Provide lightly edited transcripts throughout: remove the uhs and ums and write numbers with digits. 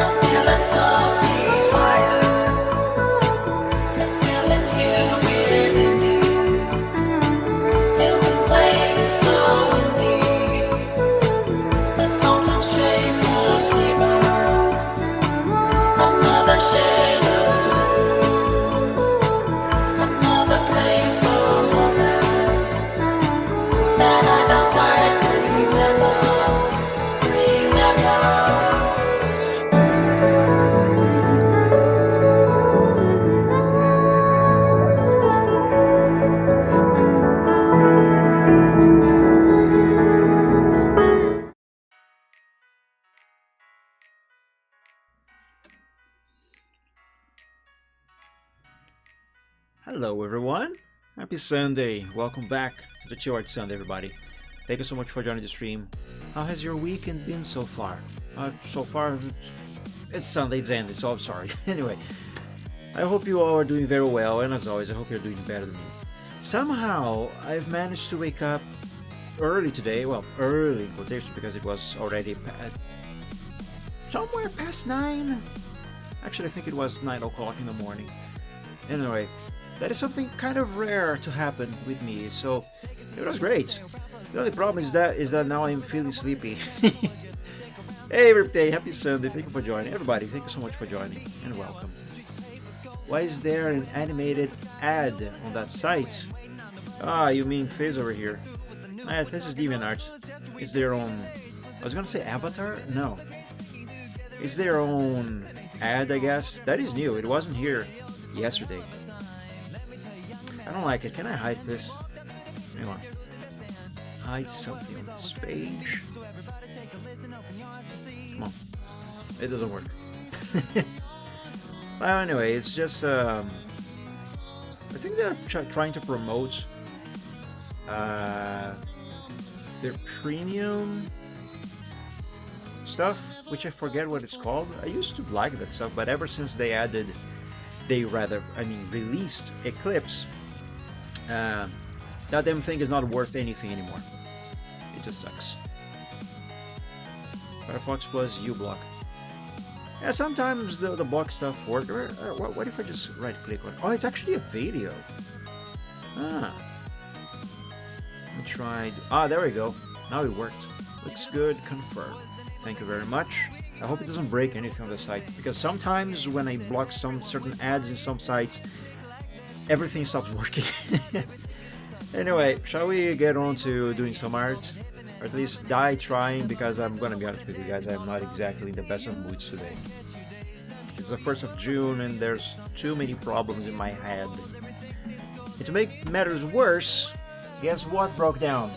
stealing softly fires. You're stealing here within me. Feels and plays so indeed. The sultan shape of seabirds. Another shade of blue. Another playful moment that I don't quite remember. Hello, everyone. Happy Sunday. Welcome back to the Chill Art Sunday, everybody. Thank you so much for joining the stream. How has your weekend been so far? So far, it's Sunday, it's ended, so I'm sorry. Anyway, I hope you all are doing very well, and as always, I hope you're doing better than me. Somehow, I've managed to wake up early today. Well, early in quotation because it was already somewhere past 9. Actually, I think it was 9 o'clock in the morning. Anyway, that is something kind of rare to happen with me, so it was great. The only problem is that now I'm feeling sleepy. Hey everybody, happy Sunday, thank you for joining. Everybody, thank you so much for joining, and welcome. Why is there an animated ad on that site? Ah, you mean Fizz over here. This is DeviantArt. It's their own... I was gonna say avatar? No. It's their own ad, I guess. That is new, it wasn't here yesterday. I don't like it. Can I hide this? Hang on. Hide something on this page. Come on. It doesn't work. Well, anyway, it's just... I think they're trying to promote their premium stuff, which I forget what it's called. I used to like that stuff, but ever since they released Eclipse, that damn thing is not worth anything anymore. It just sucks. Firefox plus uBlock. Yeah, sometimes the block stuff works. What if I just right click on it? Oh, it's actually a video. Ah. Let me try. Ah, there we go. Now it worked. Looks good. Confirm. Thank you very much. I hope it doesn't break anything on the site, because sometimes when I block some certain ads in some sites, everything stops working. Anyway, shall we get on to doing some art? Or at least die trying, because I'm gonna be honest with you guys, I'm not exactly in the best of moods today. It's the 1st of June and there's too many problems in my head. And to make matters worse, guess what broke down?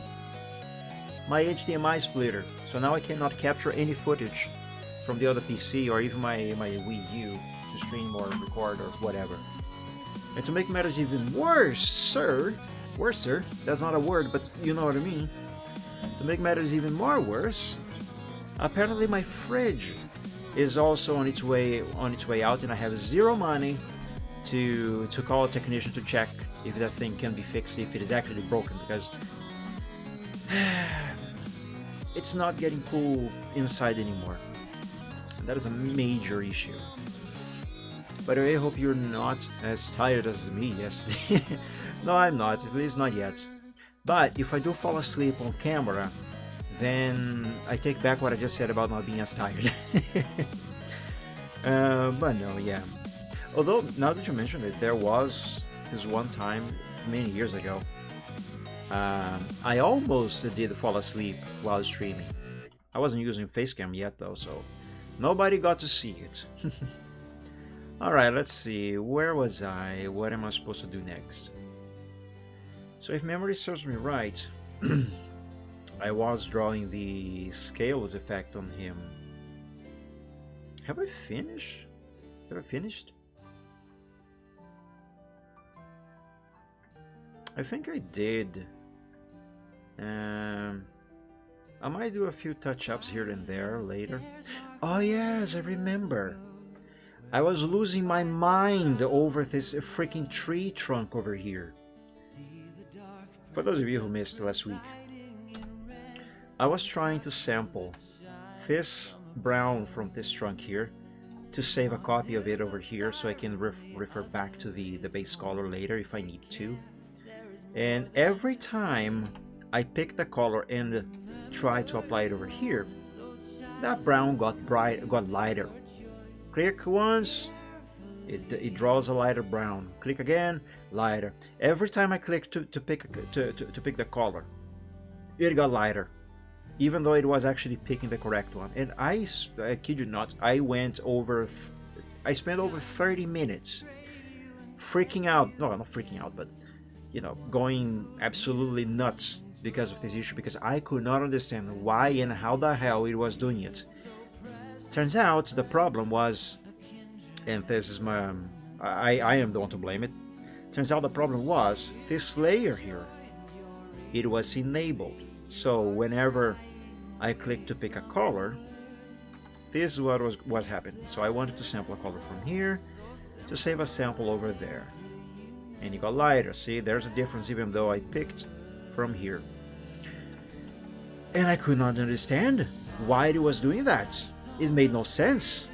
My HDMI splitter. So now I cannot capture any footage from the other PC or even my Wii U to stream or record or whatever. And to make matters even worser, that's not a word, but you know what I mean. To make matters even more worse, apparently my fridge is also on its way out, and I have zero money to call a technician to check if that thing can be fixed, if it is actually broken, because it's not getting cool inside anymore. And that is a major issue. By the way, I hope you're not as tired as me yesterday. No, I'm not, at least not yet. But if I do fall asleep on camera, then I take back what I just said about not being as tired. But no, yeah. Although, now that you mention it, there was this one time, many years ago, I almost did fall asleep while streaming. I wasn't using Facecam yet though, so nobody got to see it. Alright, let's see, where was I? What am I supposed to do next? So if memory serves me right, I was drawing the scales effect on him. Have I finished? Have I finished? I think I did. I might do a few touch-ups here and there later. Oh yes, I remember. I was losing my mind over this freaking tree trunk over here. For those of you who missed last week, I was trying to sample this brown from this trunk here to save a copy of it over here so I can refer back to the base color later if I need to. And every time I pick the color and try to apply it over here, that brown got lighter. Click once, it draws a lighter brown. Click again, lighter. Every time I click to pick the color, it got lighter, even though it was actually picking the correct one. And I kid you not, I spent over 30 minutes freaking out. No, not freaking out, but you know, going absolutely nuts because of this issue, because I could not understand why and how the hell it was doing it. Turns out the problem was, and this is I am the one to blame it. Turns out the problem was this layer here. It was enabled. So whenever I click to pick a color, this is what happened. So I wanted to sample a color from here to save a sample over there. And it got lighter. See, there's a difference even though I picked from here. And I could not understand why it was doing that. It made no sense.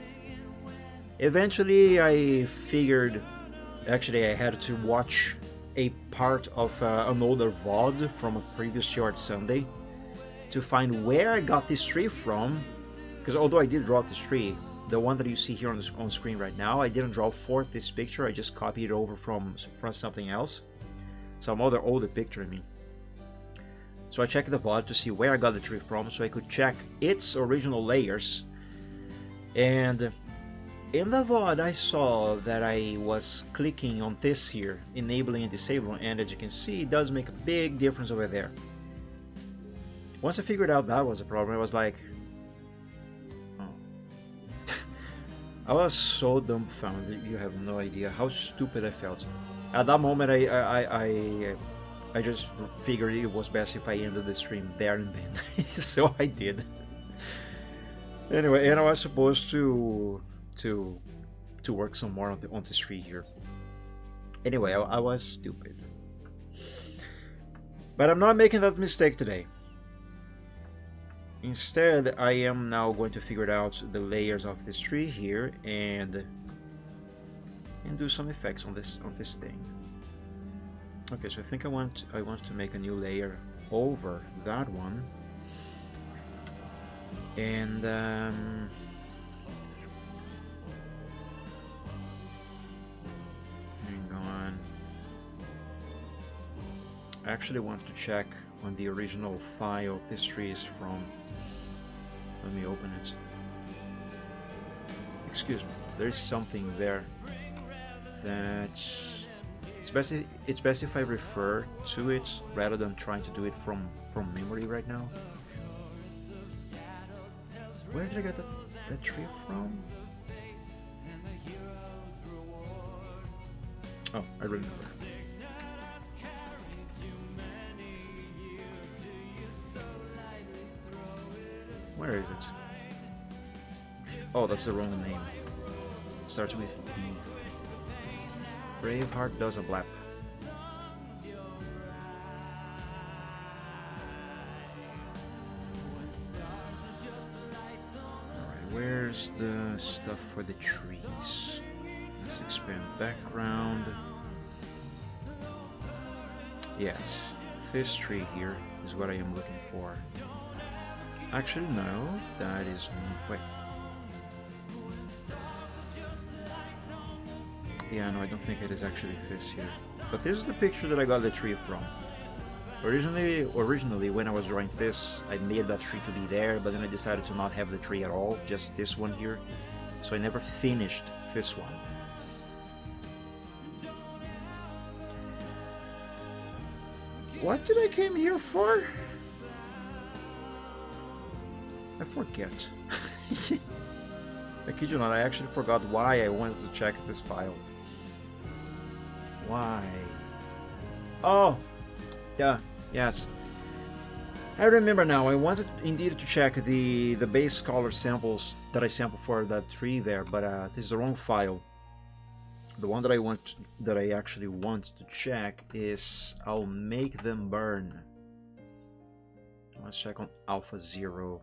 Eventually I figured, actually I had to watch a part of an older VOD from a previous short Sunday to find where I got this tree from, because although I did draw this tree, the one that you see here on screen right now, I didn't draw forth this picture, I just copied it over from something else, some other older picture I mean. So I checked the VOD to see where I got the tree from so I could check its original layers, and in the VOD I saw that I was clicking on this here, enabling and disabling, and as you can see it does make a big difference over there. Once I figured out that was a problem, I was like, oh. I was so dumbfounded, you have no idea how stupid I felt. At that moment I just figured it was best if I ended the stream there and then. So I did. Anyway, and I was supposed to work some more on this tree here. Anyway, I was stupid. But I'm not making that mistake today. Instead, I am now going to figure out the layers of this tree here and do some effects on this thing. Okay, so I think I want to make a new layer over that one, and hang on. I actually want to check when the original file this tree is from. Let me open it. Excuse me. There's something there that it's best if I refer to it rather than trying to do it from memory right now. Where did I get that tree from? Oh, I remember. Where is it? Oh, that's the wrong name. It starts with B. Braveheart does a blap. Alright, where's the stuff for the trees? Let's expand background. Yes, this tree here is what I am looking for. Actually, no, that is... wait. Yeah, no, I don't think it is actually this here. But this is the picture that I got the tree from. Originally, when I was drawing this, I made that tree to be there, but then I decided to not have the tree at all, just this one here. So I never finished this one. What did I came here for? I forget. I kid you not, I actually forgot why I wanted to check this file. Why? Oh! Yeah, yes. I remember now, I wanted indeed to check the base color samples that I sampled for that tree there, but this is the wrong file. The one that I actually want to check is I'll make them burn. Let's check on Alpha 0.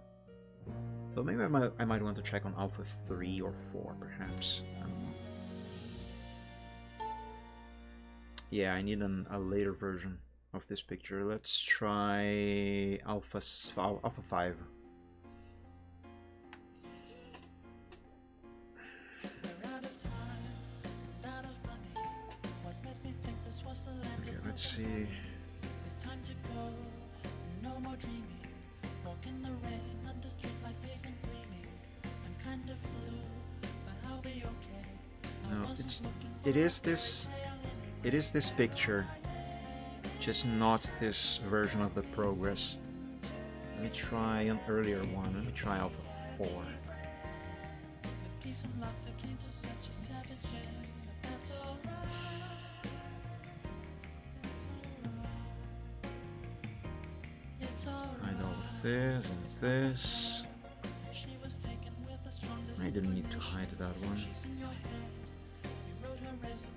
So maybe I might want to check on Alpha 3 or 4, perhaps. Yeah, I need a later version of this picture. Let's try Alpha 5. Okay, let's see. It's time to go, no more dreaming. Walk in the rain, under street like pavement gleaming. I'm kind of blue, but I'll be okay. No, it is this picture, just not this version of the progress. Let me try an earlier one. Let me try Alpha 4. Peace and laughter came to such a savage end, but that's alright. It's alright. Hide all of this and this. She was taken with the strongest. I didn't need to hide that one. She's in your head. You wrote her resume.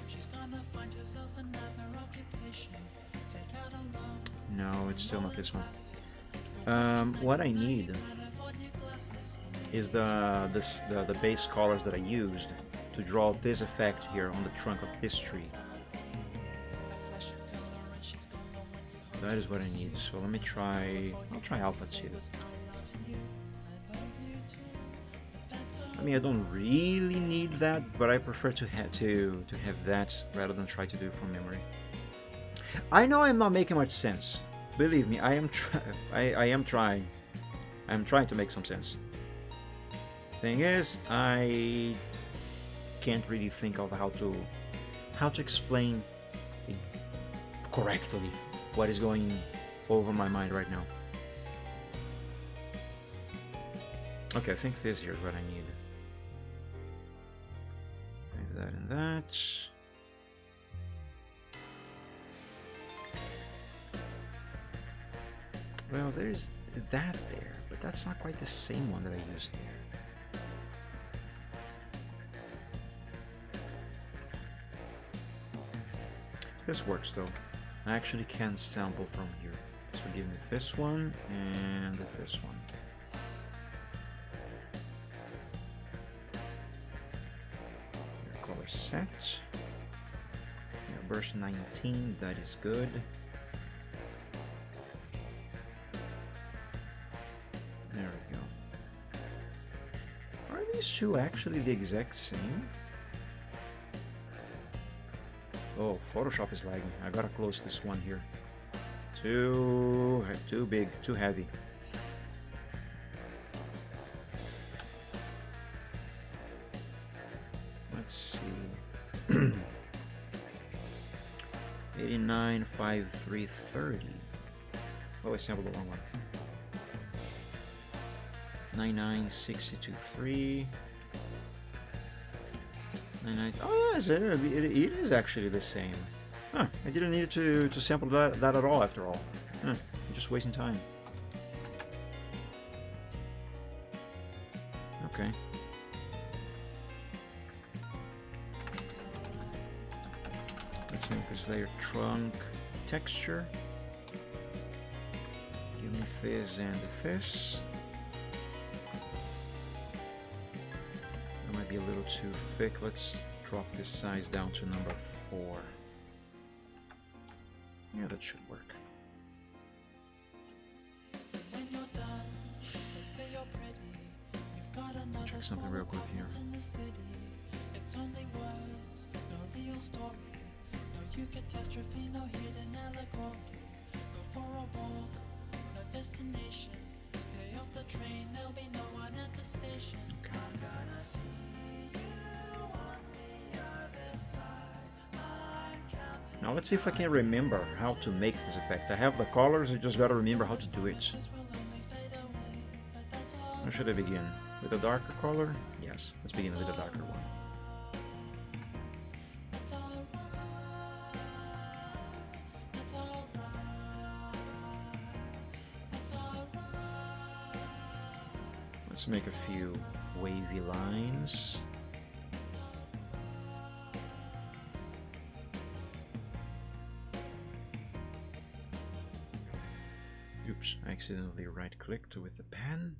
She's gonna find herself another occupation. Take out a loan. No, it's still not this one. What I need is the base colors that I used to draw this effect here on the trunk of this tree. That is what I need. So let me try. I'll try Alpha 2. I mean, I don't really need that, but I prefer to have that rather than try to do it from memory. I know I'm not making much sense. Believe me, I am trying. I'm trying to make some sense. Thing is, I can't really think of how to explain correctly what is going over my mind right now. Okay, I think this here is what I need. That and that. Well, there's that there, but that's not quite the same one that I used there. This works though. I actually can sample from here. So give me this one and this one. Color set. Yeah, version 19, that is good. There we go. Are these two actually the exact same? Oh, Photoshop is lagging. I gotta close this one here. Too big, too heavy. Let's see. 895330. Oh, I sampled the wrong one. 99623. Oh yes, it is actually the same. Huh, I didn't need to sample that at all after all. Huh, I'm just wasting time. Okay. Let's name this layer trunk texture. Give me this and this. Be a little too thick. Let's drop this size down to number 4. Yeah, that should work. Check something real quick here. It's only words, no real story. No you catastrophe, no hidden allegory. Go for a walk, no destination. Stay off the train, there'll be no one at the station. Okay. I'm gonna see. Now let's see if I can remember how to make this effect. I have the colors, I just gotta remember how to do it. Where should I begin? With a darker color? Yes, let's begin with a darker one. Let's make a few wavy lines. Oops, I accidentally right-clicked with the pen.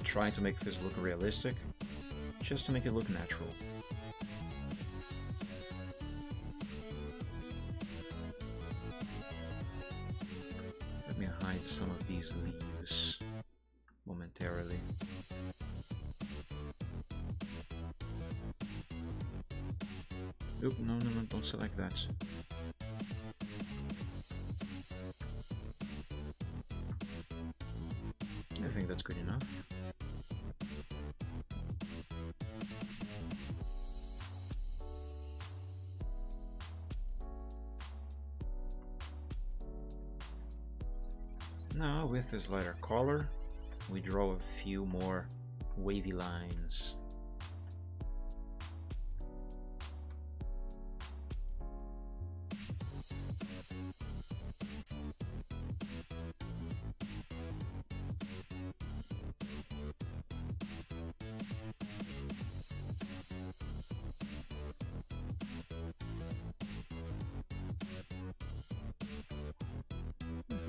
not trying to make this look realistic, just to make it look natural. Let me hide some of these leaves momentarily. Oop, no, don't select that. I think that's good enough. Now with this lighter color, we draw a few more wavy lines.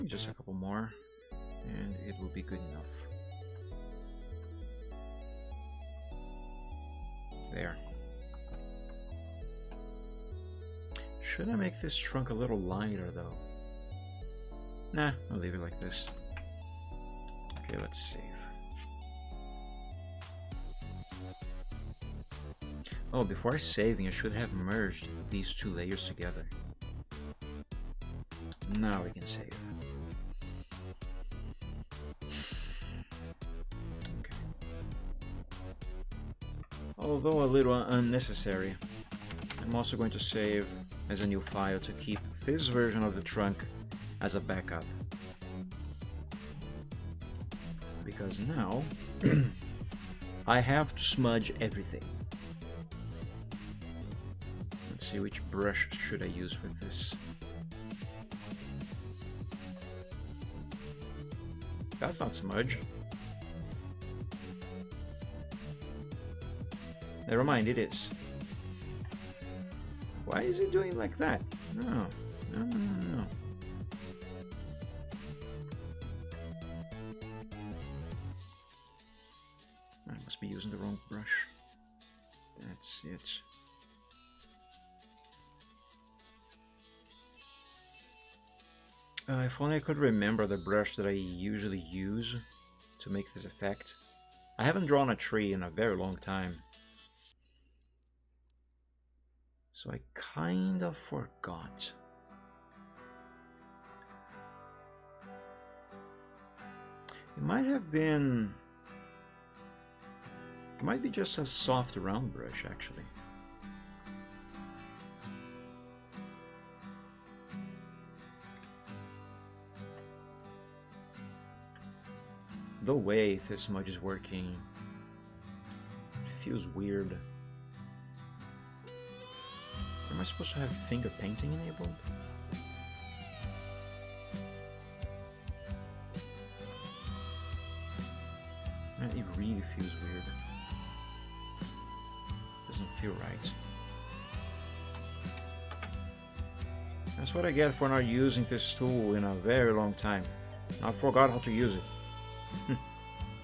Just a couple more, and it will be good enough. There. Should I make this trunk a little lighter though? Nah, I'll leave it like this. Okay, let's save. Oh, before saving, I should have merged these two layers together. Now we can save. Okay. Although a little unnecessary, I'm also going to save as a new file to keep this version of the trunk as a backup. Because now I have to smudge everything. Let's see, which brush should I use with this? That's not smudge. Never mind, it is. Why is it doing like that? No. I must be using the wrong brush. That's it. If only I could remember the brush that I usually use to make this effect. I haven't drawn a tree in a very long time, so I kind of forgot. It might have been... It might be just a soft round brush, actually. The way this smudge is working feels weird. Am I supposed to have finger painting enabled? It really feels weird. Doesn't feel right. That's what I get for not using this tool in a very long time. I forgot how to use it.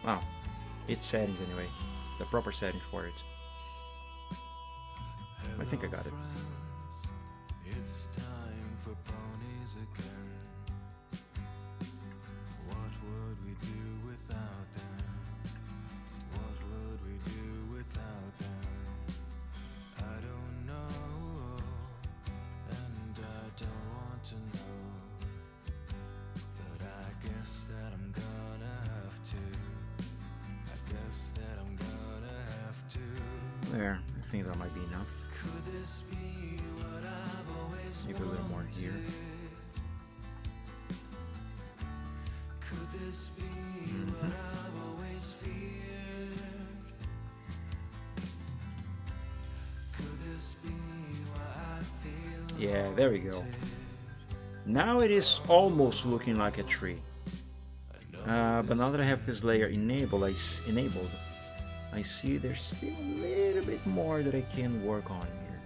Wow, it's settings anyway, the proper settings for it. I think I got it. It's time for ponies again. What would we do without them? What would we do without them? I don't know, and I don't want to know. But I guess that I'm gonna have to. I guess that I'm gonna have to. There, I think that might be enough. Could this be what I've always Maybe a little more here. Could this be what I've always feared? Could this be why I feel Yeah, there we go. Now it is almost looking like a tree. But now that I have this layer enabled, I see there's still a little bit more that I can work on here.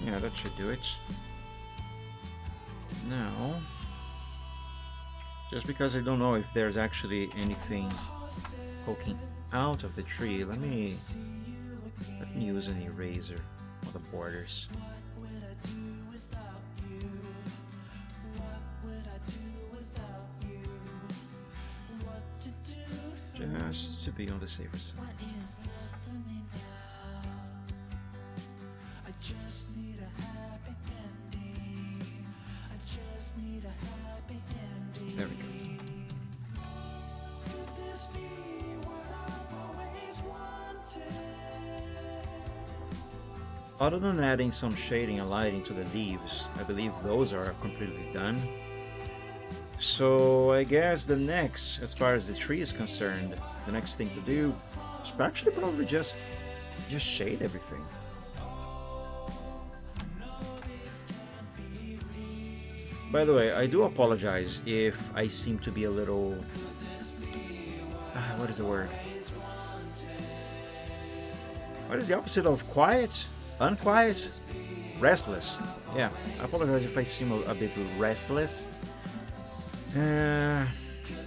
Yeah, that should do it. Now, just because I don't know if there's actually anything poking out of the tree, let me use an eraser on the borders. Just to be on the safer side. There we go. Other than adding some shading and lighting to the leaves, I believe those are completely done. So I guess the next, as far as the tree is concerned, the next thing to do is actually probably just shade everything. By the way, I do apologize if I seem to be a little... what is the word? What is the opposite of quiet? Unquiet? Restless. Yeah, I apologize if I seem a bit restless. I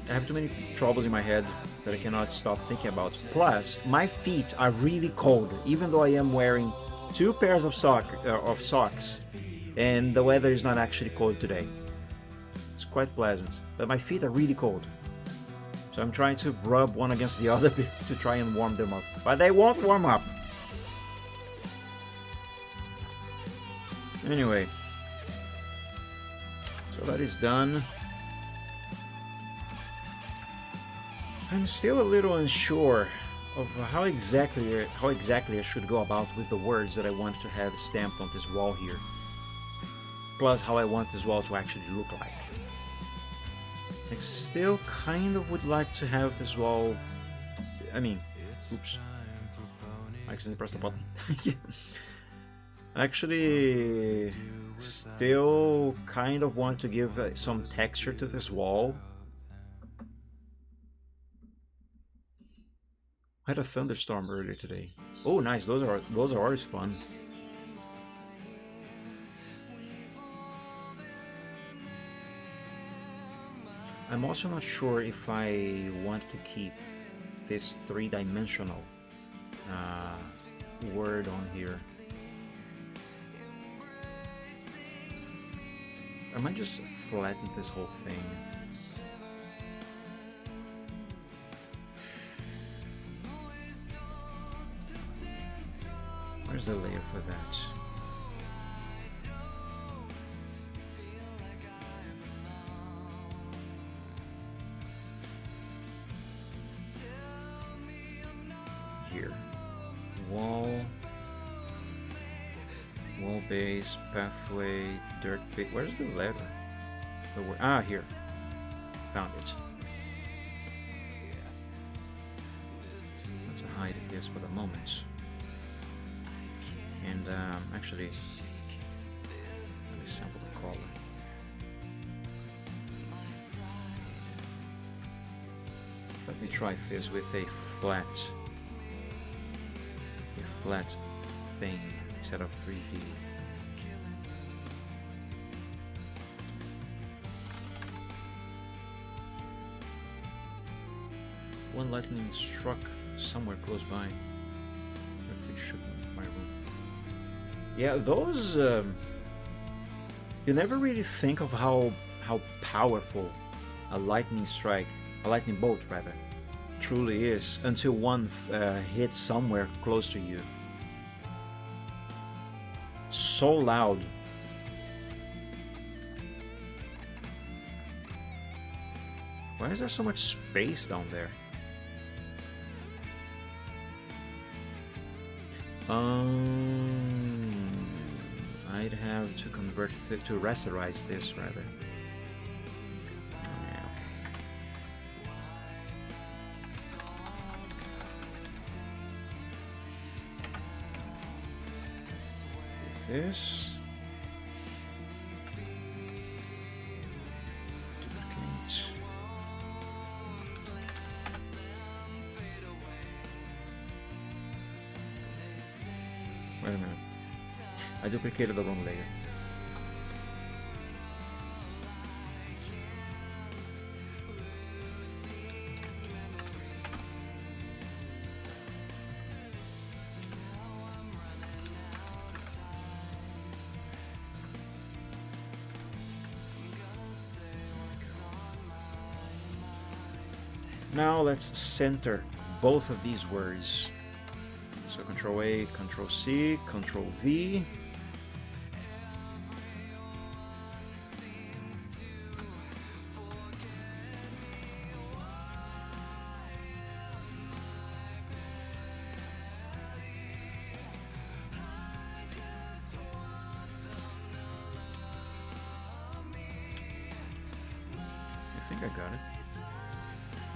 have too many troubles in my head that I cannot stop thinking about. Plus, my feet are really cold, even though I am wearing 2 pairs of socks, and the weather is not actually cold today. It's quite pleasant, but my feet are really cold. So I'm trying to rub one against the other to try and warm them up, but they won't warm up. Anyway, so that is done. I'm still a little unsure of how exactly I should go about with the words that I want to have stamped on this wall here. Plus how I want this wall to actually look like. I still kind of would like to have this wall... oops. I accidentally pressed the button. Actually, still kind of want to give some texture to this wall. I had a thunderstorm earlier today. Oh, nice! Those are always fun. I'm also not sure if I want to keep this 3-dimensional word on here. I might just flatten this whole thing. Where's the layer for that? Here. Wall base, pathway, dirt bit. Where's the letter? The word. Ah, here. Found it. Let's hide this for the moment. And actually, let me sample the color. Let me try this with a flat thing instead of 3D. One lightning struck somewhere close by. I think should my room. Yeah, those you never really think of how powerful a lightning bolt rather, truly is until one hits somewhere close to you. So loud. Why is there so much space down there? I'd have to convert it to rasterize this rather. This. Duplicate. Wait a minute. I duplicated the wrong layer. Now let's center both of these words. So Control A, Control C, Control V. I think I got it.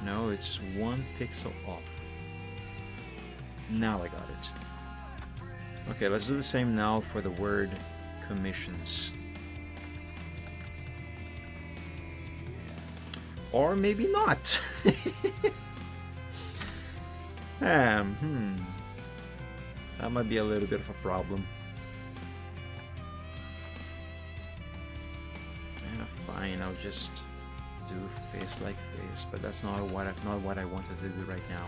No, it's 1 pixel off. Now I got it. Okay, let's do the same now for the word commissions. Or maybe not. That might be a little bit of a problem. Yeah, fine, I'll just do face like face, but that's not what I wanted to do right now.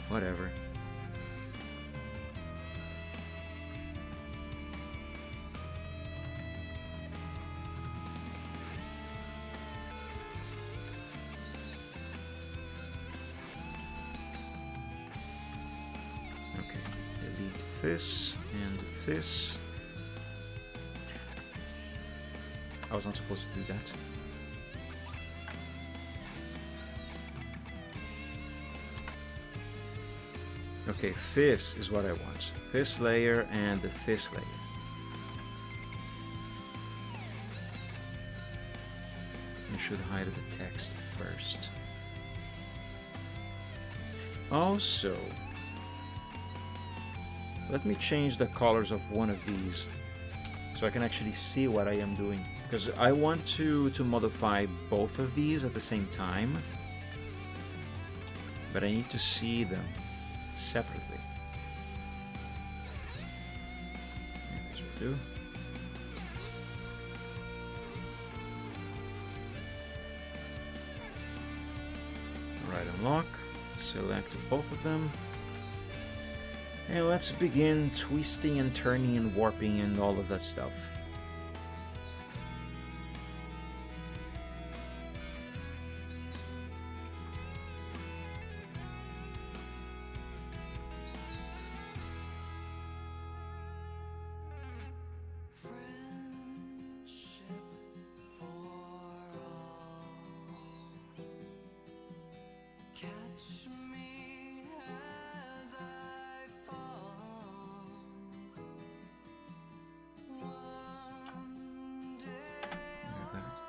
Whatever. Okay, delete this and this. I was not supposed to do that. Okay, this is what I want. This layer and this layer. I should hide the text first. Also, let me change the colors of one of these so I can actually see what I am doing. Because I want to modify both of these at the same time, but I need to see them separately. This will do. Right unlock, select both of them, and let's begin twisting and turning and warping and all of that stuff.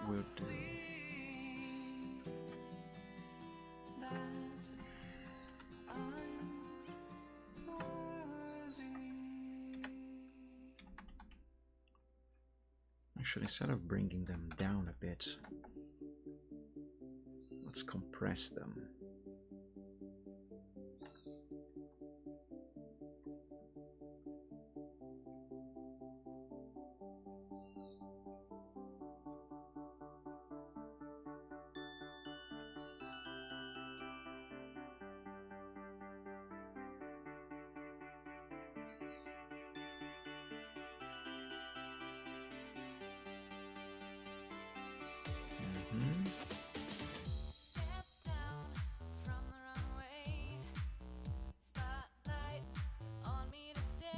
Will do. Actually, instead of bringing them down a bit, let's compress them.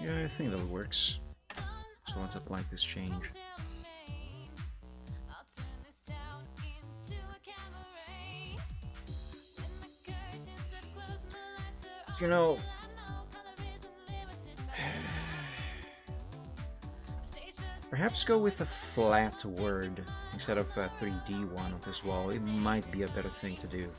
Yeah, I think that works. So let's apply this change. You know, perhaps go with a flat word instead of a 3D one as well. It might be a better thing to do.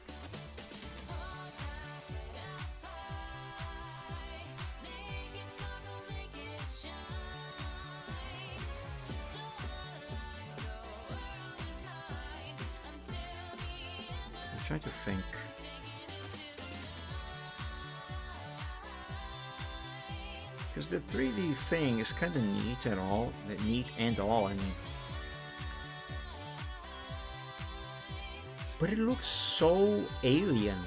I'm trying to think. Because because the 3D thing is kind of neat and all. I mean, but it looks so alien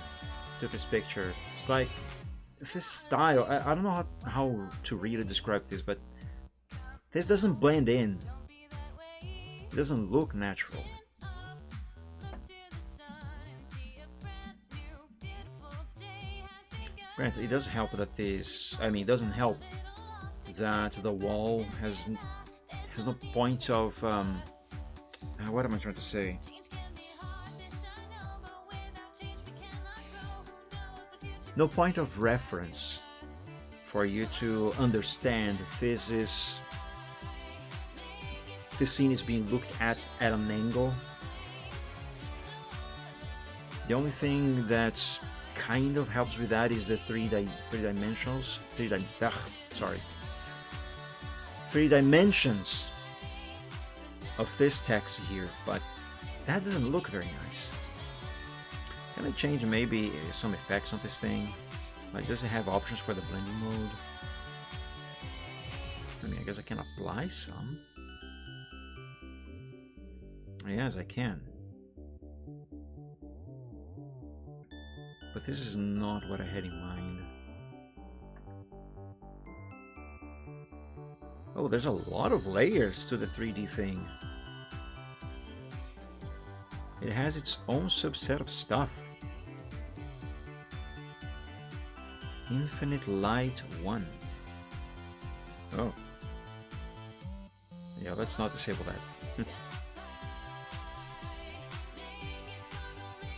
to this picture. It's like this style. I don't know how to really describe this, but this doesn't blend in. It doesn't look natural. Granted, it does help that this. I mean, it doesn't help that the wall has no point of. What am I trying to say? No point of reference for you to understand this scene is being looked at an angle. The only thing that kind of helps with that is the three dimensions of this text here, but that doesn't look very nice. Can I change maybe some effects on this thing? Like, does it have options for the blending mode? I mean, I guess I can apply some. Yes, I can. But this is not what I had in mind. Oh, there's a lot of layers to the 3D thing. It has its own subset of stuff. Infinite Light 1. Oh. Yeah, let's not disable that.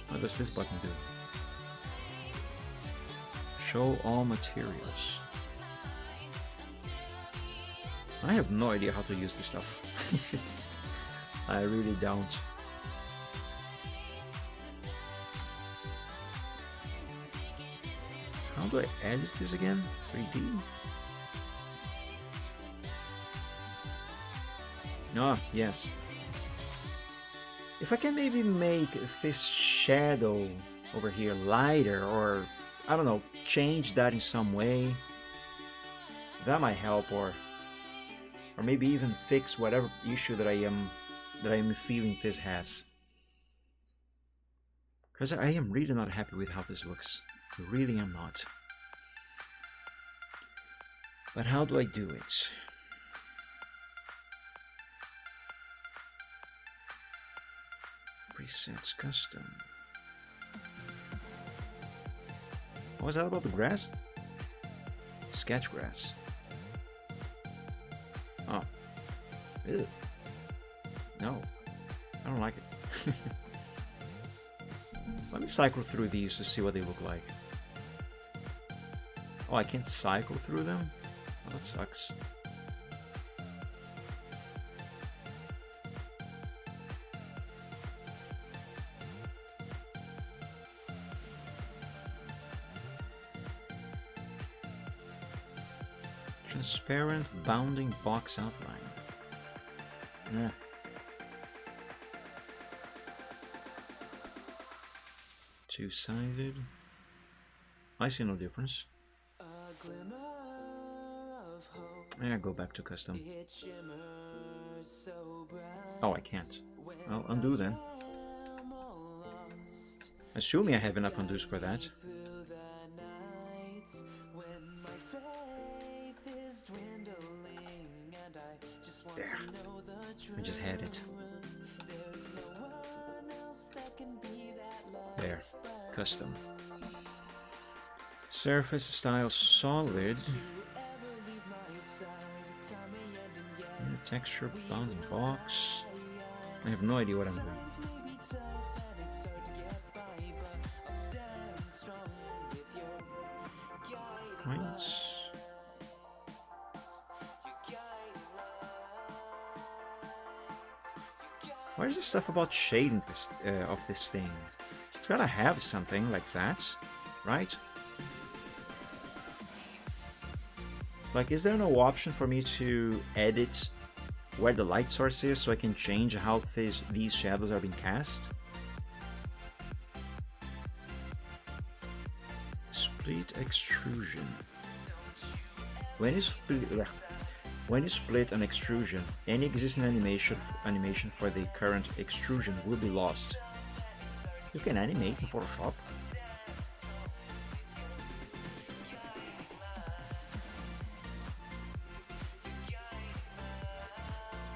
What does this button do? Show all materials. I have no idea how to use this stuff. I really don't. How do I edit this again? 3D? Ah, yes. If I can maybe make this shadow over here lighter, or I don't know, change that in some way, that might help, or maybe even fix whatever issue that I am feeling this has. Because I am really not happy with how this looks. I really am not. But how do I do it? Presets, custom. What was that about the grass? Sketch grass. Oh. Ew. No. I don't like it. Let me cycle through these to see what they look like. Oh, I can't cycle through them? Oh, that sucks. Transparent bounding box outline. Yeah. Two-sided. I see no difference. Yeah, go back to custom. Oh, I can't. Well, undo then. Assuming I have enough undos for that. There. I just had it. There. Custom. Surface style solid. Texture bounding box. I have no idea what I'm doing. Points. What is this stuff about shading this of this thing? It's gotta have something like that, right? Like, is there no option for me to edit where the light source is so I can change how these shadows are being cast? Split extrusion. When you split an extrusion, any existing animation for the current extrusion will be lost. You can animate in Photoshop.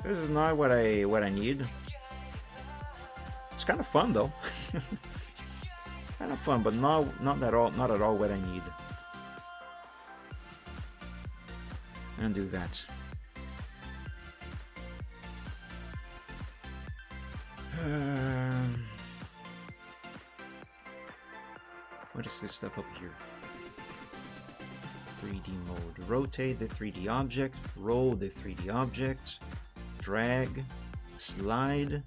This is not what I need. It's kind of fun though. Kind of fun, but not at all what I need. And do that. What is this stuff up here? 3D mode. Rotate the 3D object, roll the 3D object, drag, slide,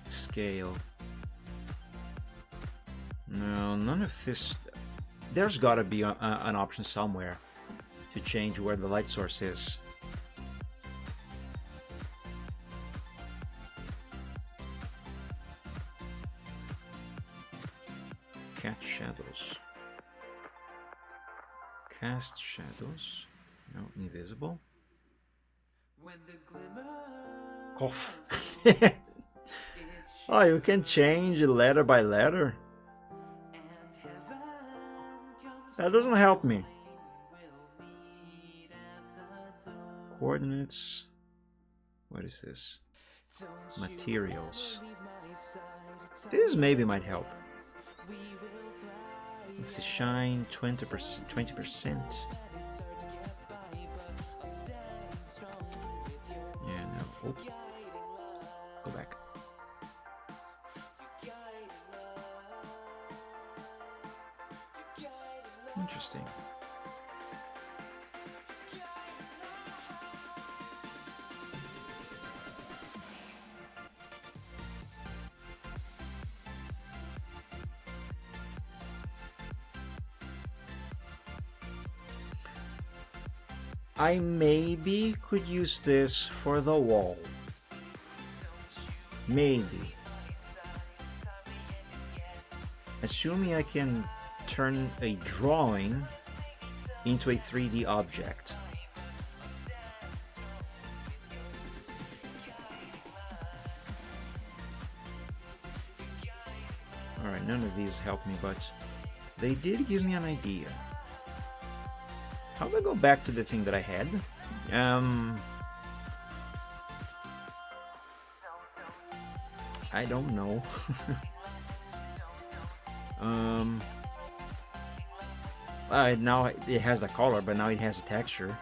scale. No, none of this. There's gotta be an option somewhere to change where the light source is. Cast shadows. Cast shadows. No, invisible. Cough. Oh, you can change letter by letter. That doesn't help me. Coordinates. What is this? Materials. This maybe might help. Let's see, shine 20%. 20%. Yeah, no. Oh. Go back. Interesting. I maybe could use this for the wall. Maybe. Assuming I can turn a drawing into a 3D object. Alright, none of these help me, but they did give me an idea. How do I go back to the thing that I had? I don't know. Now it has the color, but now it has a texture.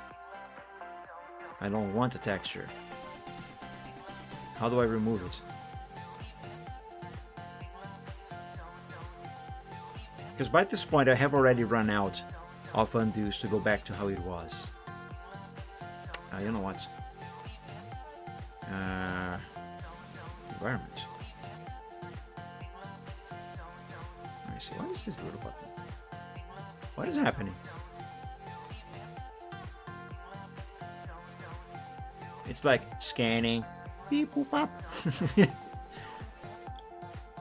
I don't want a texture. How do I remove it? Because by this point I have already run out of undos to go back to how it was. You know what? Environment. Let me see. What is this little button? What is happening? It's like scanning. Beep, boop, pop.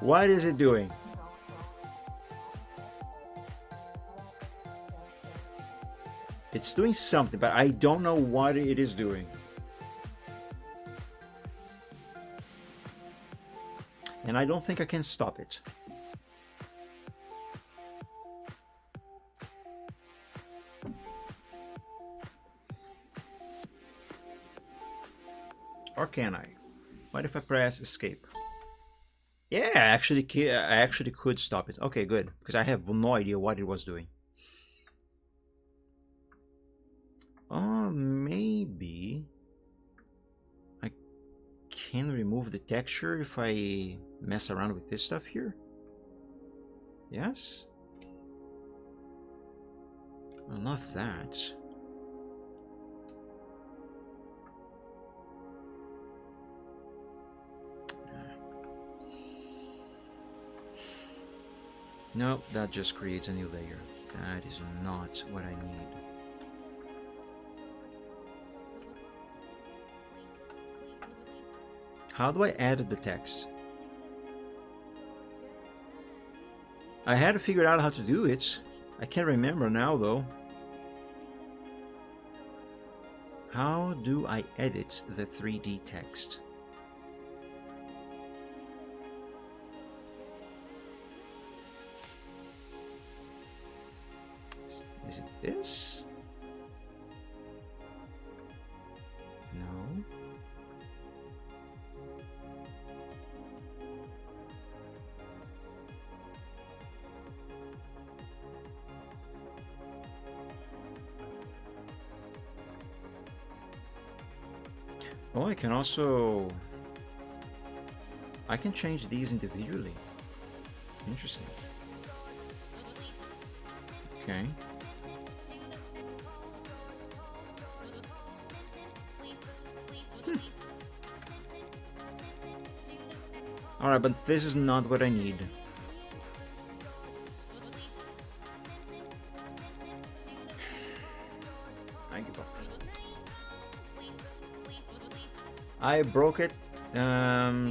What is it doing? It's doing something, but I don't know what it is doing. And I don't think I can stop it. Or can I? What if I press escape? Yeah, I actually could stop it. Okay, good, because I have no idea what it was doing. Oh, maybe I can remove the texture if I mess around with this stuff here. Yes? Well, not that. No, that just creates a new layer. That is not what I need. How do I add the text? I had to figure out how to do it. I can't remember now though. How do I edit the 3D text? Is it this? No. Oh, I can also... I can change these individually. Interesting. Okay. Alright, but this is not what I need. I give up. I broke it,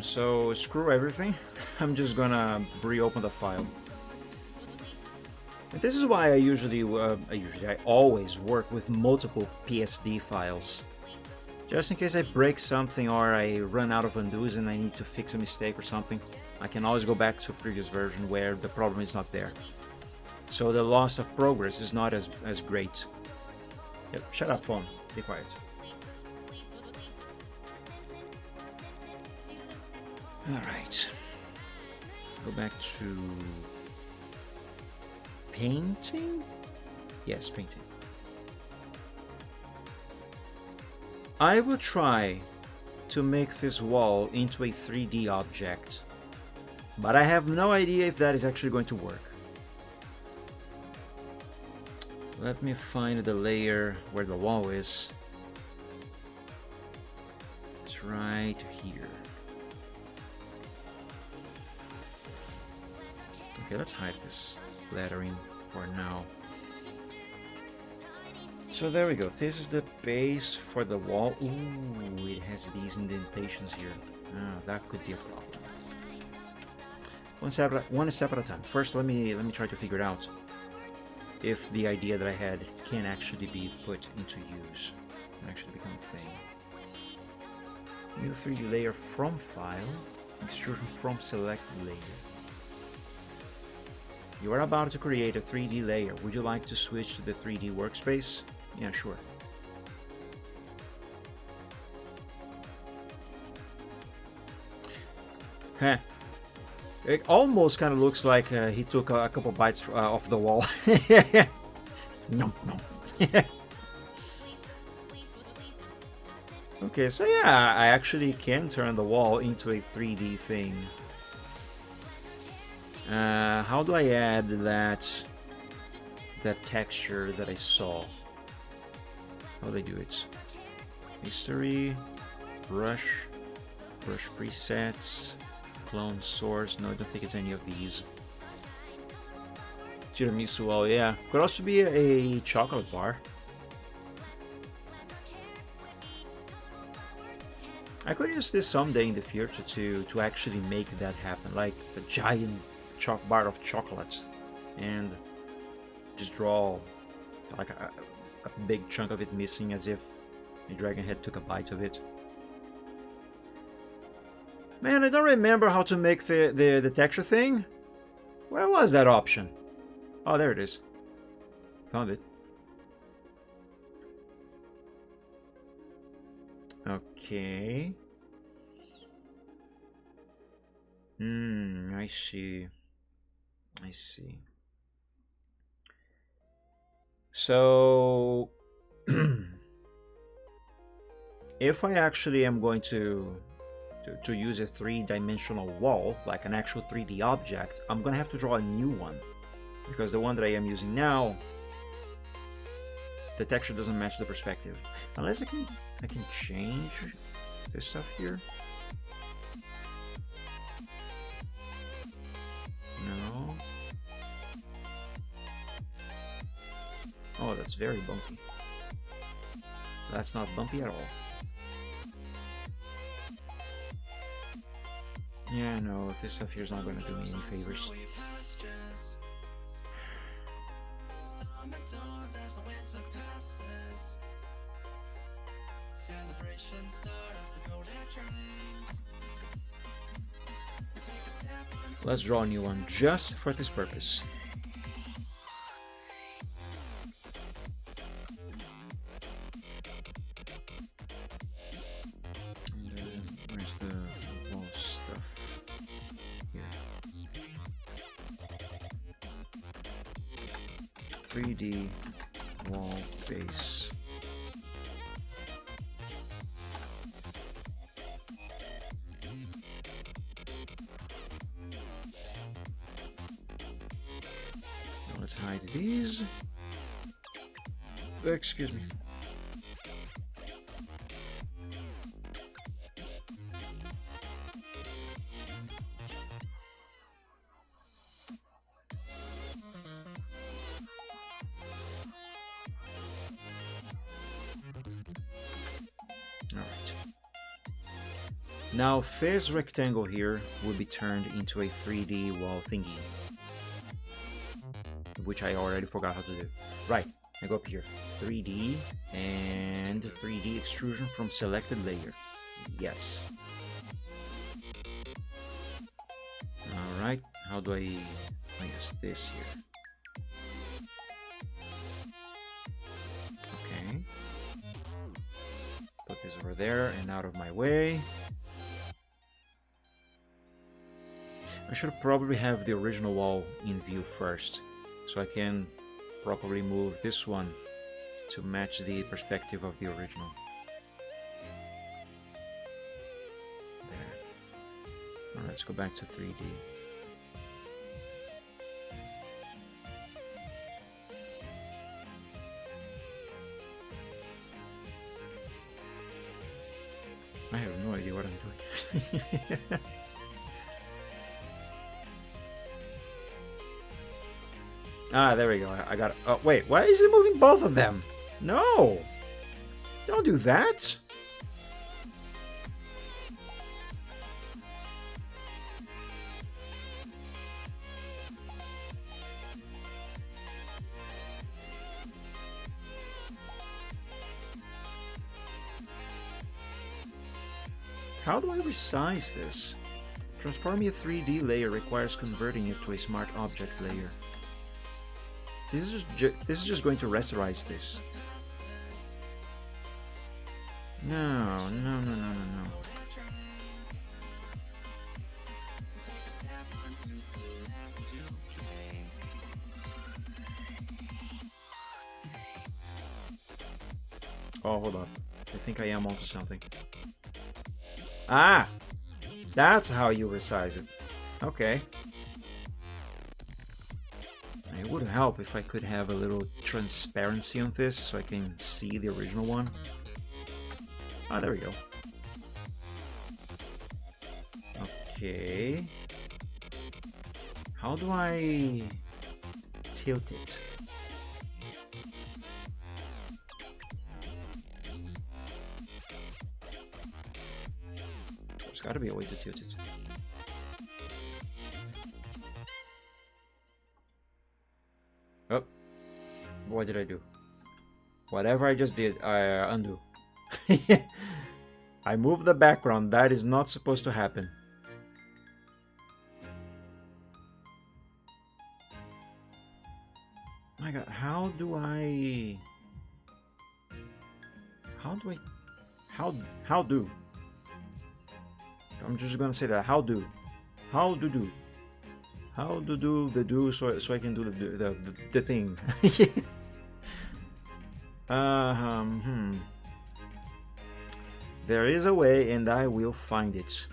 so screw everything. I'm just gonna reopen the file. And this is why I always work with multiple PSD files. Just in case I break something or I run out of undos and I need to fix a mistake or something, I can always go back to a previous version where the problem is not there. So the loss of progress is not as great. Yep, shut up, phone. Be quiet. Alright. Go back to painting? Yes, painting. I will try to make this wall into a 3D object, but I have no idea if that is actually going to work. Let me find the layer where the wall is. It's right here. Okay, let's hide this lettering for now. So there we go. This is the base for the wall. Ooh, it has these indentations here. Ah, that could be a problem. One step at a time. First, let me try to figure it out if the idea that I had can actually be put into use and actually become a thing. New 3D layer from file, extrusion from select layer. You are about to create a 3D layer. Would you like to switch to the 3D workspace? Yeah, sure. Huh. It almost kind of looks like he took a couple bites off the wall. Nom, nom. Okay, so yeah, I actually can turn the wall into a 3D thing. How do I add that texture that I saw? How do I do it? History, brush presets, clone source. No, I don't think it's any of these. Tiramisu wall, yeah. Could also be a chocolate bar. I could use this someday in the future to actually make that happen, like a giant bar of chocolates, and just draw like a big chunk of it missing, as if the dragon head took a bite of it. Man, I don't remember how to make the texture thing. Where was that option? Oh, there it is. Found it. Okay. I see. I see. So if I actually am going to use a three-dimensional wall, like an actual 3D object, I'm gonna have to draw a new one, because the one that I am using now, the texture doesn't match the perspective. Unless I can change this stuff here. No. Oh, that's very bumpy. That's not bumpy at all. Yeah, no, this stuff here is not going to do me any favors. Let's draw a new one just for this purpose. And then, where's the wall stuff? Here. 3D wall base. Let's hide these. Excuse me. All right. Now this rectangle here will be turned into a 3D wall thingy, which I already forgot how to do. Right, I go up here, 3D and 3D extrusion from selected layer. Yes. All right, how do I place this here? Okay. Put this over there and out of my way. I should probably have the original wall in view first, so I can properly move this one to match the perspective of the original. There. Now let's go back to 3D. I have no idea what I'm doing. Ah, there we go. I got it. Oh, wait. Why is it moving both of them? No! Don't do that! How do I resize this? Transforming a 3D layer requires converting it to a smart object layer. This is just going to rasterize this. No. Oh, hold on. I think I am onto something. Ah! That's how you resize it. Okay. It would help if I could have a little transparency on this so I can see the original one. Ah, there we go. Okay. How do I tilt it? There's gotta be a way to tilt it. Oh, what did I do? Whatever I just did, I undo. I moved the background. That is not supposed to happen. My God, how do? I'm just gonna say that. How do so I can do the thing. There is a way, and I will find it.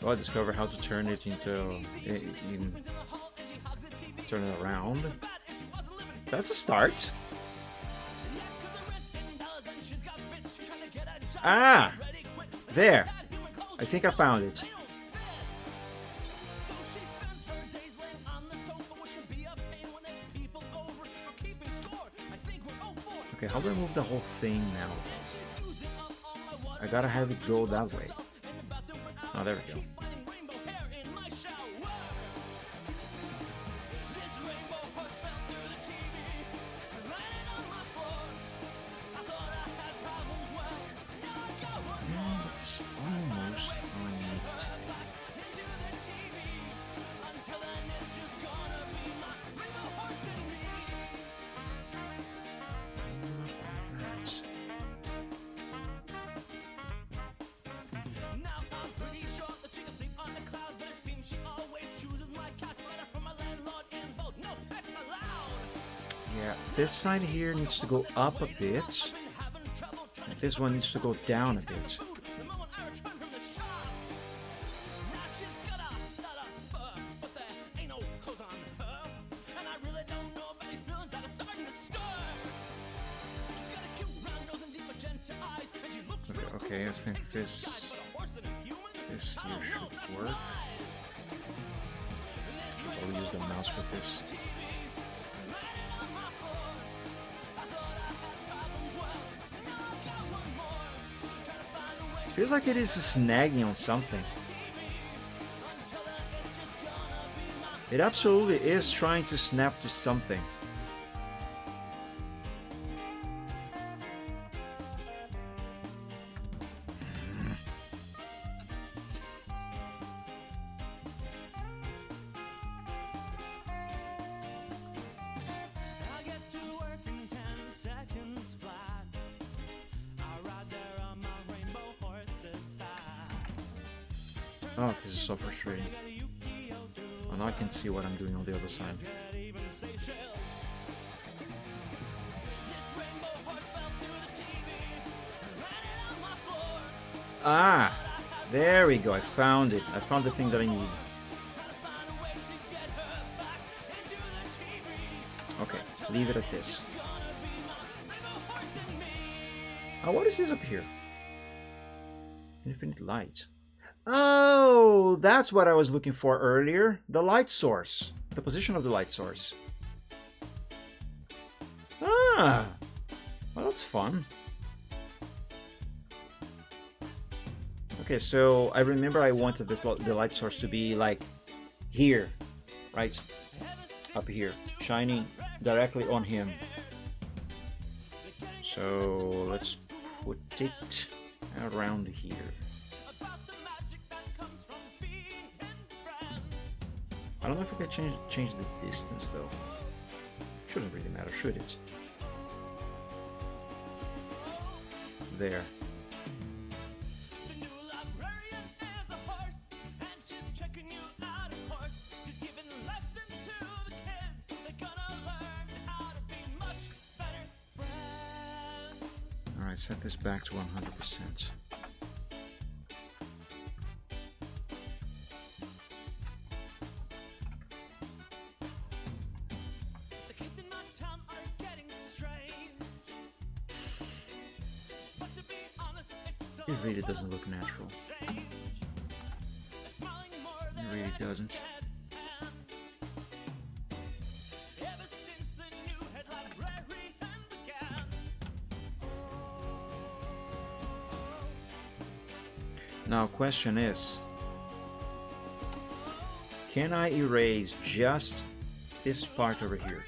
Oh, I discovered how to turn it into turn it around. That's a start. Ah, there. I think I found it. Okay, how do I move the whole thing now? I gotta have it go that way. Oh, there we go. That's almost all I need to do. Yeah, this side here needs to go up a bit. And this one needs to go down a bit. Okay, I think this here should work. I'll use the mouse with this. Feels like it is snagging on something. It absolutely is trying to snap to something. Oh, this is so frustrating. Oh, now I can see what I'm doing on the other side. Ah! There we go, I found it. I found the thing that I need. Okay, leave it at this. Oh, what is this up here? Infinite light. Oh, that's what I was looking for earlier. The light source. The position of the light source. Ah! Well, that's fun. Okay, so I remember I wanted the light source to be like here, right? Up here, shining directly on him. So let's put it around here. I don't know if I can change the distance though. Shouldn't really matter, should it? There. Alright, set this back to 100%. It really doesn't look natural. It really doesn't. Now, question is, can I erase just this part over here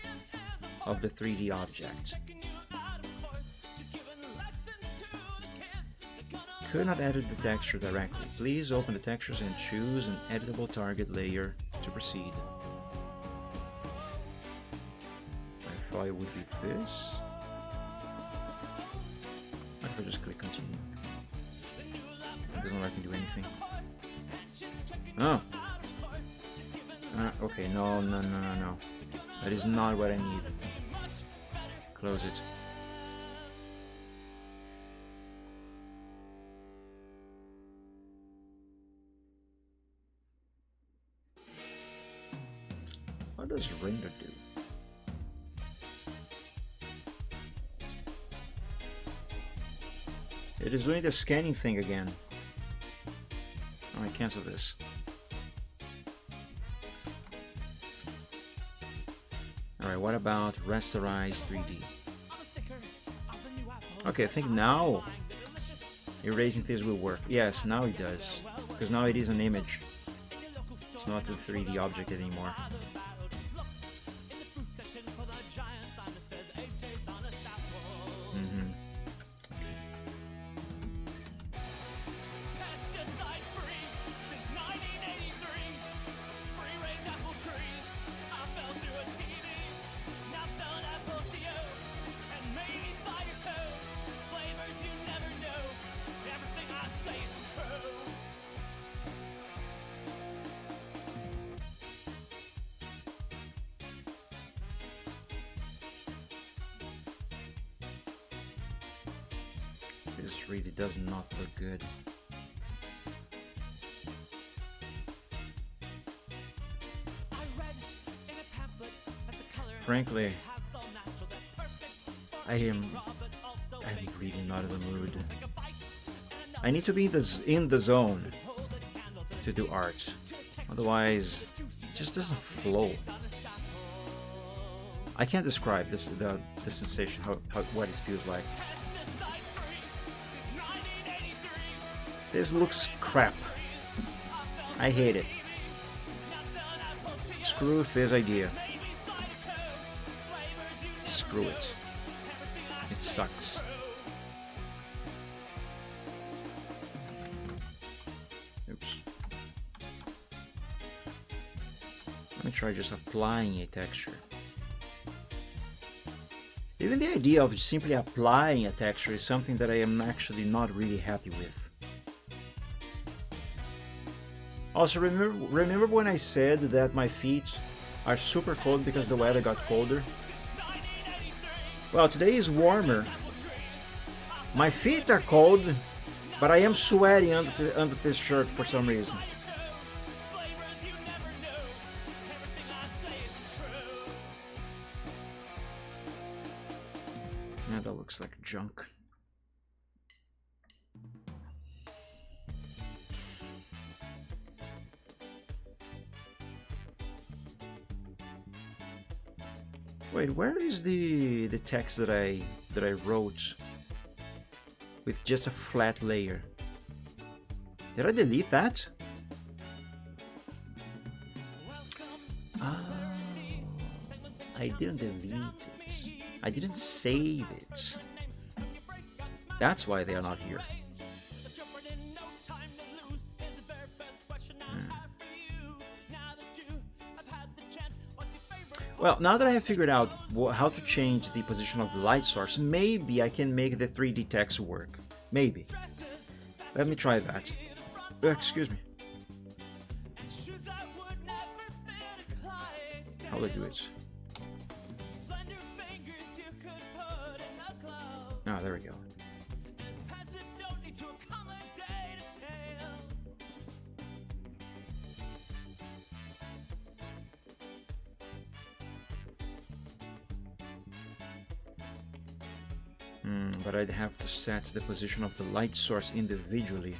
of the 3D object? Could not edit the texture directly. Please open the textures and choose an editable target layer to proceed. I thought it would be this. What if I just click continue? It doesn't let me do anything. Oh! Okay, no. That is not what I need. Close it. What does render do? It is doing the scanning thing again. Oh, I cancel this. Alright, what about rasterize 3D? Okay, I think now erasing this will work. Yes, now it does. Because now it is an image. It's not a 3D object anymore. this really does not look good. Frankly, I'm really not in the mood. I need to be in the zone to do art. Otherwise, it just doesn't flow. I can't describe the sensation, what it feels like. This looks crap. I hate it. Screw this idea. Screw it. It sucks. Oops. Let me try just applying a texture. Even the idea of simply applying a texture is something that I am actually not really happy with. Also, remember when I said that my feet are super cold because the weather got colder? Well, today is warmer. My feet are cold, but I am sweating under this shirt for some reason. Yeah, that looks like junk. Wait, where is the text that I wrote with just a flat layer? Did I delete that? Oh, I didn't delete it. I didn't save it. That's why they are not here. Well, now that I have figured out how to change the position of the light source, maybe I can make the 3D text work. Maybe. Let me try that. Excuse me. How do I do it? Ah, there we go. But I'd have to set the position of the light source individually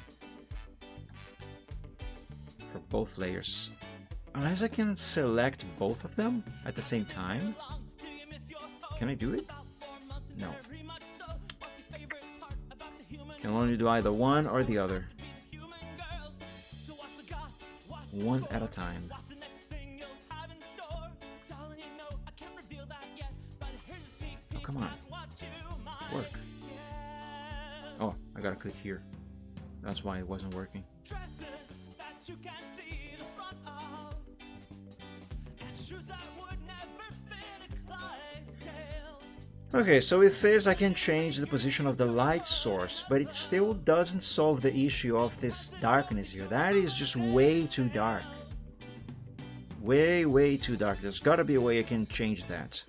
for both layers. Unless I can select both of them at the same time? Can I do it? No. Can only do either one or the other. One at a time. Oh, come on. Work. Oh, I gotta click here. That's why it wasn't working. Okay, so with this I can change the position of the light source, but it still doesn't solve the issue of this darkness here. That is just way too dark. Way too dark. There's gotta be a way I can change that.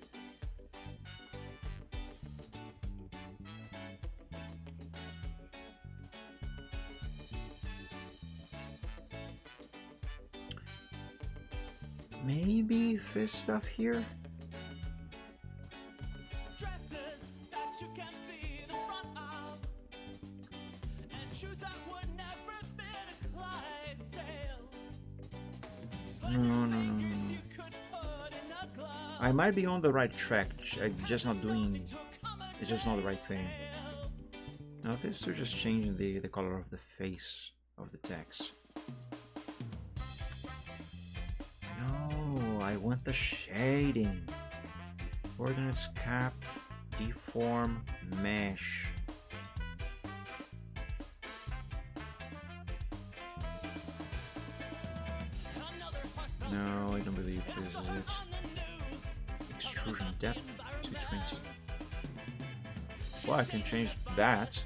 Maybe this stuff here? No. I might be on the right track. I'm just not doing... It's just not the right thing. Now this is just changing the color of the face of the text. No, I want the shading. Coordinates cap, deform, mesh. No, I don't believe this is it. Extrusion depth 220. Well, I can change that.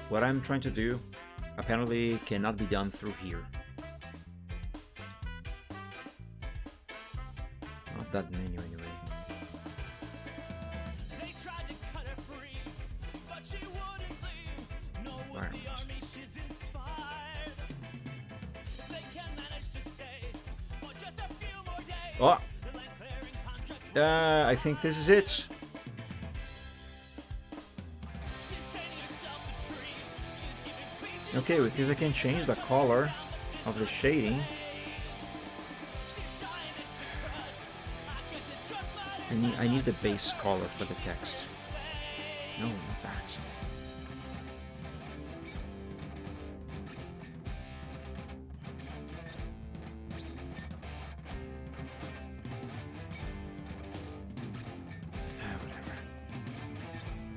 what I'm trying to do apparently cannot be done through here. Not that menu anyway. Oh! I think this is it. Okay, with this I can change the color of the shading. I need the base color for the text. No, not that. Whatever.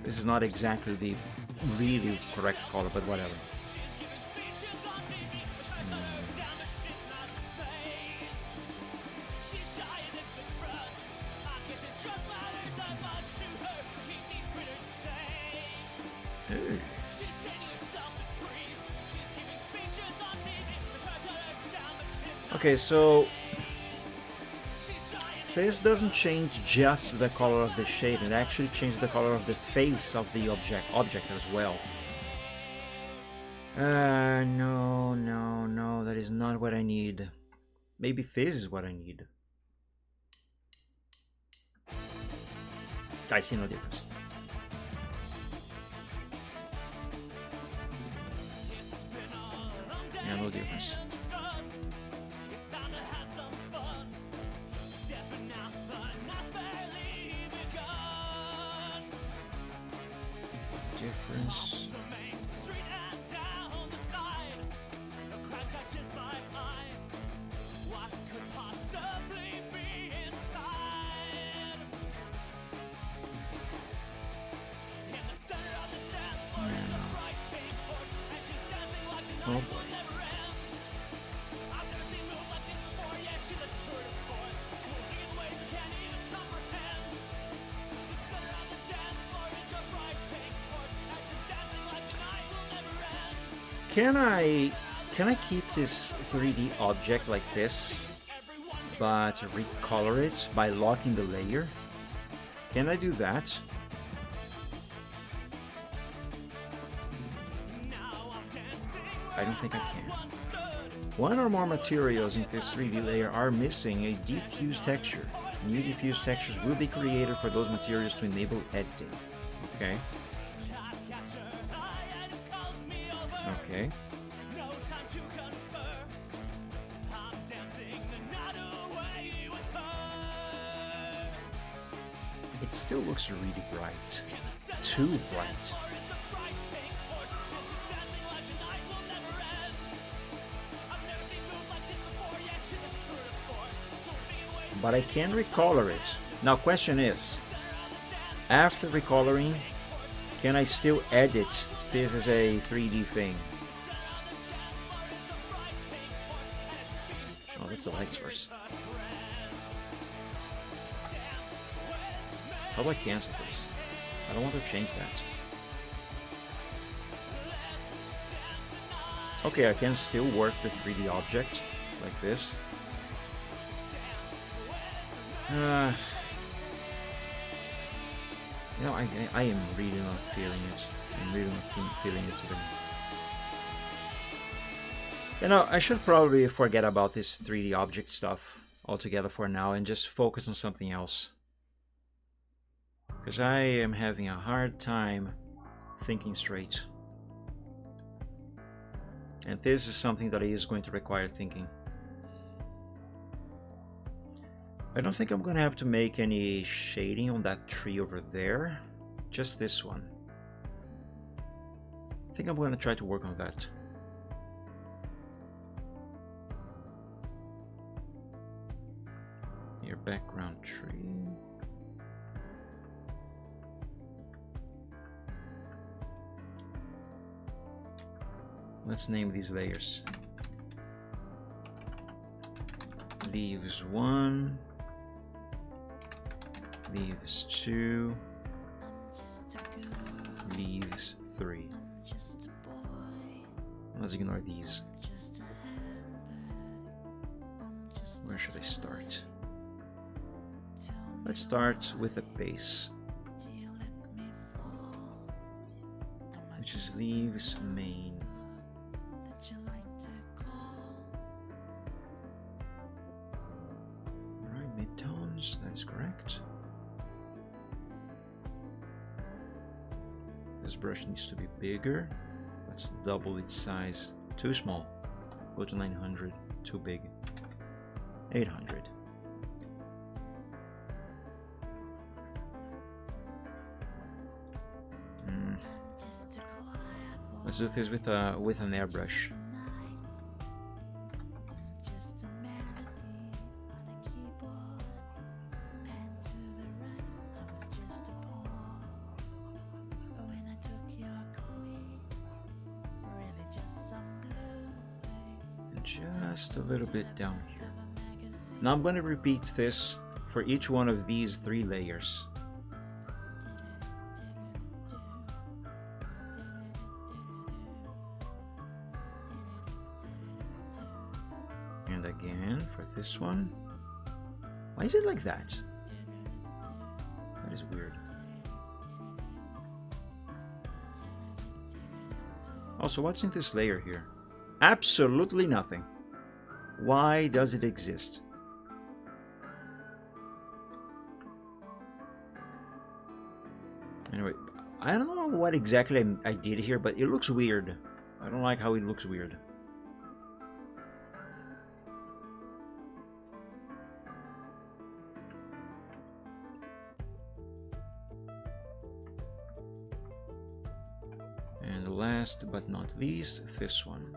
This is not exactly the really correct color, but whatever. Okay, so this doesn't change just the color of the shade, it actually changes the color of the face of the object as well. No, that is not what I need. Maybe this is what I need. I see no difference. Yeah, no difference. Difference. Oh boy. Can I keep this 3D object like this, but recolor it by locking the layer? Can I do that? I don't think I can. One or more materials in this 3D layer are missing a diffuse texture. New diffuse textures will be created for those materials to enable editing. Okay. Okay. It still looks really bright. Too bright. But I can recolor it. Now question is, after recoloring, can I still edit this as a 3D thing? Oh, that's the light source. How do I cancel this? I don't want to change that. Okay, I can still work the 3D object like this. You know, I am really not feeling it. I'm really not feeling it today. You know, I should probably forget about this 3D object stuff altogether for now and just focus on something else. Because I am having a hard time thinking straight. And this is something that is going to require thinking. I don't think I'm gonna have to make any shading on that tree over there. Just this one. I think I'm gonna try to work on that. Your background tree. Let's name these layers. Leaves 1. Leaves 2. Leaves 3. Let's ignore these. Where should I start? Let's start with the base, which is leaves main. Alright, midtones, that is correct. This brush needs to be bigger. Let's double its size. Too small. Go to 900. Too big. 800. Let's do this with an airbrush. Just a little bit down here. Now I'm going to repeat this for each one of these 3 layers. And again for this one. Why is it like that? That is weird. Also, what's in this layer here? Absolutely nothing. Why does it exist? Anyway, I don't know what exactly I did here, but it looks weird. I don't like how it looks weird. And last but not least, this one.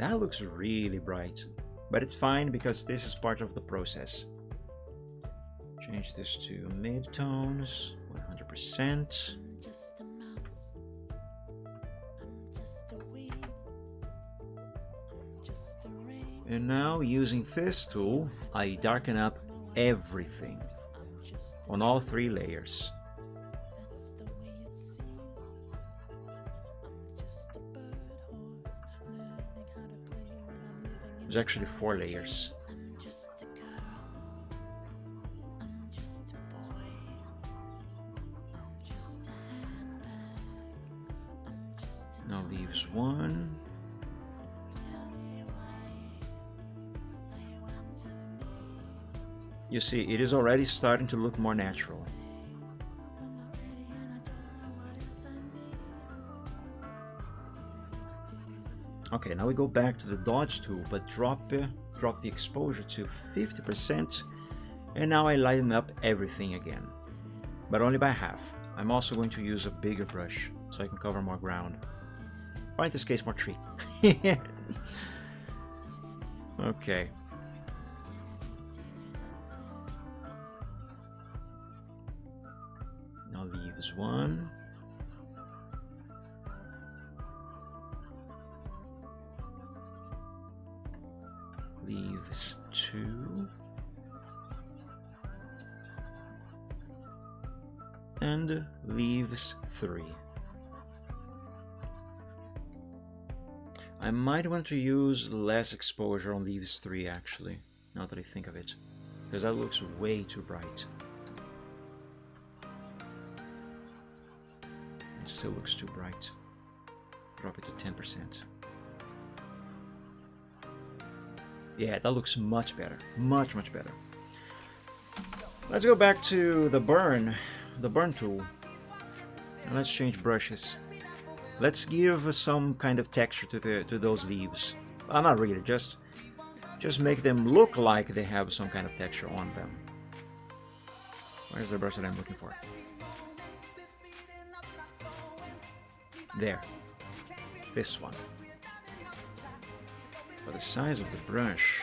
That looks really bright, but it's fine because this is part of the process. Change this to mid-tones, 100%. And now, using this tool, I darken up everything on all 3 layers. There's actually 4 layers. Now leaves 1. You see, it is already starting to look more natural. Okay, now we go back to the dodge tool, but drop the exposure to 50%, and now I lighten up everything again, but only by half. I'm also going to use a bigger brush so I can cover more ground, or in this case more tree. Okay. Now leaves 1. Leaves 2. And leaves 3. I might want to use less exposure on leaves 3 actually, now that I think of it, because that looks way too bright. It still looks too bright. Drop it to 10%. Yeah, that looks much better. Much, much better. Let's go back to the burn tool. And let's change brushes. Let's give some kind of texture to those leaves. Not really, just make them look like they have some kind of texture on them. Where's the brush that I'm looking for? There. This one. For the size of the brush,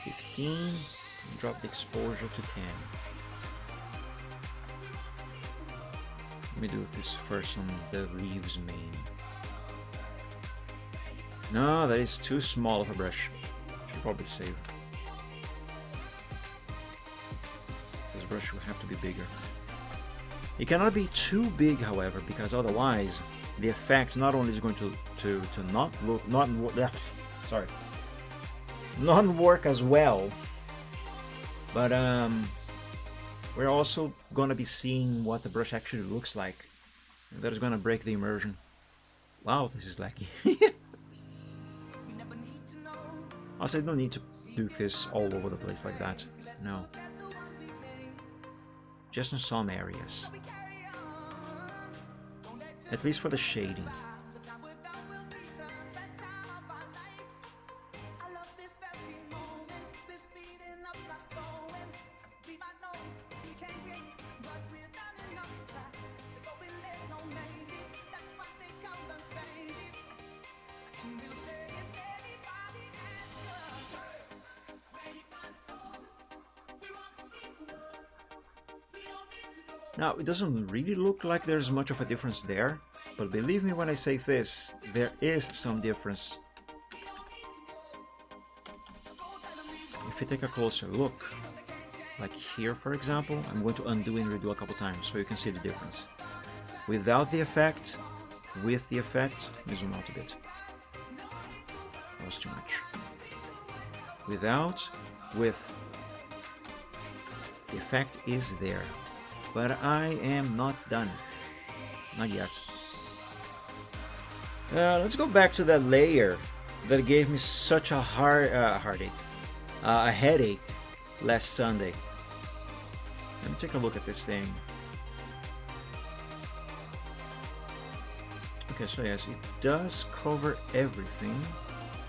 15, and drop the exposure to 10. Let me do this first on the leaves main. No, that is too small of a brush. Should probably save. Because brush will have to be bigger. It cannot be too big, however, because otherwise the effect not only is going to not work as well, but we're also going to be seeing what the brush actually looks like. And that is going to break the immersion. Wow, this is laggy. Also, I don't need to do this all over the place like that. No. Just in some areas. At least for the shading. Now, it doesn't really look like there's much of a difference there, but believe me when I say this, there is some difference. If you take a closer look, like here for example, I'm going to undo and redo a couple times so you can see the difference. Without the effect, with the effect, let me zoom out a bit. That was too much. Without, with. The effect is there. But I am not done. Not yet. Let's go back to that layer that gave me such a headache last Sunday. Let me take a look at this thing. Okay, so yes, it does cover everything,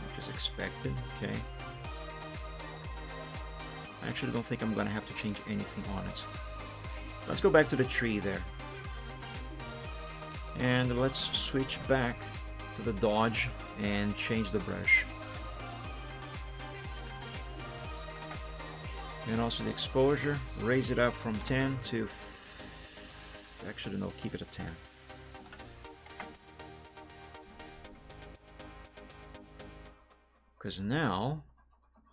which is expected. Okay. I actually don't think I'm gonna have to change anything on it. Let's go back to the tree there. And let's switch back to the dodge and change the brush. And also the exposure, raise it up from 10 to... Actually no, keep it at 10. Because now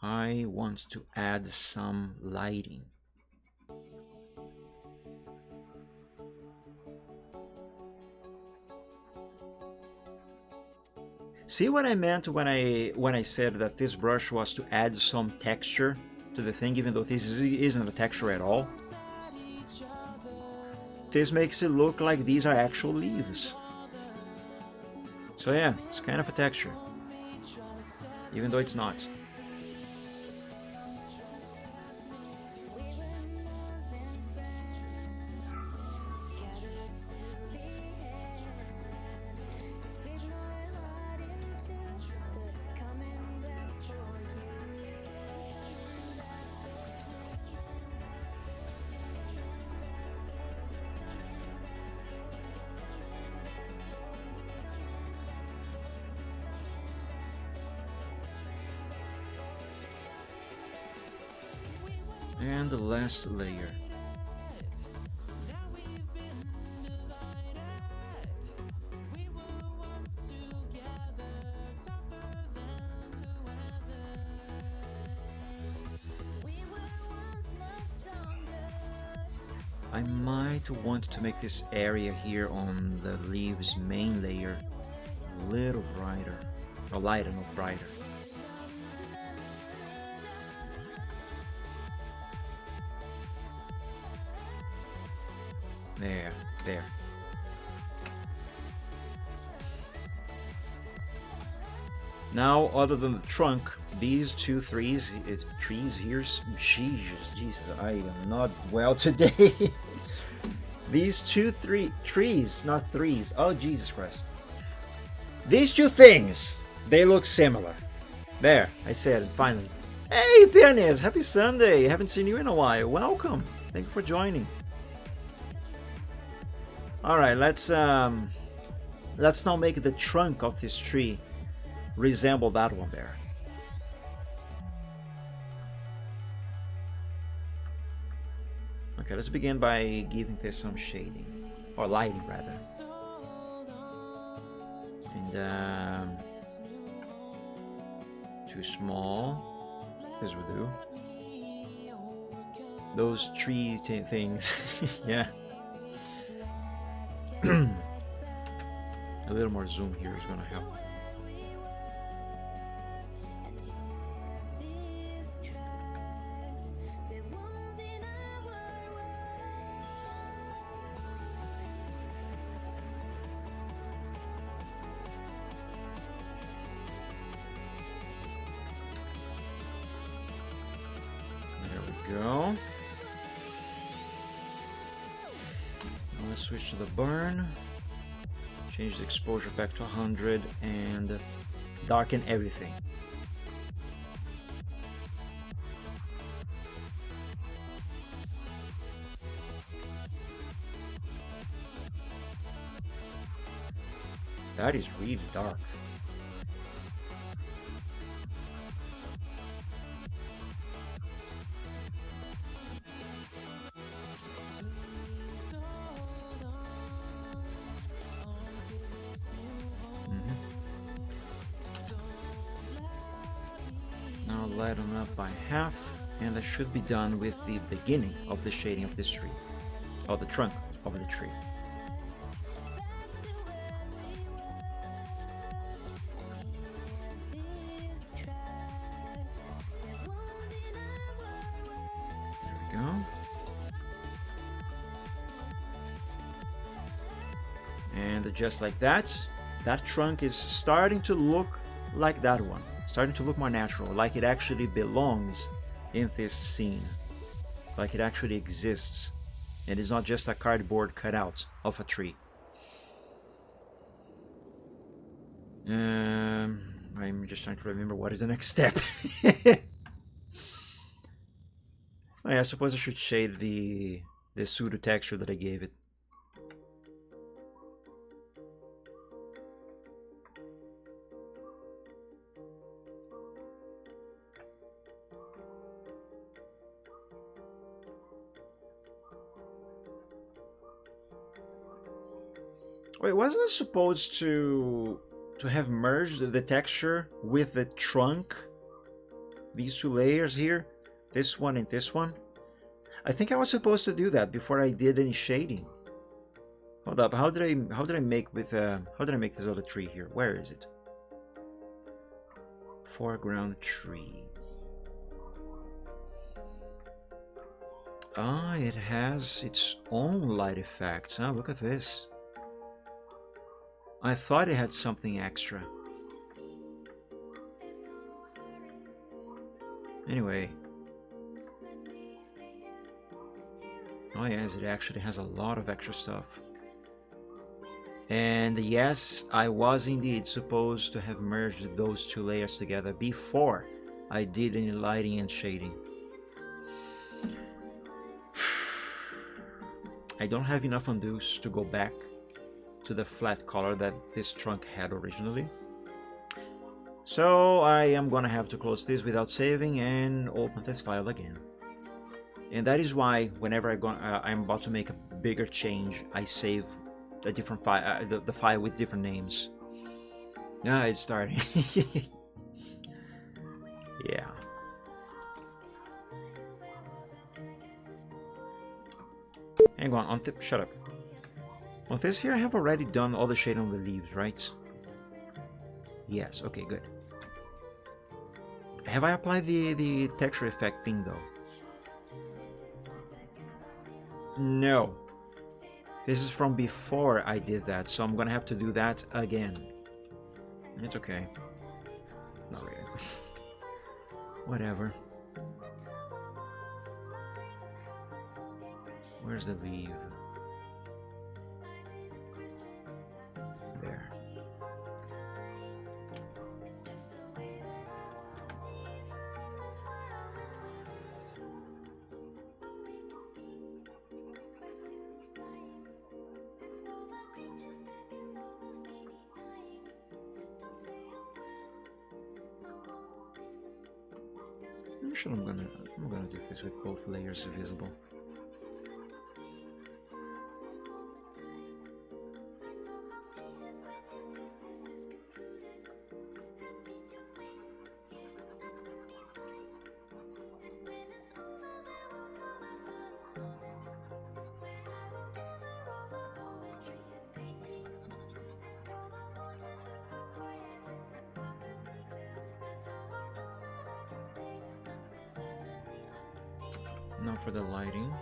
I want to add some lighting. See what I meant when I said that this brush was to add some texture to the thing, even though this isn't a texture at all? This makes it look like these are actual leaves. So yeah, it's kind of a texture, even though it's not. And the last layer. I might want to make this area here on the leaves main layer a little brighter, or lighter, not brighter. There. Now, other than the trunk, these two trees here, Jesus, I am not well today. These trees, not threes. Oh, Jesus Christ. These two things, they look similar. There, I said it, finally. Hey, Pianez, happy Sunday. Haven't seen you in a while. Welcome. Thank you for joining. Alright, let's now make the trunk of this tree resemble that one there. Okay, let's begin by giving this some shading, or lighting rather. And too small, this will do. those tree things. Yeah. A little more zoom here is gonna help. There we go. Now let's switch to the burn. Change the exposure back to 100 and darken everything. That is really dark. Now lighten up by half, and that should be done with the beginning of the shading of this tree, or the trunk of the tree. There we go. And just like that, that trunk is starting to look like that one. Starting to look more natural, like it actually belongs in this scene. Like it actually exists. And it's not just a cardboard cutout of a tree. I'm just trying to remember what is the next step. Oh, yeah, I suppose I should shade the pseudo texture that I gave it. Wait, wasn't it supposed to have merged the texture with the trunk? These two layers here, this one and this one. I think I was supposed to do that before I did any shading. Hold up, how did I make this other tree here? Where is it? Foreground tree. Ah, it has its own light effects. Huh? Look at this. I thought it had something extra. Anyway. Oh yes, it actually has a lot of extra stuff. And yes, I was indeed supposed to have merged those two layers together before I did any lighting and shading. I don't have enough undos to go back to the flat color that this trunk had originally. So I am gonna have to close this without saving and open this file again. And that is why whenever I'm about to make a bigger change, I save a different file, the file with different names. Ah, it's starting. Yeah. Hang on, shut up. On this here, I have already done all the shading on the leaves, right? Yes, okay, good. Have I applied the texture effect thing though? No. This is from before I did that, so I'm gonna have to do that again. It's okay. Not really. Whatever. Where's the leaf? There. I'm sure I'm gonna do this with both layers visible. Now for the lighting.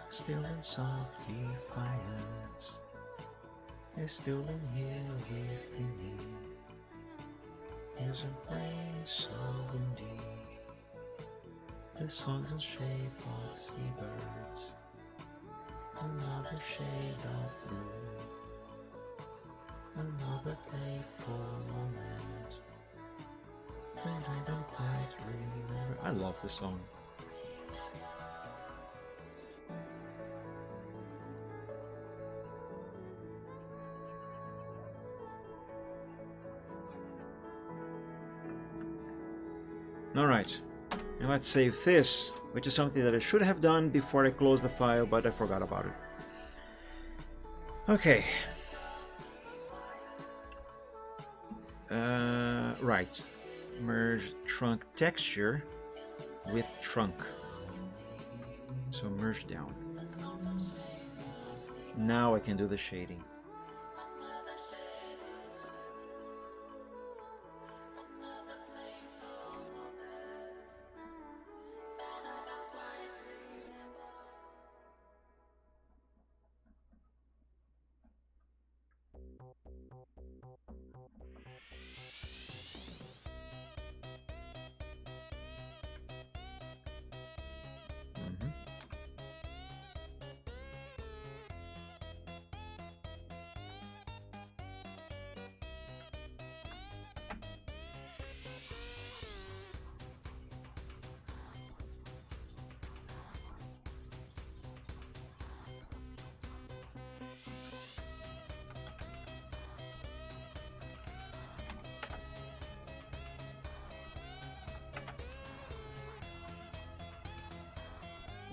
Still in soft defiance, is still in here within me. Isn't playing so windy. The songs in shape of seabirds, another shade of blue, another playful moment that I don't quite remember. I love this song. Alright, and let's save this, which is something that I should have done before I closed the file, but I forgot about it. Okay. Right. Merge trunk texture with trunk. So merge down. Now I can do the shading.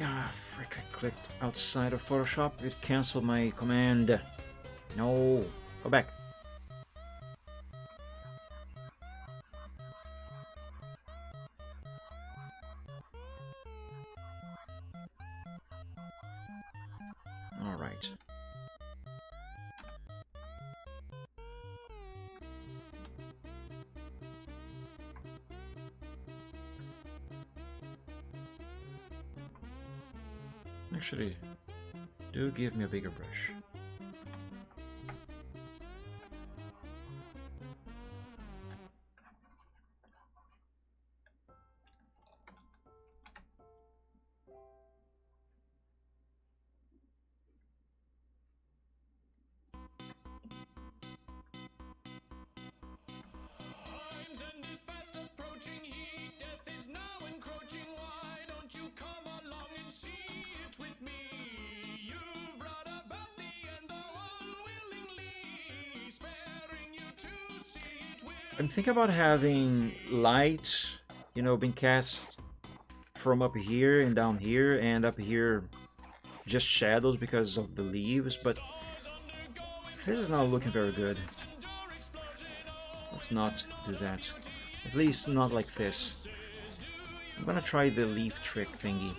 Ah, frick, I clicked outside of Photoshop. It canceled my command. No, go back. All right. Actually, do give me a bigger brush. Time's end is fast approaching, heat death is now encroaching. Why don't you come along and see it with me? You brought about the end, though unwillingly, sparing you to see it with. I'm thinking about having light, you know, being cast from up here and down here, and up here just shadows because of the leaves, but this is not looking very good. Let's not do that. At least not like this. I'm gonna try the leaf trick thingy.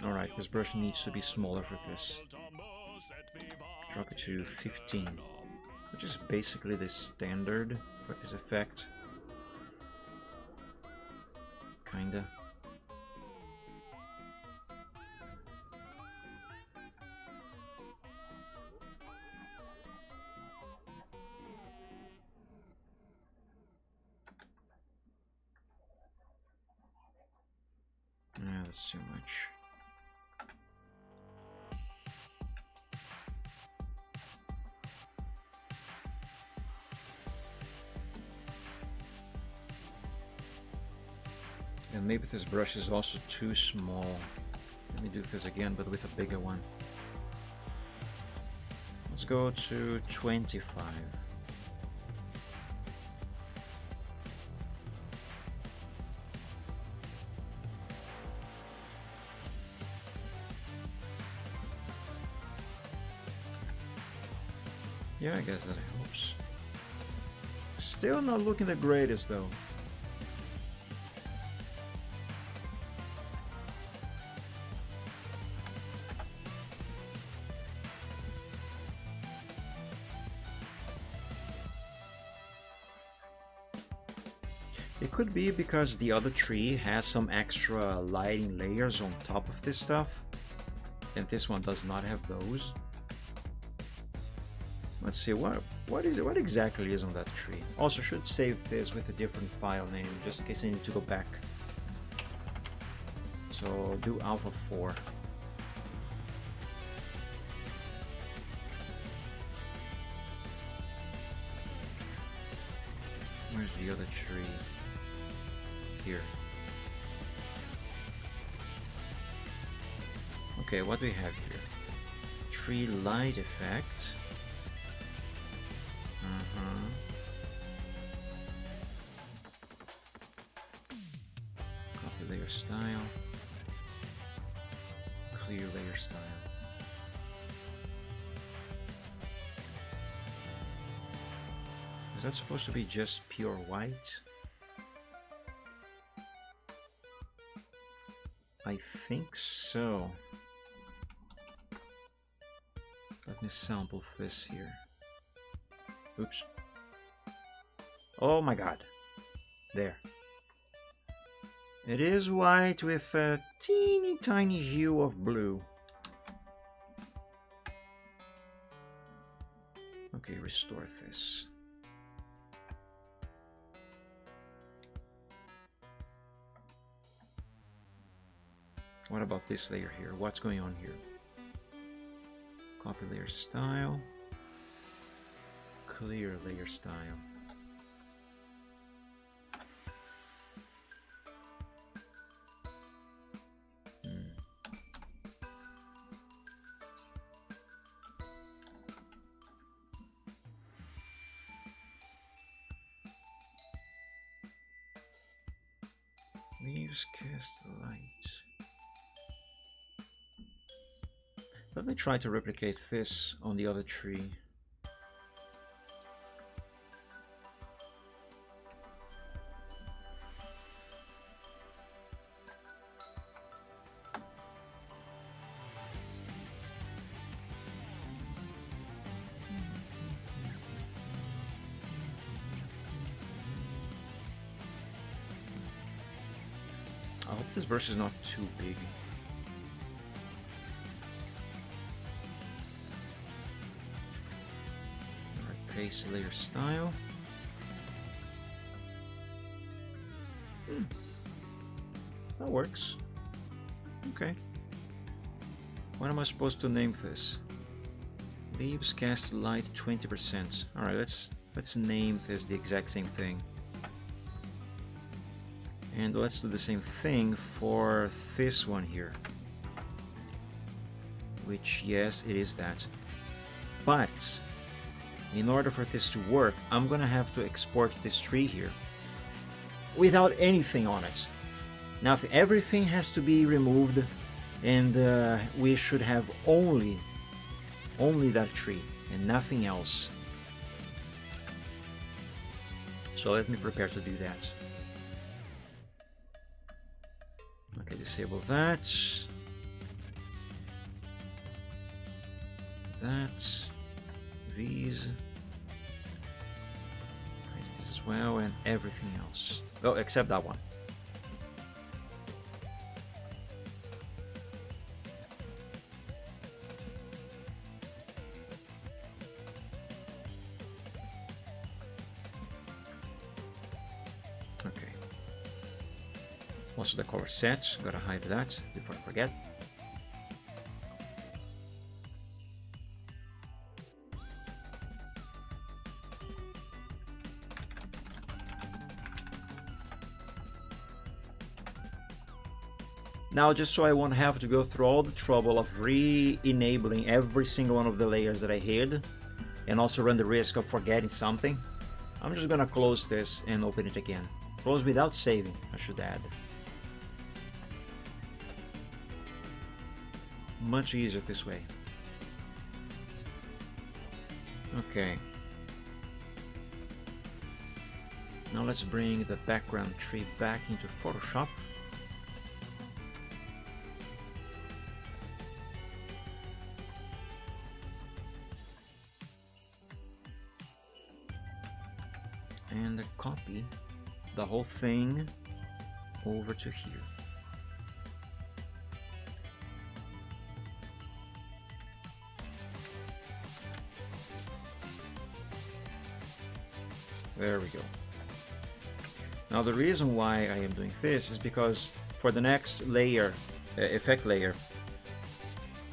Alright, this brush needs to be smaller for this. Drop it to 15, which is basically the standard for this effect. Kinda. Yeah, that's too much. And maybe this brush is also too small. Let me do this again, but with a bigger one. Let's go to 25. Yeah, I guess that helps. Still not looking the greatest though. It could be because the other tree has some extra lighting layers on top of this stuff, and this one does not have those. Let's see, what exactly is on that tree? Also should save this with a different file name, just in case I need to go back. So do alpha 4. Where's the other tree? Here. Okay, what do we have here? Tree light effect. Copy layer style. Clear layer style. Is that supposed to be just pure white? I think so. Let me sample this here. Oops. Oh my god. There. It is white with a teeny tiny hue of blue. Okay, restore this. What about this layer here? What's going on here? Copy layer style. Clear layer style. Leaves cast light. Let me try to replicate this on the other tree. I hope this brush is not too big. Paste layer style. That works. Okay. What am I supposed to name this? Leaves cast light 20%. Alright, let's name this the exact same thing. And let's do the same thing for this one here. Which, yes, it is that. But in order for this to work, I'm gonna have to export this tree here without anything on it. Now, if everything has to be removed, and we should have only that tree and nothing else. So let me prepare to do that. Okay, disable that. These. Right, this as well, and everything else. Oh, except that one. Okay. Also the color set, gotta hide that before I forget. Now, just so I won't have to go through all the trouble of re-enabling every single one of the layers that I hid, and also run the risk of forgetting something, I'm just gonna close this and open it again. Close without saving, I should add. Much easier this way. Okay. Now let's bring the background tree back into Photoshop. And copy the whole thing over to here. There we go. Now the reason why I am doing this is because for the next layer, effect layer,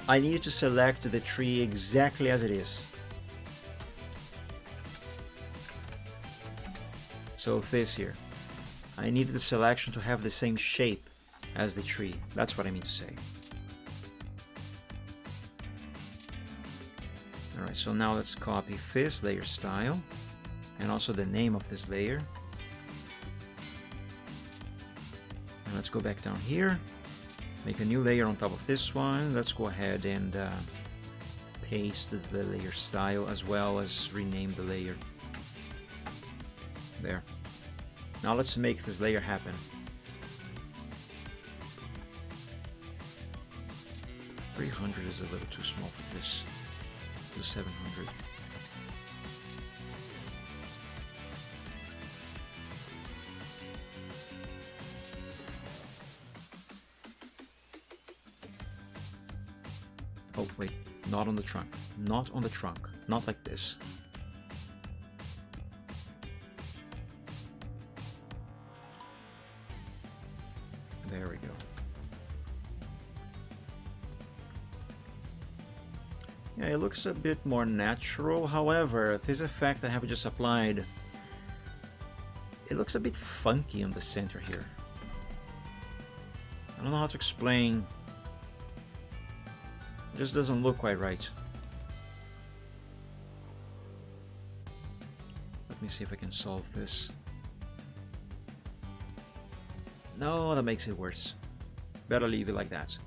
I need to select the tree exactly as it is. So this here, I needed the selection to have the same shape as the tree. That's what I mean to say. Alright, so now let's copy this layer style and also the name of this layer. And let's go back down here, make a new layer on top of this one. Let's go ahead and paste the layer style as well as rename the layer. There. Now let's make this layer happen. $300 is a little too small for this. Do 700. Oh wait, not on the trunk. Not on the trunk. Not like this. There we go. Yeah, it looks a bit more natural. However, this effect I have just applied, it looks a bit funky on the center here. I don't know how to explain. It just doesn't look quite right. Let me see if I can solve this. No, that makes it worse. Better leave it like that.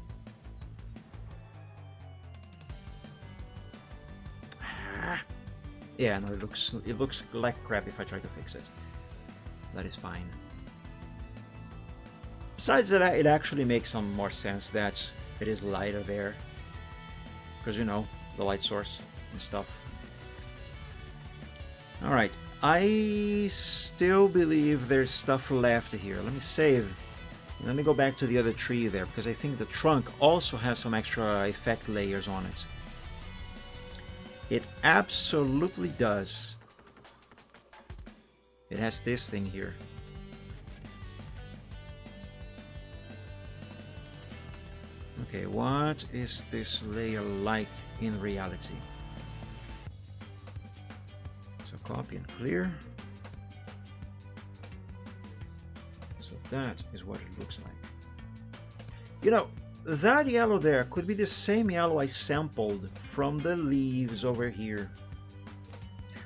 Yeah, no, it looks like crap if I try to fix it. That is fine. Besides that, it actually makes some more sense that it is lighter there. Because, you know, the light source and stuff. Alright, I still believe there's stuff left here. Let me save. Let me go back to the other tree there, because I think the trunk also has some extra effect layers on it. It absolutely does. It has this thing here. Okay, what is this layer like in reality? So copy and clear. So that is what it looks like. You know, that yellow there could be the same yellow I sampled from the leaves over here.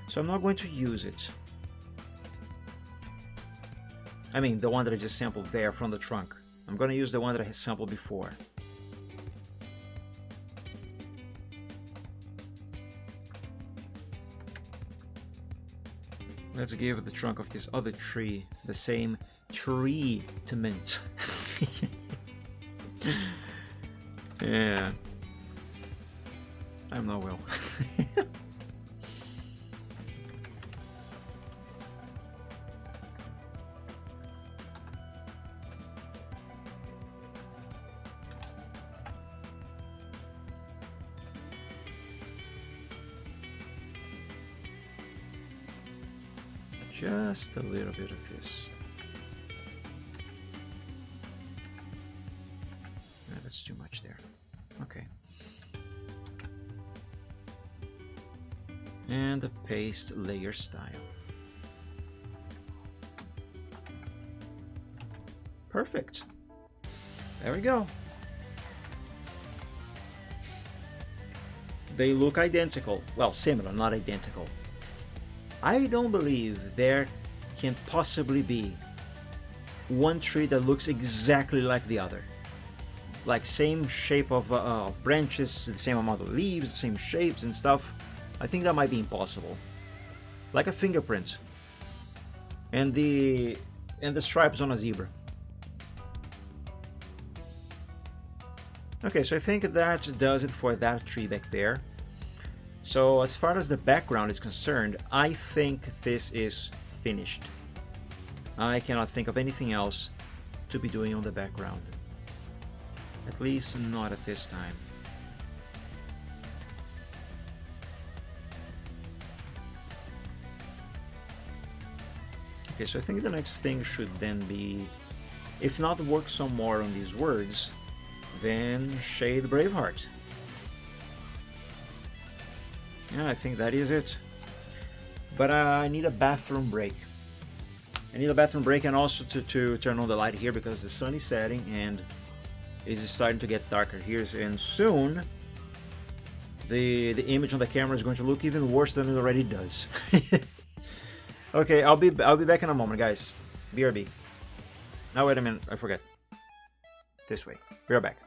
So I'm not going to use it. I mean, the one that I just sampled there from the trunk. I'm going to use the one that I had sampled before. Let's give the trunk of this other tree the same treatment. Yeah. I'm not well. Just a little bit of this. No, that's too much there. Okay. And a paste layer style. Perfect. There we go. They look identical. Well, similar, not identical. I don't believe there can possibly be one tree that looks exactly like the other. Like same shape of branches, the same amount of leaves, the same shapes and stuff. I think that might be impossible. Like a fingerprint. And the stripes on a zebra. Okay, so I think that does it for that tree back there. So as far as the background is concerned, I think this is finished. I cannot think of anything else to be doing on the background. At least not at this time. Okay, so I think the next thing should then be, if not work some more on these words, then shade Braveheart. Yeah, I think that is it. But I need a bathroom break. I need a bathroom break, and also to turn on the light here because the sun is setting and it's starting to get darker here. And soon, the image on the camera is going to look even worse than it already does. Okay, I'll be back in a moment, guys. BRB. Now wait a minute, I forget. This way. Be right back.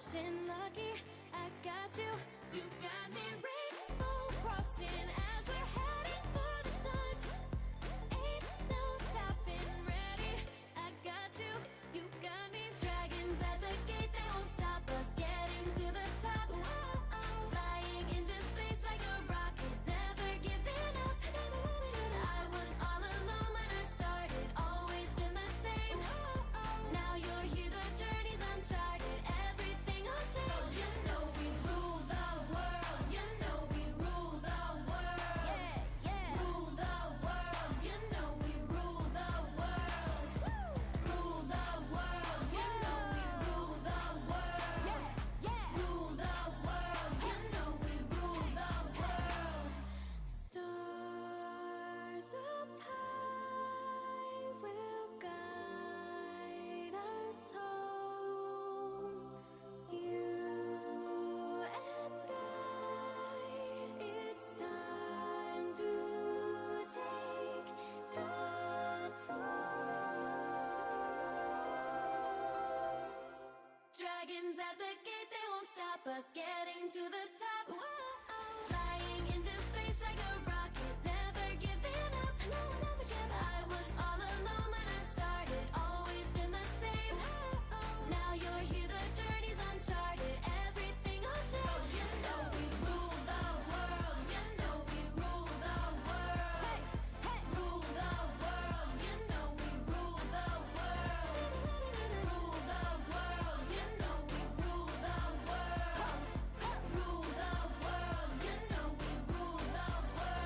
Wishing lucky I got you. You got me rainbow crossing as we're heading for the sun. Ain't no stopping, ready. I got you. You got me. Dragons at the gate, they won't stop us getting to the top. Flying into space like a rocket, never giving up. I was all alone when I started, always been the same. Now you're here, the journey's uncharted, everything will change. You know we rule the world. You know we rule the world. Yeah, yeah. Rule the world. You know we rule the world. Rule the world. You know we rule the world. Yeah, yeah. Rule the world. You know we rule the world. Stars up high will guide us home. You and I, it's time to take the throne. Dragons at the gate, they won't stop us getting to the top. Flying into space like a rocket, never giving up. No, never give up. I was all alone when I started, always been the same. Now you're here, the journey's uncharted, everything will change. You know we rule the world. You know we rule the world. Hey, hey. Rule the world. You know we rule the world. Rule the world. You know we rule the world. Rule the world. You know we rule the world.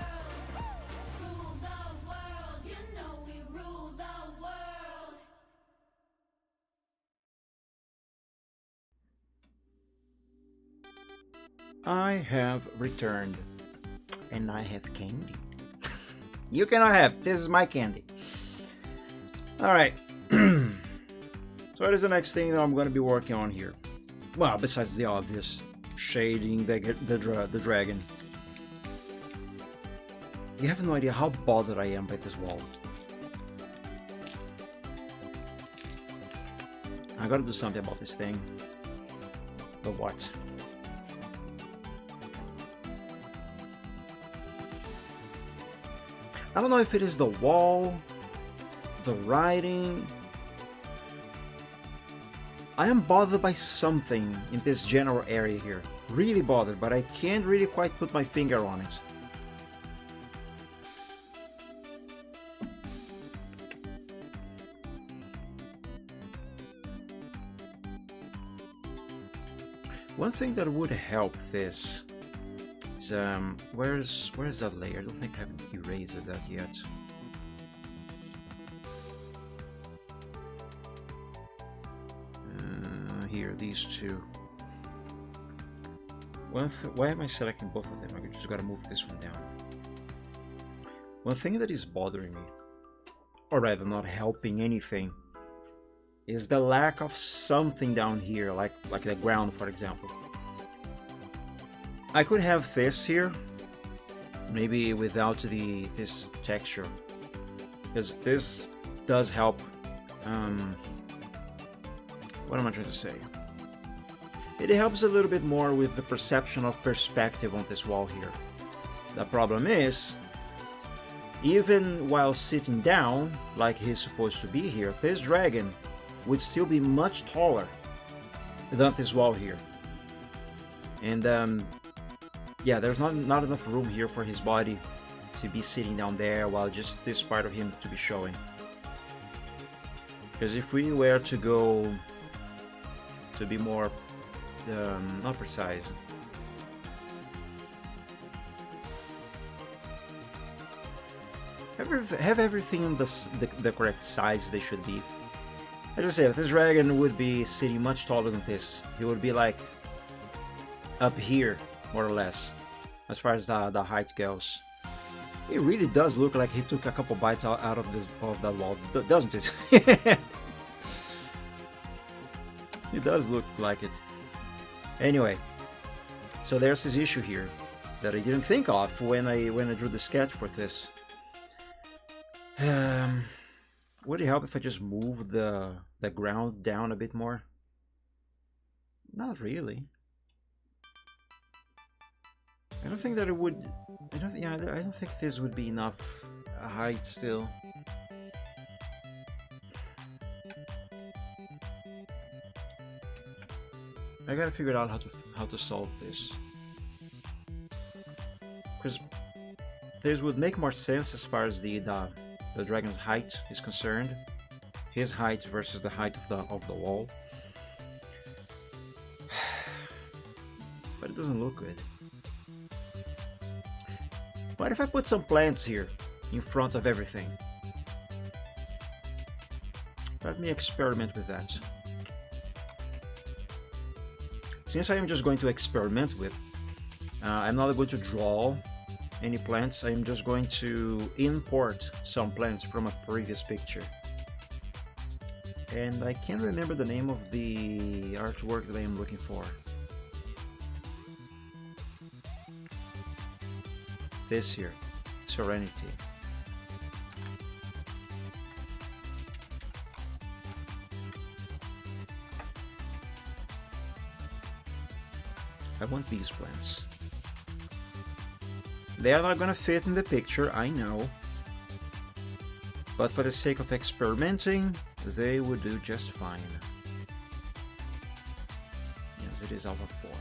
Rule the world. You know we rule the world. I have returned, and I have candy. You cannot have. This is my candy. All right. So what is the next thing that I'm going to be working on here? Well, besides the obvious shading the dragon. You have no idea how bothered I am by this wall. I gotta do something about this thing. But what? I don't know if it is the wall, the writing. I am bothered by something in this general area here. Really bothered, but I can't really quite put my finger on it. One thing that would help this is where's that layer? I don't think I have erased that yet. Here, these two. Why am I selecting both of them? I just gotta move this one down. One thing that is bothering me, or rather not helping anything, is the lack of something down here, like the ground, for example. I could have this here, maybe without this texture, because this does help. What am I trying to say? It helps a little bit more with the perception of perspective on this wall here. The problem is, even while sitting down, like he's supposed to be here, this dragon would still be much taller than this wall here. And yeah, there's not enough room here for his body to be sitting down there while just this part of him to be showing. Because if we were to go to be more not precise, have everything the correct size they should be. As I said, this dragon would be sitting much taller than this. He would be like up here, more or less, as far as the height goes. It really does look like he took a couple bites out of that wall, doesn't it? It does look like it. Anyway, so there's this issue here that I didn't think of when I drew the sketch for this. Would it help if I just move the ground down a bit more? Not really. I don't think that it would. I don't. Yeah, I don't think this would be enough height still. I gotta figure out how to solve this, because this would make more sense as far as the dragon's height is concerned. His height versus the height of the wall. But it doesn't look good. What if I put some plants here in front of everything? Let me experiment with that. Since I am just going to experiment with, I'm not going to draw any plants. I am just going to import some plants from a previous picture. And I can't remember the name of the artwork that I am looking for. This here, Serenity. I want these plants. They are not gonna fit in the picture, I know. But for the sake of experimenting, they would do just fine. Yes, it is Alpha 4.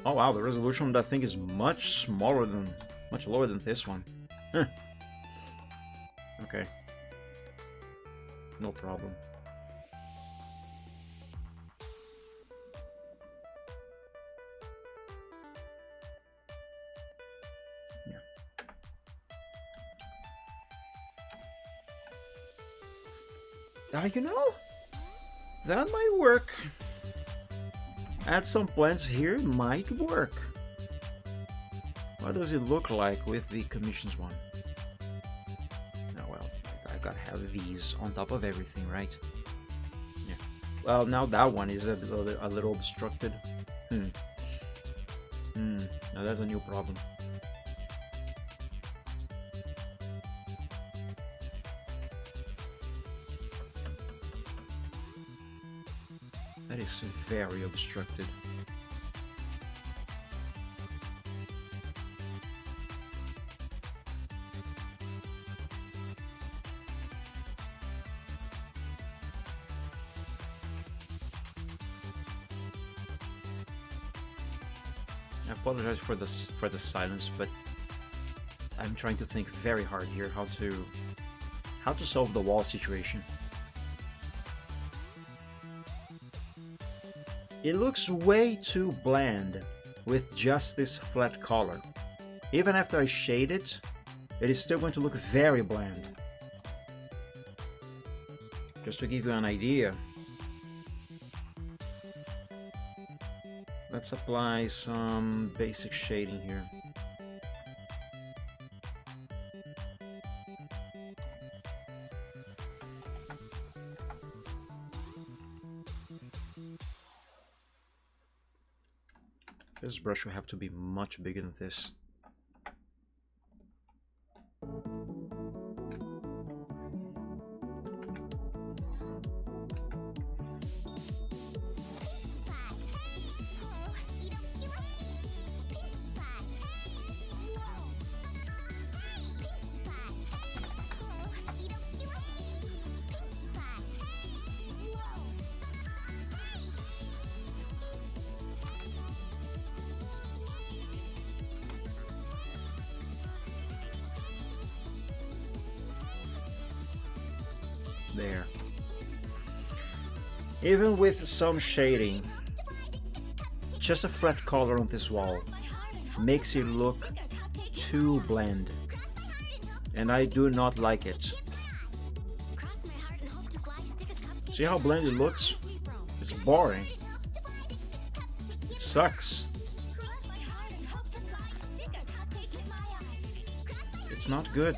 Oh wow, the resolution of that thing is much lower than this one. Huh. Okay. No problem. Yeah. You know, that might work. Add some plants here, might work. What does it look like with the commissions one? Oh well, I gotta have these on top of everything, right? Yeah. Well, now that one is a little obstructed. Now that's a new problem. That is very obstructed. I apologize for the silence, but I'm trying to think very hard here how to solve the wall situation. It looks way too bland with just this flat color. Even after I shade it, it is still going to look very bland. Just to give you an idea, let's apply some basic shading here. This brush will have to be much bigger than this. There. Even with some shading, just a flat color on this wall makes it look too bland, and I do not like it. See how bland it looks? It's boring. It sucks. It's not good.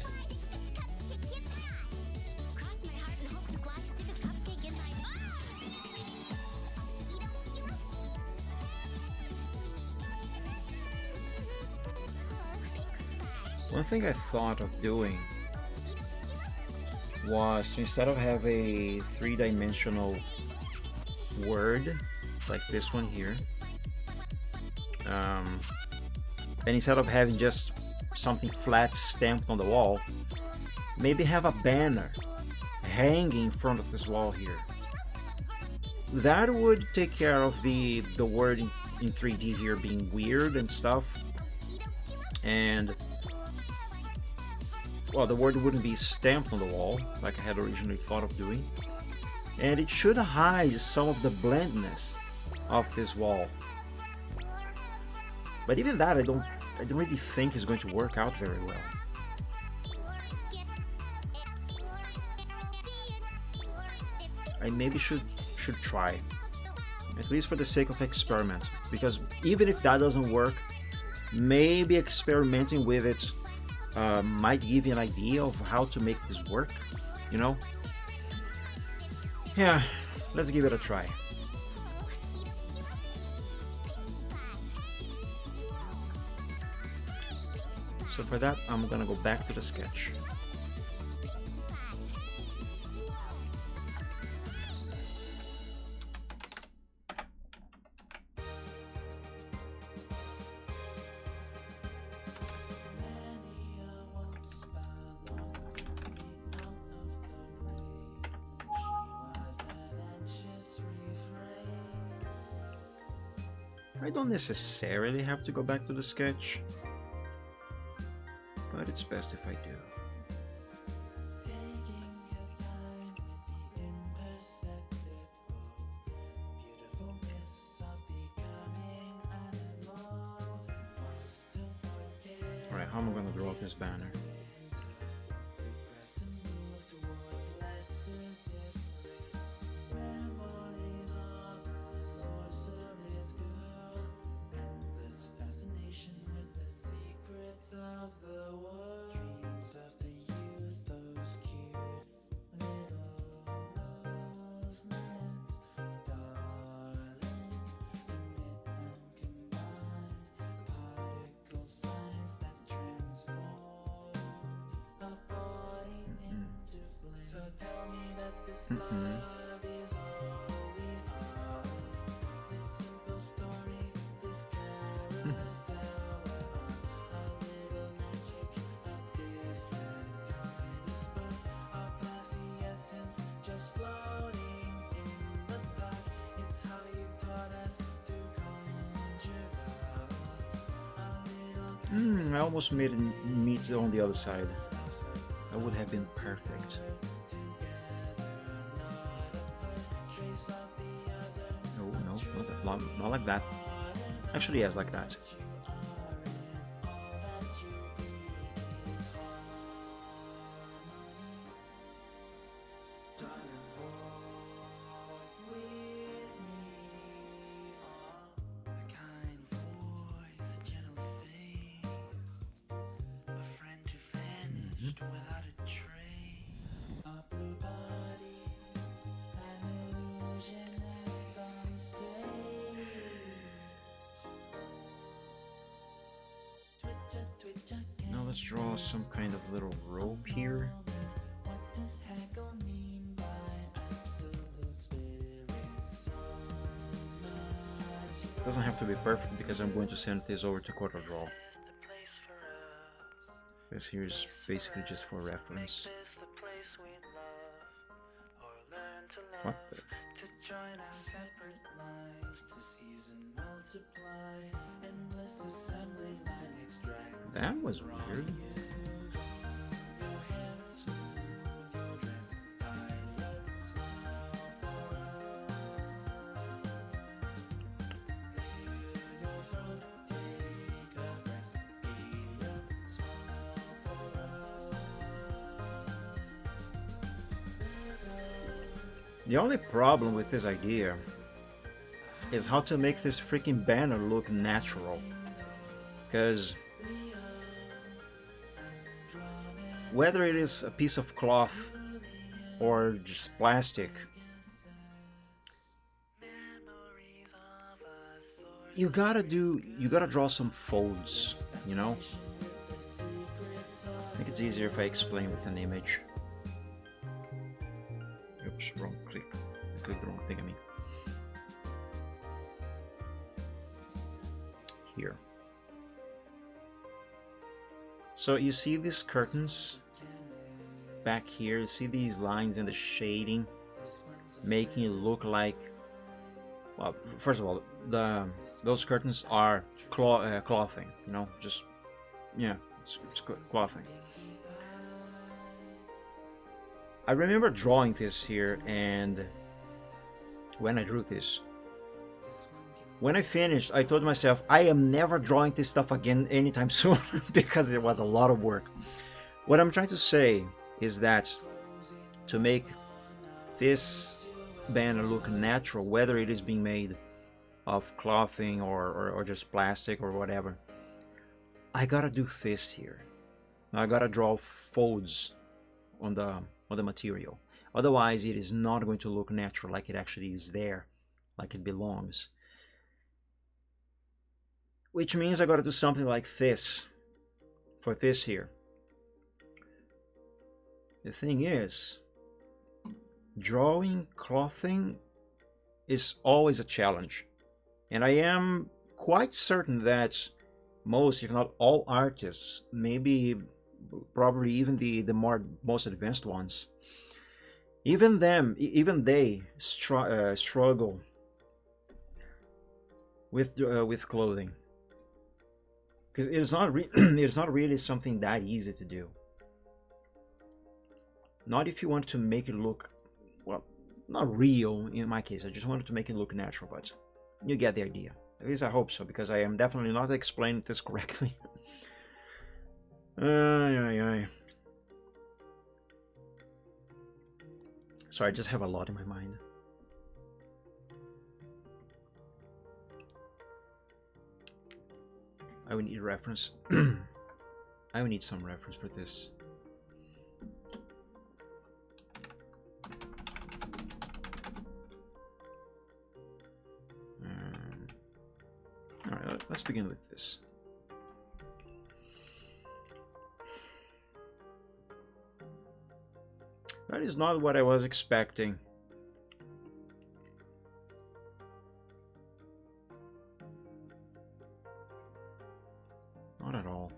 One thing I thought of doing was to, instead of have a three-dimensional word like this one here, and instead of having just something flat stamped on the wall, maybe have a banner hanging in front of this wall here. That would take care of the word in 3D here being weird and stuff, and well, the word wouldn't be stamped on the wall like I had originally thought of doing, and it should hide some of the blandness of this wall. But even that, I don't really think is going to work out very well. I maybe should try, at least for the sake of experiment, because even if that doesn't work, maybe experimenting with it might give you an idea of how to make this work, you know? Yeah, let's give it a try. So for that, I'm gonna go back to the sketch. I don't necessarily have to go back to the sketch, but it's best if I do. Alright, how am I gonna draw this banner? I almost made it meet on the other side. That would have been perfect. No, not like that. Actually, yes, like that. Now let's draw some kind of little rope here. Doesn't have to be perfect because I'm going to send this over to CorelDRAW. This here is basically just for reference. What the? That was weird. The only problem with this idea is how to make this freaking banner look natural. Because whether it is a piece of cloth or just plastic, you gotta draw some folds, you know? I think it's easier if I explain with an image. Oops, wrong click. I clicked the wrong thing, I mean. Here. So you see these curtains back here, you see these lines and the shading making it look like, well, first of all, those curtains are clothing, you know, just, yeah, it's clothing. I remember drawing this here, and when I drew this, when I finished, I told myself I am never drawing this stuff again anytime soon because it was a lot of work. What I'm trying to say is that to make this banner look natural, whether it is being made of clothing or just plastic or whatever, I gotta do this here. I gotta draw folds on the material. Otherwise, it is not going to look natural, like it actually is there, like it belongs. Which means I gotta do something like this for this here. The thing is, drawing clothing is always a challenge. And I am quite certain that most, if not all artists, maybe probably even the most advanced ones, even they struggle with clothing, because it's not it's not really something that easy to do. Not if you want to make it look, well, not real in my case. I just wanted to make it look natural, but you get the idea. At least I hope so, because I am definitely not explaining this correctly. So I just have a lot in my mind. I would need a reference. I would need some reference for this. Alright, let's begin with this. That is not what I was expecting. Not at all.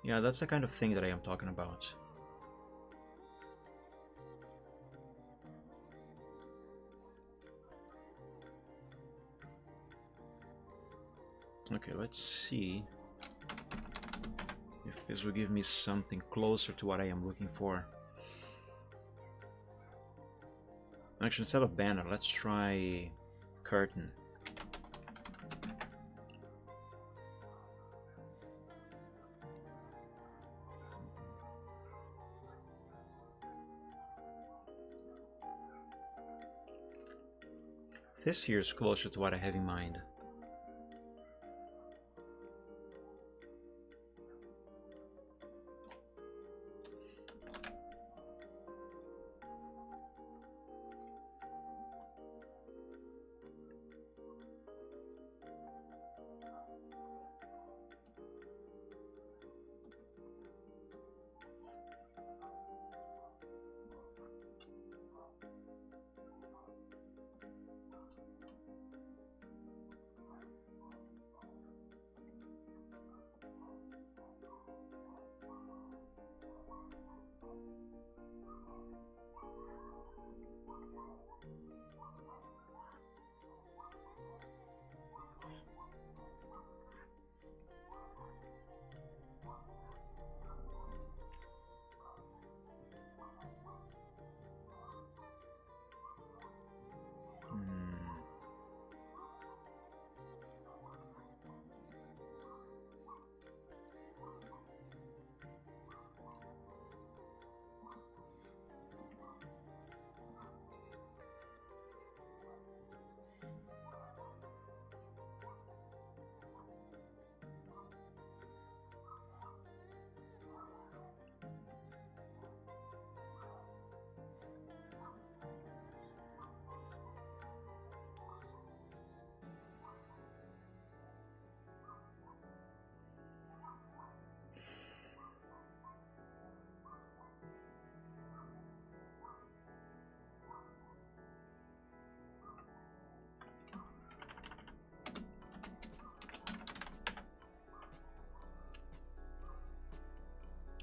Yeah, that's the kind of thing that I am talking about. Okay, let's see if this will give me something closer to what I am looking for. Actually, instead of banner, let's try curtain. This here is closer to what I have in mind.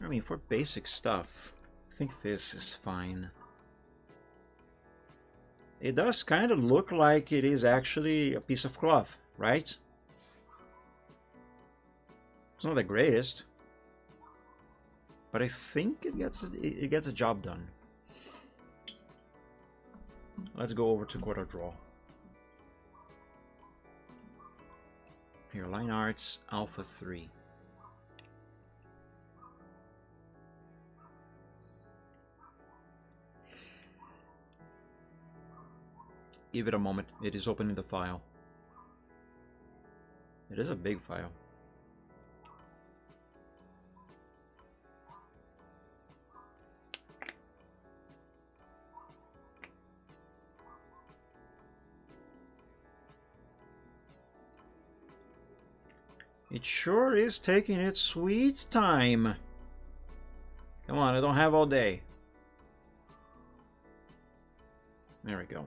I mean, for basic stuff, I think this is fine. It does kind of look like it is actually a piece of cloth, right? It's not the greatest, but I think it gets a job done. Let's go over to Quarter Draw. Here, Line Arts Alpha 3. Give it a moment. It is opening the file. It is a big file. It sure is taking its sweet time. Come on, I don't have all day. There we go.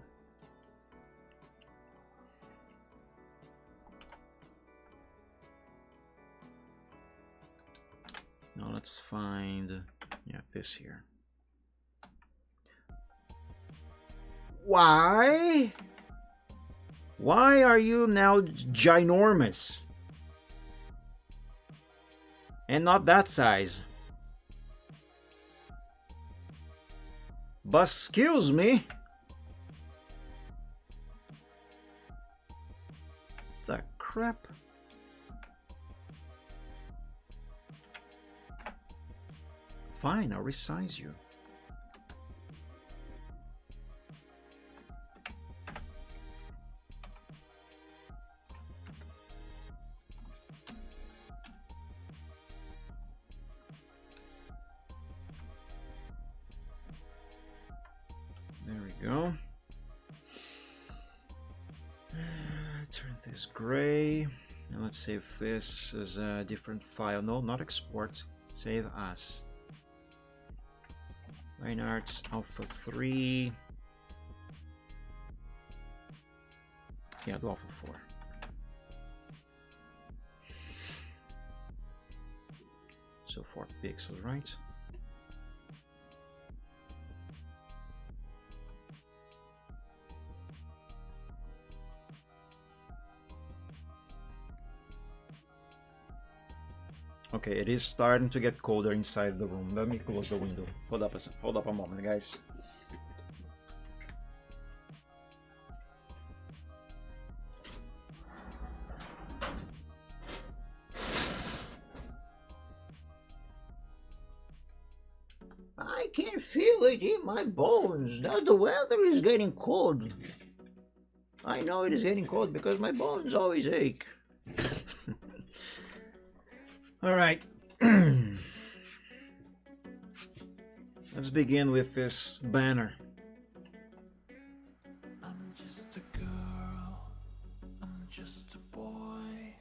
Now let's find, yeah, this here. Why? Why are you now ginormous? And not that size. But excuse me. The crap. Fine, I'll resize you. There we go. Turn this gray. And let's save this as a different file. No, not export. Save as. Line Arts Alpha 3. Yeah, do Alpha 4. So 4 pixels, right? Okay, it is starting to get colder inside the room. Let me close the window. Hold up a moment, guys. I can feel it in my bones that the weather is getting cold. I know it is getting cold because my bones always ache. All right. Let's begin with this banner. I'm just a girl, I'm just a boy,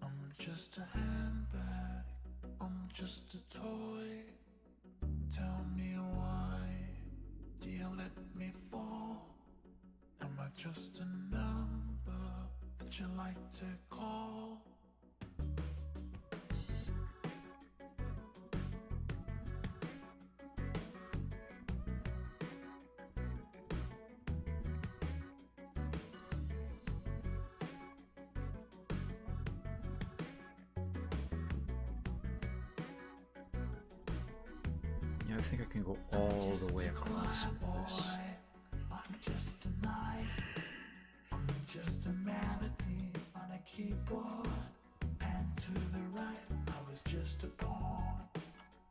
I'm just a handbag, I'm just a toy. Tell me why do you let me fall? Am I just a number that you like to call? Yeah, I think I can go all the way across with this. I'm just a knife, I'm just a melody on a keyboard. And to the right, I was just a pawn.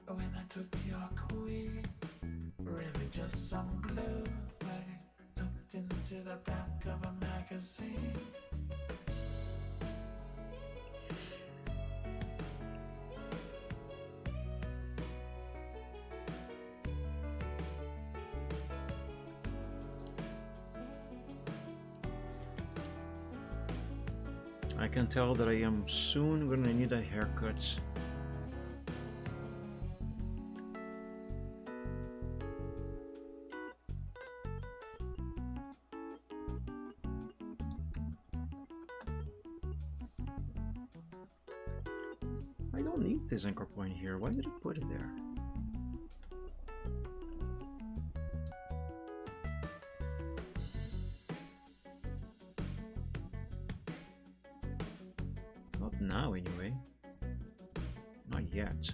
When I took your queen, really just some blue thing tucked into the back of a magazine. I can tell that I am soon gonna need a haircut. I don't need this anchor point here. Why did I put it there? Not now, anyway. Not yet.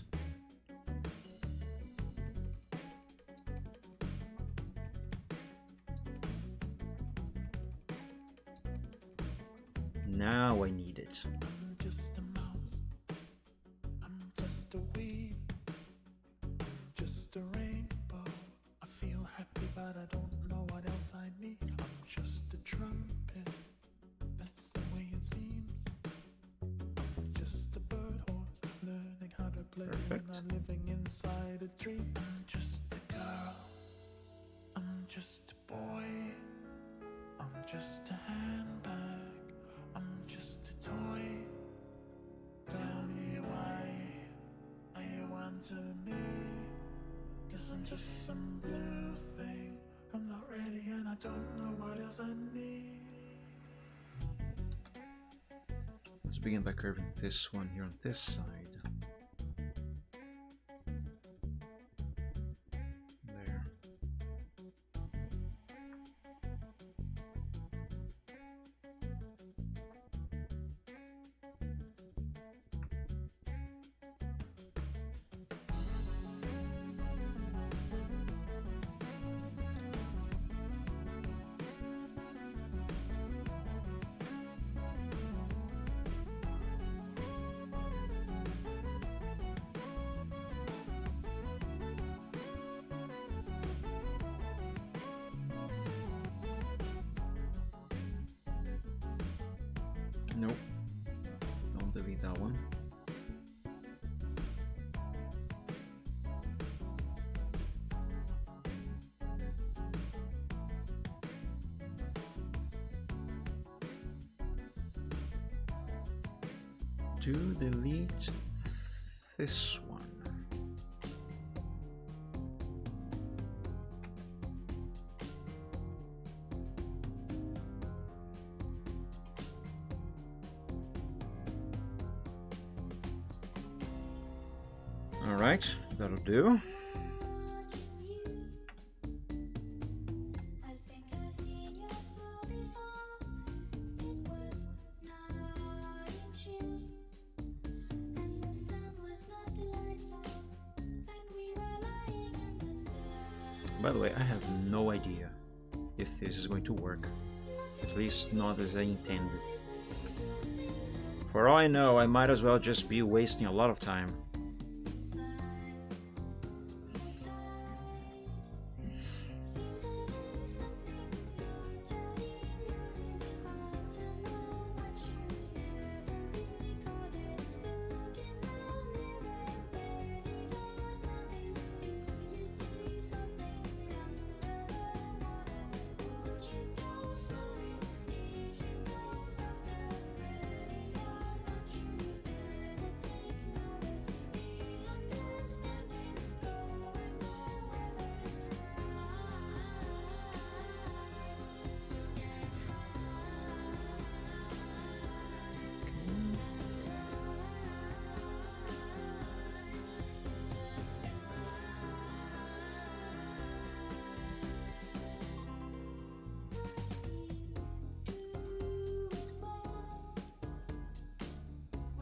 Now I need it. I'm just a mouse. I'm just a weed. I'm just a rainbow. I feel happy, but I don't know what else I need. I'm just a trumpet. That's the way it seems. I'm just a bird horse, learning how to play. Perfect. And I'm living inside a dream. I'm just a girl. I'm just a boy. I'm just a handbag. I'm just a toy. Tell me why are you onto me? Guess I'm just some blue thing. I'm not ready and I don't know what else I need. Let's begin by curving this one here on this side. There. Nope. Don't delete that one. To delete this one. All right, that'll do. I think I've seen your soul before. It was not in June, and the sun was not delightful, and we were lying in the sun. By the way, I have no idea if this is going to work. At least not as I intended. For all I know, I might as well just be wasting a lot of time. Seems as if something's not turning on. It's hard to know what you never really called it. Look in the mirror, ready for nothing. Do you see something under the water? Would you go slowly if you go faster? Ready or not, you better take notice. Be understanding, go where the weather's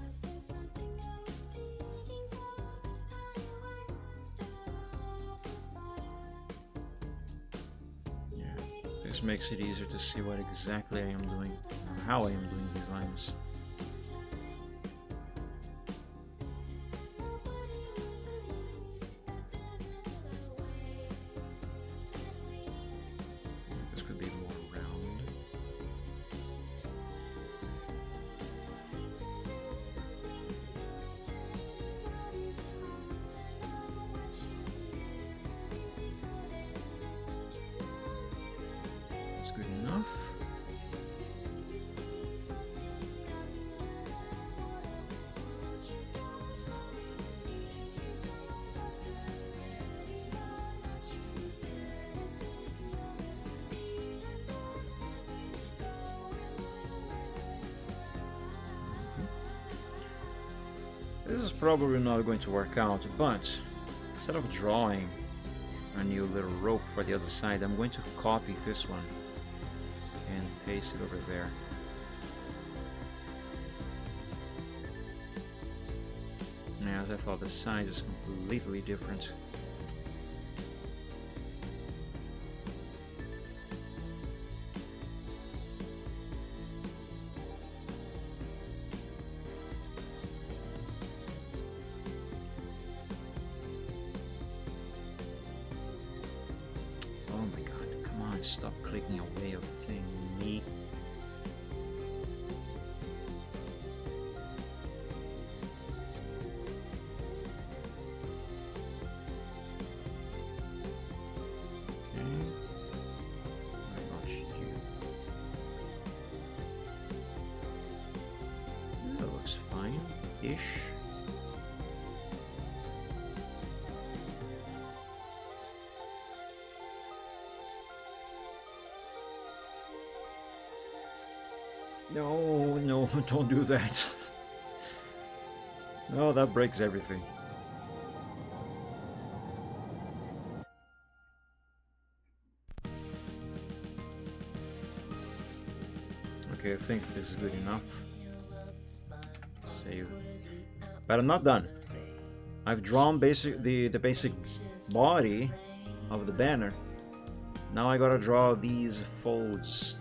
Was there something I was digging for? How do I stop the fire? This makes it easier to see what exactly I am doing, or how I am doing these lines. Nobody would believe that there's another way. This could be more round. Seems as if something's not turning out. It's hard to know what you never really called it. Look in the mirror. It's good enough. Do you see something under the water? Would you go slowly if you go faster? Ready or not, you better take notice. Be understanding, go where the weather's right. This is probably not going to work out, but instead of drawing a new little rope for the other side, I'm going to copy this one and paste it over there. As I thought, the size is completely different. Oh my god, come on, stop clicking away a thing, me. Ish. No, no, don't do that. No, that breaks everything. Okay, I think this is good enough. Save. But I'm not done. I've drawn the basic body of the banner. Now I gotta draw these folds.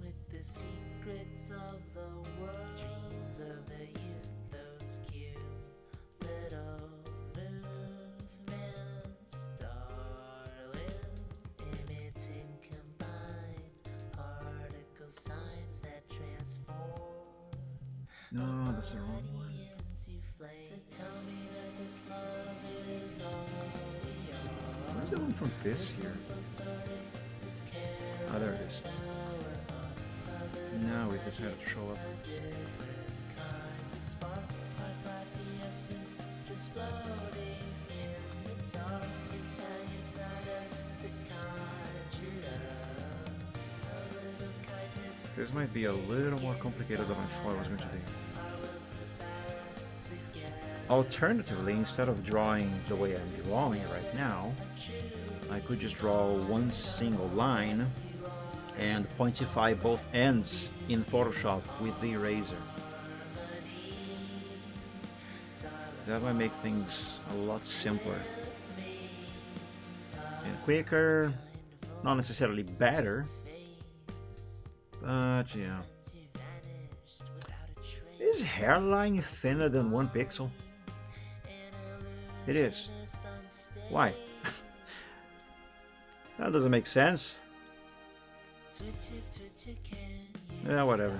With the secrets of the world, dreams of the youth, those cute little movements, darling, emitting combined particle signs that transform. No, that's the wrong one. Into flame. So tell me that this love is all we are. Where's the one from this here? Oh, there it is. Now we just have to show up. This might be a little more complicated than I thought it was going to be. Alternatively, instead of drawing the way I'm drawing it right now, I could just draw one single line and pointify both ends in Photoshop with the eraser. That might make things a lot simpler and quicker, not necessarily better, but yeah. Is hairline thinner than 1 pixel? It is. Why? That doesn't make sense. Yeah, whatever.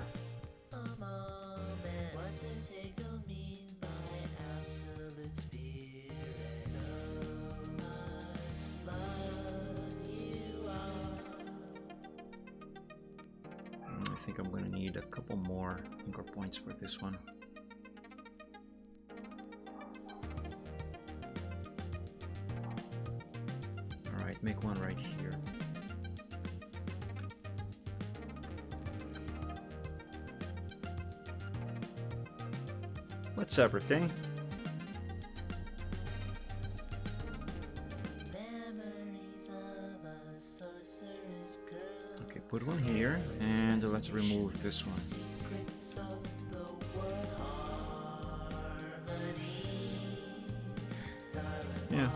I think I'm gonna need a couple more anchor points for this one. Alright, make one right here. What's everything? Okay, put one here, and let's remove this one. Yeah,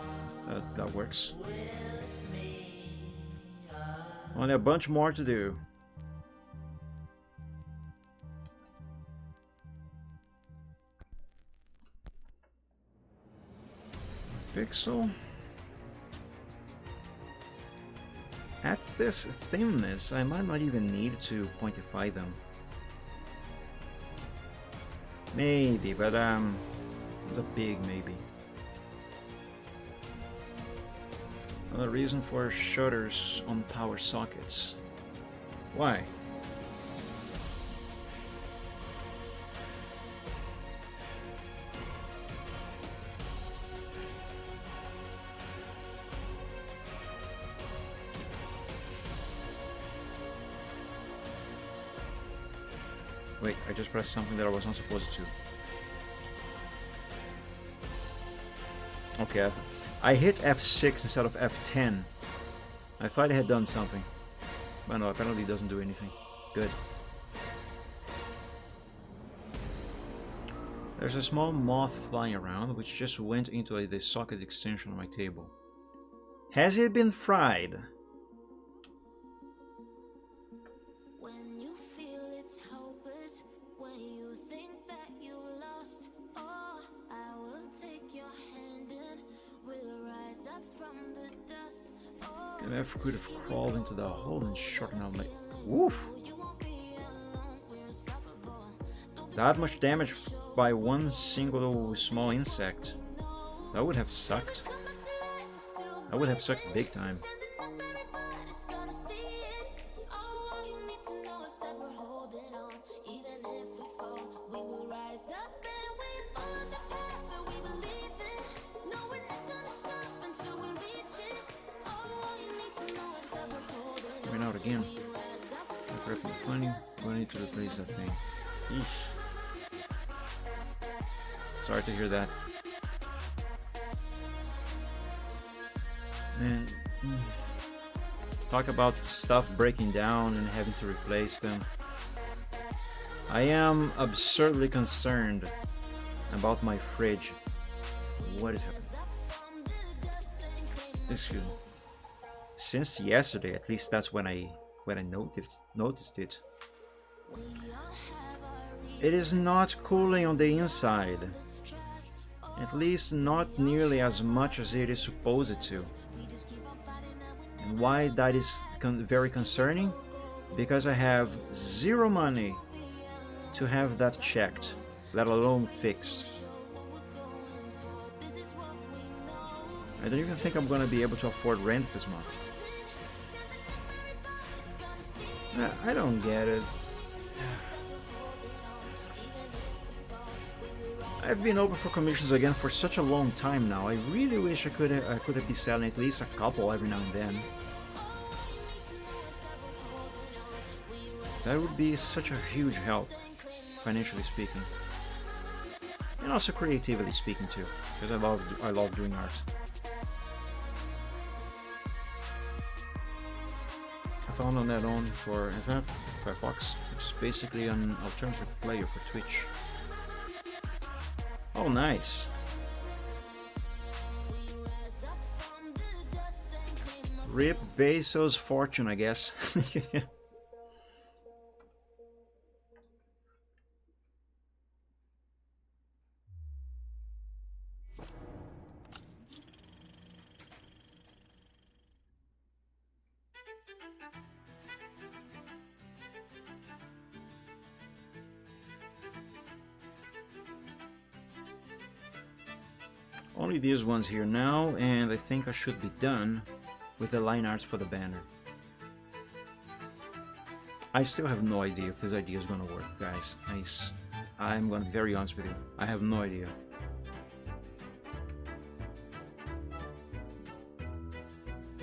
that works. Only a bunch more to do. Pixel. At this thinness, I might not even need to pointify them. Maybe, but It's a big maybe. Another reason for shutters on power sockets. Why? Wait, I just pressed something that I was not supposed to. Okay, I hit F6 instead of F10. I thought I had done something. But no, apparently it doesn't do anything. Good. There's a small moth flying around, which just went into the socket extension on my table. Has it been fried? When you feel it's hopeless, when you think that you lost, oh, I will take your hand and we'll rise up from the dust. Oh, And I could have crawled into the hole and shot out my... Woof! you won't be alone, we're unstoppable. Don't be That much damage by one single small insect. That would have sucked. come back to life, we're still That would have sucked big time. standing up, everybody's gonna see it. Oh, all you need to know is that we're holding on. Even if we fall, we will rise up and we follow the path that we believe in. No, we're not gonna stop until we reach it. Oh, all you need to know is that we're holding on. Went out again. We rise up Perfect funny. We need to replace that thing. Eesh. Sorry to hear that. Man, talk about stuff breaking down and having to replace them. I am absurdly concerned about my fridge. What is happening? Excuse me. Since yesterday, at least that's when I noticed it. It is not cooling on the inside. At least not nearly as much as it is supposed to. And why that is very concerning? Because I have zero money to have that checked, let alone fixed. I don't even think I'm gonna be able to afford rent this month. I don't get it. I've been open for commissions again for such a long time now. I really wish I could have been selling at least a couple every now and then. That would be such a huge help, financially speaking, and also creatively speaking too, because I love doing art. I found an add-on for Firefox, which is basically an alternative player for Twitch. Oh, nice. Rip Bezos' fortune, I guess. Only these ones here now, and I think I should be done with the line art for the banner. I still have no idea if this idea is gonna work, guys. I'm gonna be very honest with you. I have no idea.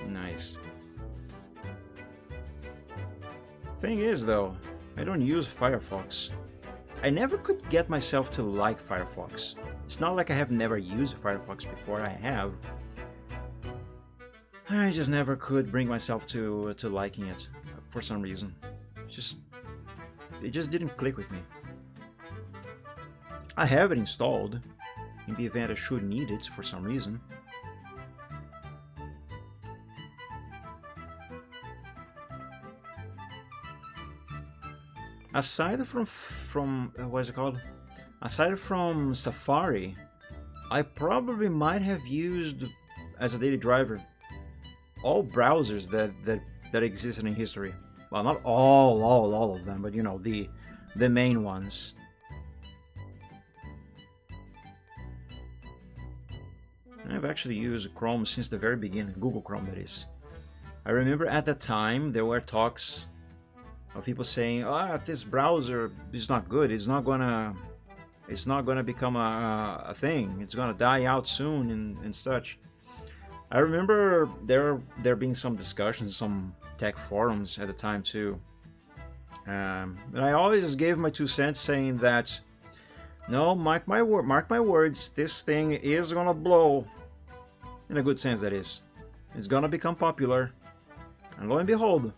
Nice. Thing is, though, I don't use Firefox. I never could get myself to like Firefox. It's not like I have never used Firefox before. I have. I just never could bring myself to liking it for some reason. It just didn't click with me. I have it installed in the event I should need it for some reason. Aside from what is it called? Aside from Safari, I probably might have used as a daily driver all browsers that existed in history. Well, not all of them, but you know, the main ones. I've actually used Chrome since the very beginning, Google Chrome that is. I remember at the time there were talks of people saying, "Ah, this browser is not good. It's not gonna become a thing. It's gonna die out soon and such." I remember there being some discussions, some tech forums at the time too. And I always gave my 2 cents, saying that, no, mark my words, this thing is gonna blow. In a good sense, that is. It's gonna become popular. And lo and behold,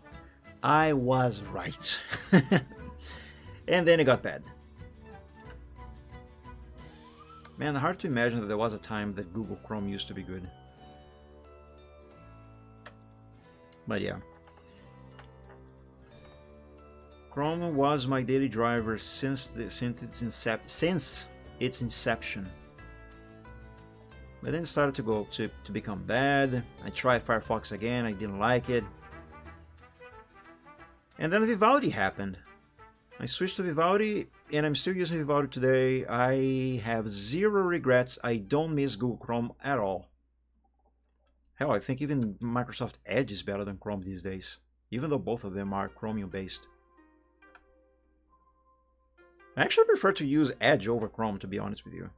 I was right. And then it got bad. Man, hard to imagine that there was a time that Google Chrome used to be good. But yeah. Chrome was my daily driver since its inception. But then it started to become bad. I tried Firefox again, I didn't like it. And then Vivaldi happened. I switched to Vivaldi and I'm still using Vivaldi today. I have zero regrets. I don't miss Google Chrome at all. Hell, I think even Microsoft Edge is better than Chrome these days, even though both of them are Chromium based. I actually prefer to use Edge over Chrome, to be honest with you.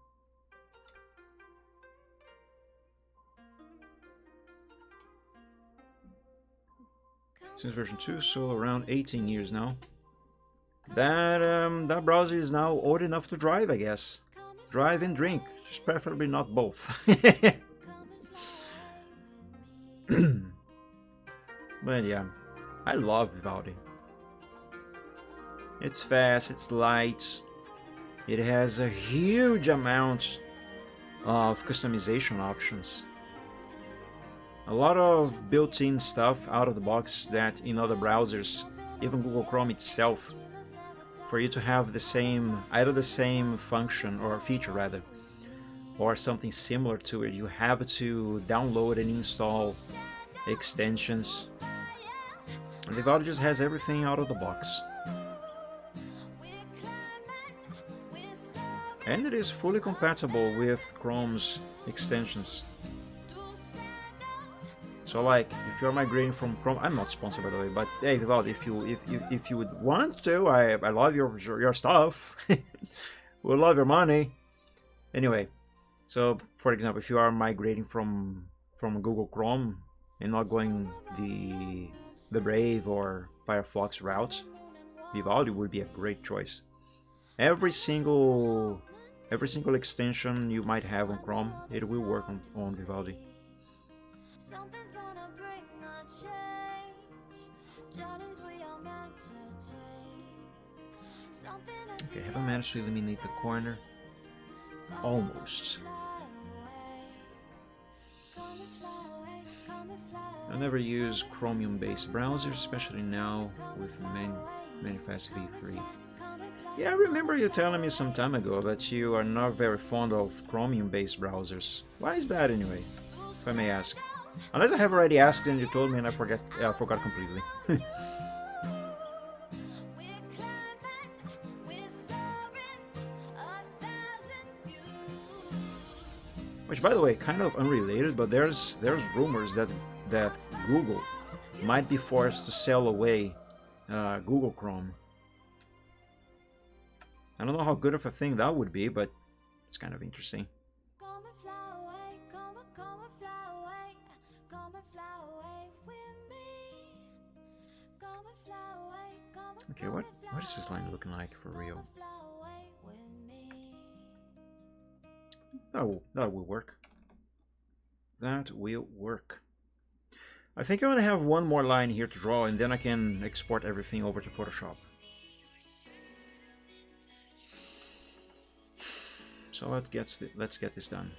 Since version 2, so around 18 years now. That browser is now old enough to drive, I guess. Drive and drink, just preferably not both. But yeah, I love Vivaldi. It's fast, it's light, it has a huge amount of customization options. A lot of built-in stuff out of the box that in other browsers, even Google Chrome itself, for you to have the same, either the same function or feature rather, or something similar to it, you have to download and install extensions. And Vivaldi just has everything out of the box. And it is fully compatible with Chrome's extensions. So like, if you're migrating from Chrome, I'm not sponsored by the way, but hey Vivaldi, if you would want to, I love your stuff. We love your money. Anyway, so for example, if you are migrating from Google Chrome and not going the Brave or Firefox route, Vivaldi would be a great choice. Every single extension you might have on Chrome, it will work on Vivaldi. Something's gonna bring a change. Journeys we are meant to take. Something at Okay, the have I managed to eliminate the corner? Almost. I never use Chromium-based browsers, especially now with Manifest v3. Yeah, I remember you telling me some time ago that you are not very fond of Chromium-based browsers. Why is that anyway, if I may ask? Unless I have already asked and you told me and I forgot completely. Which, by the way, kind of unrelated, but there's rumors that Google might be forced to sell away Google Chrome. I don't know how good of a thing that would be, but it's kind of interesting. Okay, what is this line looking like for real? That will work. That will work. I think I'm gonna have one more line here to draw, and then I can export everything over to Photoshop. So let's get this done.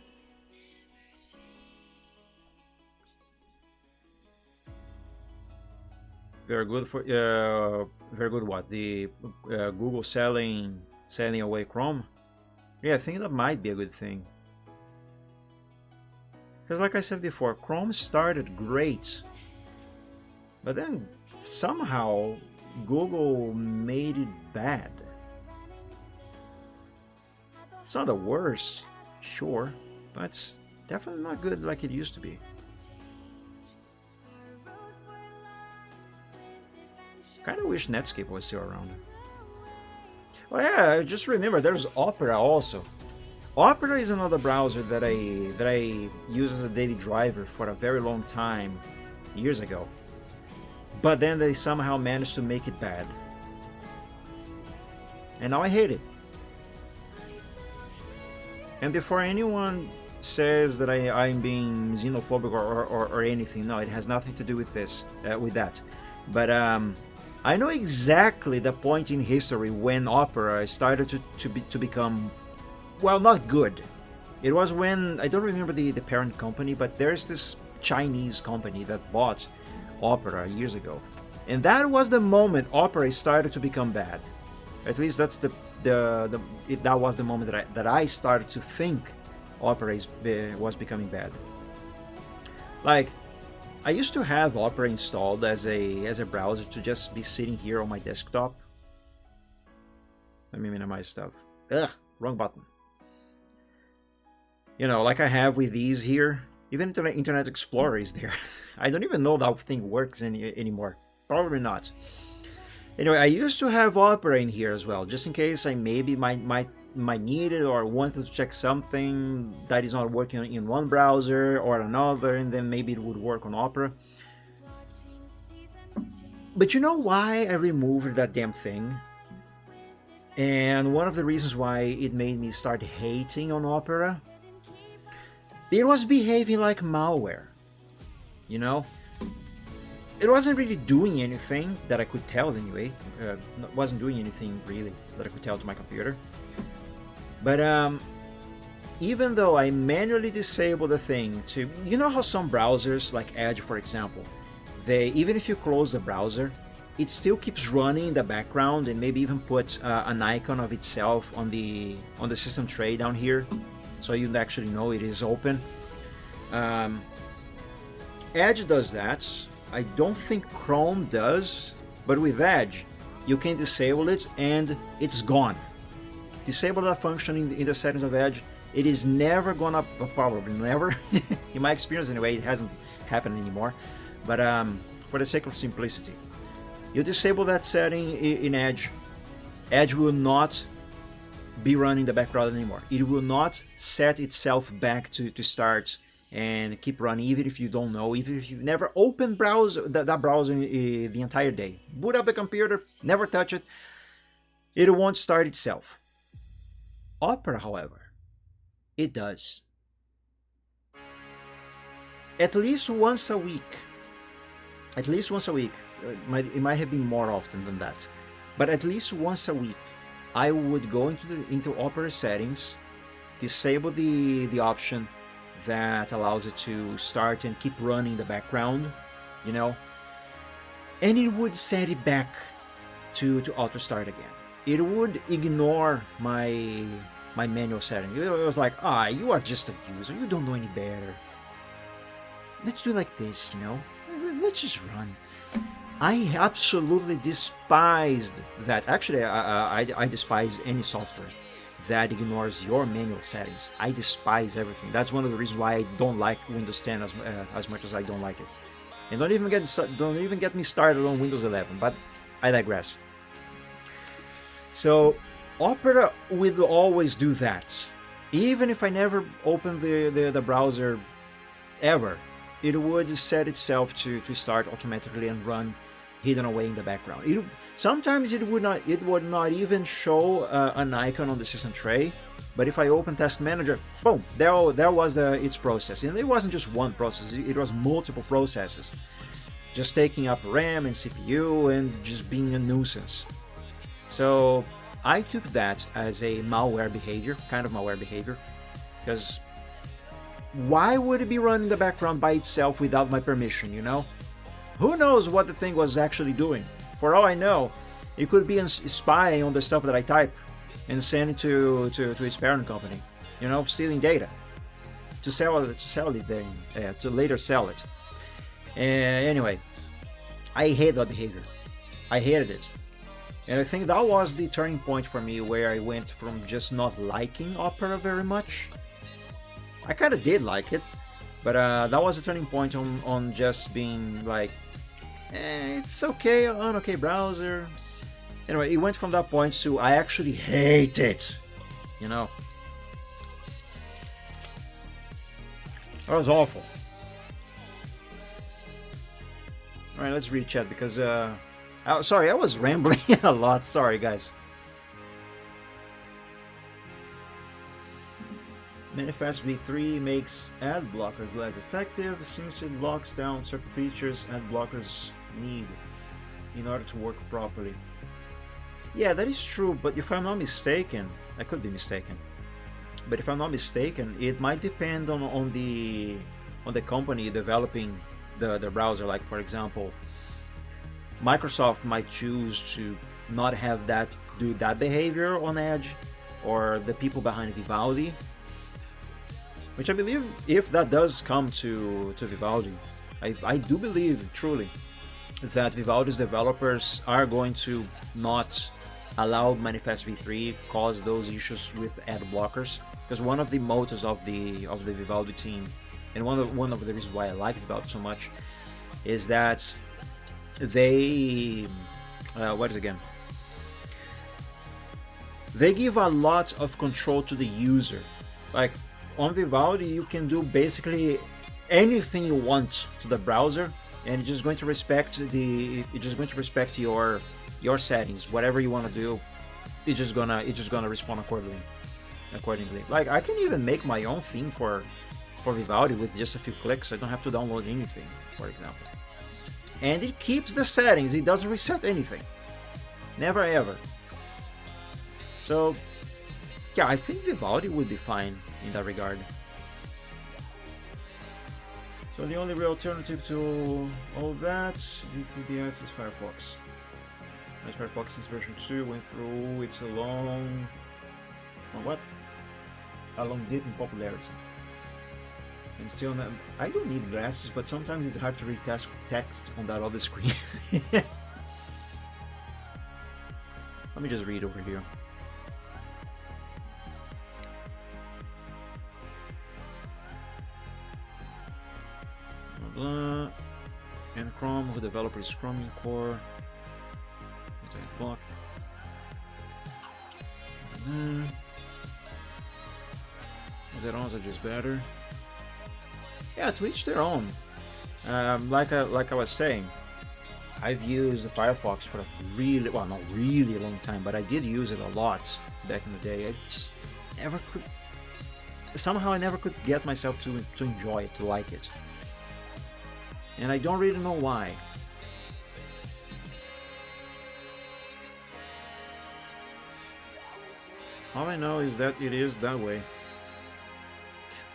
Very good for very good. What, the Google selling away Chrome? Yeah, I think that might be a good thing. Because like I said before, Chrome started great, but then somehow Google made it bad. It's not the worst, sure, but Definitely not good like it used to be. Kind of wish Netscape was still around. Oh yeah, I just remember there's Opera also. Opera is another browser that I use as a daily driver for a very long time, years ago. But then they somehow managed to make it bad. And now I hate it. And before anyone says that I'm being xenophobic or anything, no, it has nothing to do with this, with that. But I know exactly the point in history when Opera started to become, well, not good. It was when, I don't remember the parent company, but there's this Chinese company that bought Opera years ago. And that was the moment Opera started to become bad. At least that's that was the moment that I started to think Opera was becoming bad. Like, I used to have Opera installed as a browser to just be sitting here on my desktop. Let me minimize stuff. Ugh, wrong button. You know, like I have with these here. Even Internet Explorer is there. I don't even know that thing works anymore. Probably not. Anyway, I used to have Opera in here as well, just in case I maybe might need it or wanted to check something that is not working in one browser or another, and then maybe it would work on Opera. But you know why I removed that damn thing? And one of the reasons why it made me start hating on Opera? It was behaving like malware, you know? It wasn't really doing anything that I could tell anyway. Wasn't doing anything really that I could tell to my computer. But even though I manually disabled the thing to, you know how some browsers like Edge, for example, even if you close the browser, it still keeps running in the background and maybe even puts an icon of itself on the system tray down here, so you actually know it is open. Edge does that. I don't think Chrome does, but with Edge, you can disable it and it's gone. Disable that function in the settings of Edge, it is never gonna, probably never, in my experience anyway, it hasn't happened anymore, but for the sake of simplicity, you disable that setting in Edge, Edge will not be running the background anymore. It will not set itself back to start and keep running, even if you don't know, even if you've never opened that browser the entire day. Boot up the computer, never touch it, it won't start itself. Opera, however, it does. At least once a week. It might have been more often than that. But at least once a week, I would go into Opera settings, disable the option that allows it to start and keep running in the background, you know, and it would set it back to auto start again. It would ignore my manual setting. It was like, you are just a user, you don't know any better. Let's do like this, you know, let's just run. I absolutely despised that. Actually, I despise any software that ignores your manual settings. I despise everything. That's one of the reasons why I don't like Windows 10 as much as I don't like it. And don't even get me started on Windows 11. But I digress. So Opera will always do that. Even if I never open the browser ever, it would set itself to start automatically and run hidden away in the background. Sometimes it would not even show an icon on the system tray, but if I open Task Manager, boom, there was its process. And it wasn't just one process, it was multiple processes, just taking up RAM and CPU and just being a nuisance. So I took that as a malware behavior, because why would it be running in the background by itself without my permission, you know? Who knows what the thing was actually doing? For all I know, it could be spying on the stuff that I type and send it to its parent company, you know, stealing data to sell it then, to later sell it. Anyway, I hate that behavior. I hated it. And I think that was the turning point for me, where I went from just not liking Opera very much I kind of did like it, but that was a turning point on just being like, it's okay, an okay browser. Anyway, it went from that point to I actually hate it, you know. That was awful. Alright, let's read chat because, sorry, I was rambling a lot. Sorry, guys. Manifest v3 makes ad blockers less effective since it locks down certain features ad blockers need in order to work properly. Yeah, that is true, but if I'm not mistaken, I could be mistaken, but if I'm not mistaken, it might depend on the company developing the browser. Like, for example, Microsoft might choose to not have that do that behavior on Edge, or the people behind Vivaldi, which I believe if that does come to Vivaldi, I do believe truly that Vivaldi's developers are going to not allow Manifest v3 cause those issues with ad blockers, because one of the mottos of the Vivaldi team, and one of the reasons why I like Vivaldi so much, is that they what is it again? They give a lot of control to the user. Like on Vivaldi, you can do basically anything you want to the browser, and it's just going to respect your settings. Whatever you want to do, it's just gonna respond accordingly. Like I can even make my own theme for Vivaldi with just a few clicks. I don't have to download anything, for example. And it keeps the settings. It doesn't reset anything. Never ever. So yeah, I think Vivaldi would be fine in that regard. So the only real alternative to all that v3ds is Firefox. As Firefox since version 2 went through its long dip in popularity. And still not, I don't need glasses, but sometimes it's hard to read text on that other screen. Let me just read over here. Blah. And Chrome, who developer is Chromium Core. Block. Zerons are just better. Yeah, to each their own. Like I was saying, I've used Firefox for a really, well, not really long time, but I did use it a lot back in the day. I just never could. Somehow I never could get myself to enjoy it, to like it. And I don't really know why. All I know is that it is that way.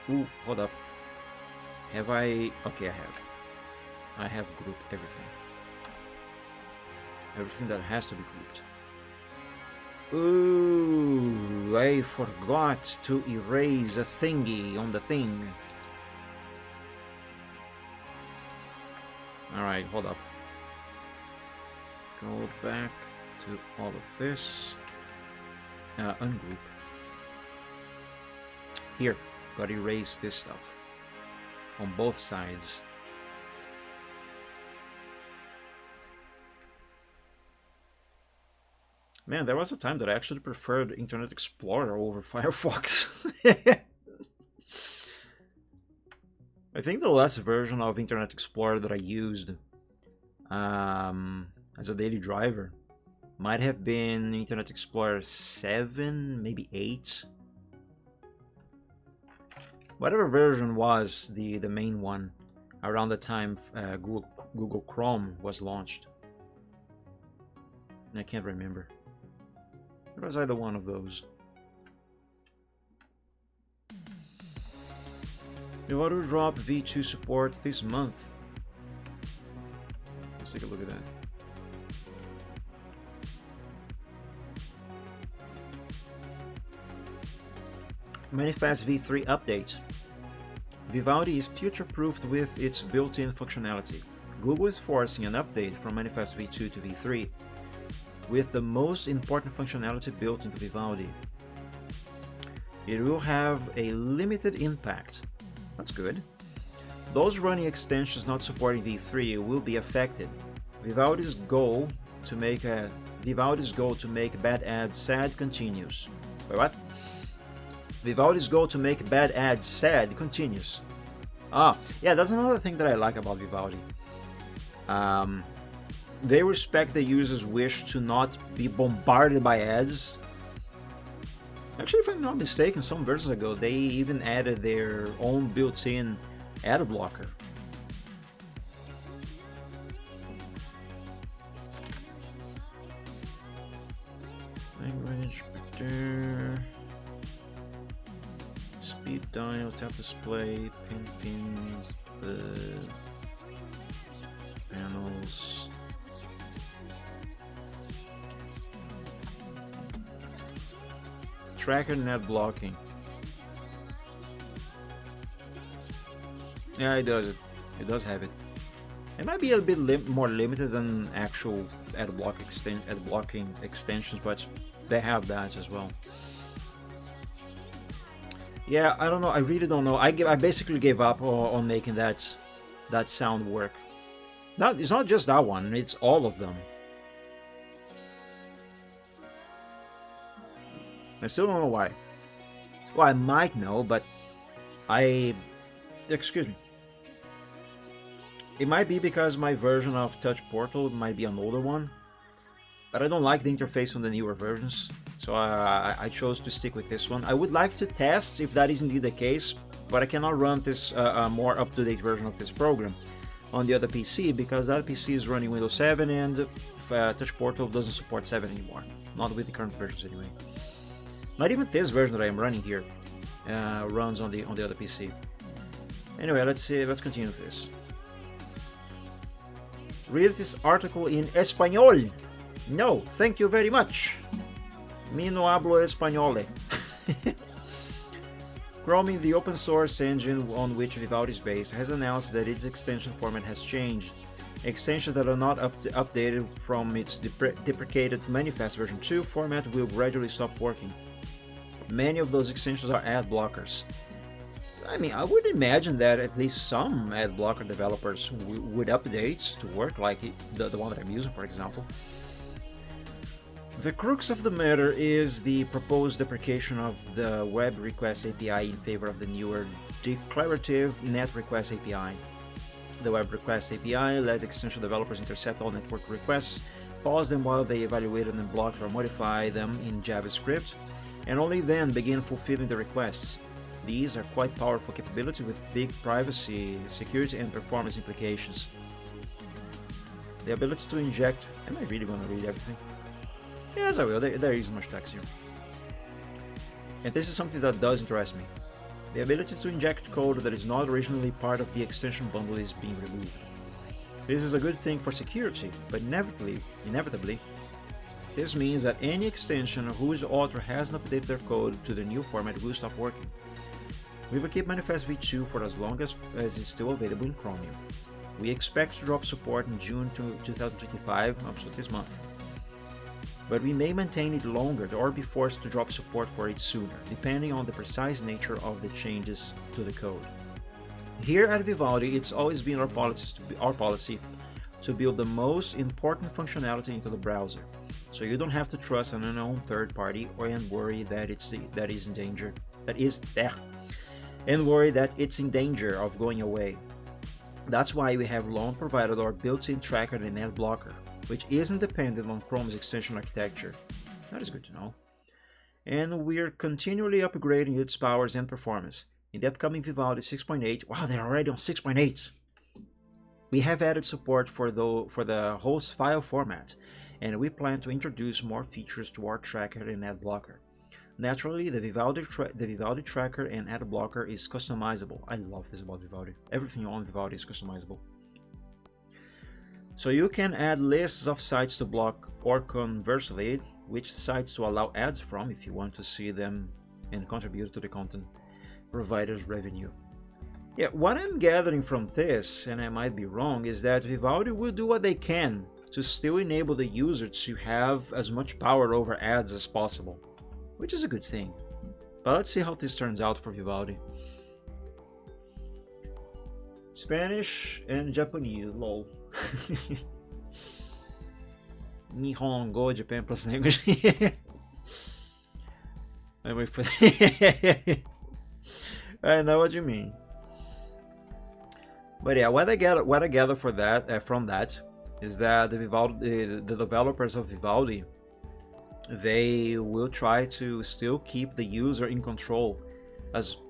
Ooh, hold up. Have I... Okay, I have. I have grouped everything. Everything that has to be grouped. Ooh, I forgot to erase a thingy on the thing. Alright, hold up. Go back to all of this. Ungroup. Here, gotta erase this stuff. On both sides. Man, there was a time that I actually preferred Internet Explorer over Firefox. I think the last version of Internet Explorer that I used as a daily driver might have been Internet Explorer 7, maybe 8. Whatever version was the main one around the time Google Chrome was launched. I can't remember. It was either one of those. The auto drop V2 support this month. Let's take a look at that. Manifest v3 update. Vivaldi is future-proofed with its built-in functionality. Google is forcing an update from Manifest v2 to v3, with the most important functionality built into Vivaldi. It will have a limited impact. That's good. Those running extensions not supporting V3 will be affected. Vivaldi's goal to make bad ads sad continues. Wait, what? Vivaldi's goal to make bad ads sad continues. Ah, yeah, that's another thing that I like about Vivaldi. They respect the user's wish to not be bombarded by ads. Actually, if I'm not mistaken, some versions ago, they even added their own built-in ad blocker. Language, speed dial, tap display, pins, panels. Tracker net blocking. Yeah, it does. It does have it. It might be a bit more limited than actual ad blocking extensions, but they have that as well. Yeah, I don't know. I really don't know. I basically gave up on making that sound work. It's not just that one. It's all of them. I still don't know why. Well, I might know, but excuse me. It might be because my version of Touch Portal might be an older one, but I don't like the interface on the newer versions, so I chose to stick with this one. I would like to test if that is indeed the case, but I cannot run this more up-to-date version of this program on the other PC because that PC is running Windows 7 and Touch Portal doesn't support 7 anymore. Not with the current versions anyway. Not even this version that I am running here runs on the other PC. Anyway, let's continue with this. Read this article in Español. No, thank you very much. Mi no hablo español. Chromium, the open source engine on which Vivaldi is based, has announced that its extension format has changed. Extensions that are not updated from its deprecated Manifest version 2 format will gradually stop working. Many of those extensions are ad blockers. I mean, I would imagine that at least some ad blocker developers would update to work like the one that I'm using, for example. The crux of the matter is the proposed deprecation of the Web Request API in favor of the newer declarative Net Request API. The Web Request API let extension developers intercept all network requests, pause them while they evaluate and block or modify them in JavaScript, and only then begin fulfilling the requests. These are quite powerful capabilities with big privacy, security, and performance implications. The ability to inject... Am I really going to read everything? Yes, I will. There isn't much text here. And this is something that does interest me. The ability to inject code that is not originally part of the extension bundle is being removed. This is a good thing for security, but inevitably, this means that any extension whose author hasn't updated their code to the new format will stop working. We will keep Manifest v2 for as long as it's still available in Chromium. We expect to drop support in June 2025, so this month. But we may maintain it longer or be forced to drop support for it sooner, depending on the precise nature of the changes to the code. Here at Vivaldi, it's always been our policy to build the most important functionality into the browser, so you don't have to trust an unknown third party and worry that it's in danger of going away. That's why we have long provided our built-in tracker and ad blocker, which isn't dependent on Chrome's extension architecture. That is good to know. And we're continually upgrading its powers and performance. In the upcoming Vivaldi 6.8, wow, they're already on 6.8! We have added support for the host file format, and we plan to introduce more features to our tracker and ad blocker. Naturally, the Vivaldi tracker and ad blocker is customizable. I love this about Vivaldi. Everything on Vivaldi is customizable. So you can add lists of sites to block, or conversely, which sites to allow ads from if you want to see them and contribute to the content provider's revenue. Yeah, what I'm gathering from this, and I might be wrong, is that Vivaldi will do what they can to still enable the user to have as much power over ads as possible, which is a good thing. But let's see how this turns out for Vivaldi. Spanish and Japanese, lol. Nihongo, Japan plus language. I know what you mean. But yeah, what I gather for that from that is that the developers of Vivaldi, they will try to still keep the user in control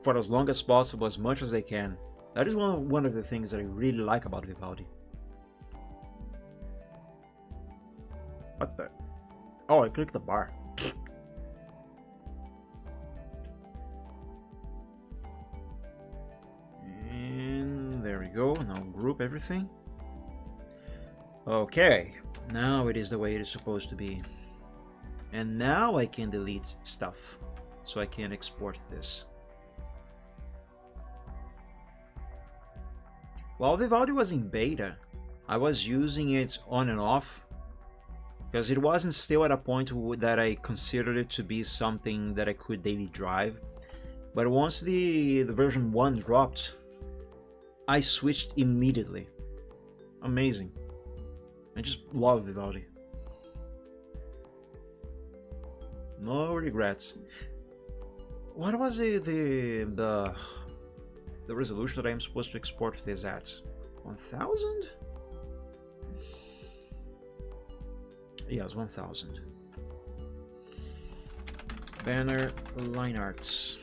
for as long as possible, as much as they can. That is one of the things that I really like about Vivaldi. What the? Oh, I clicked the bar. And there we go. Now group everything. Okay, now it is the way it is supposed to be. And now I can delete stuff, so I can export this. While Vivaldi was in beta, I was using it on and off, because it wasn't still at a point that I considered it to be something that I could daily drive. But once the version 1 dropped, I switched immediately. Amazing. I just love Vivaldi. No regrets. What was the resolution that I am supposed to export this at? 1000? Yes, 1000. Banner line arts.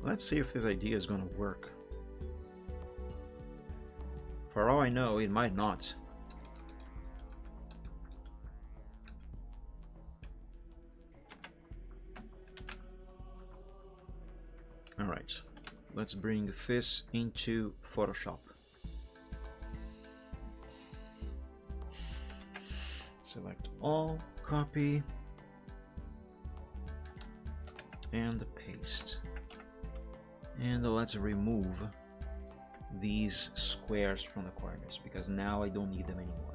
Let's see if this idea is gonna work. For all I know, it might not. Alright, let's bring this into Photoshop. Select all, copy, and paste. And let's remove these squares from the corners, because now I don't need them anymore.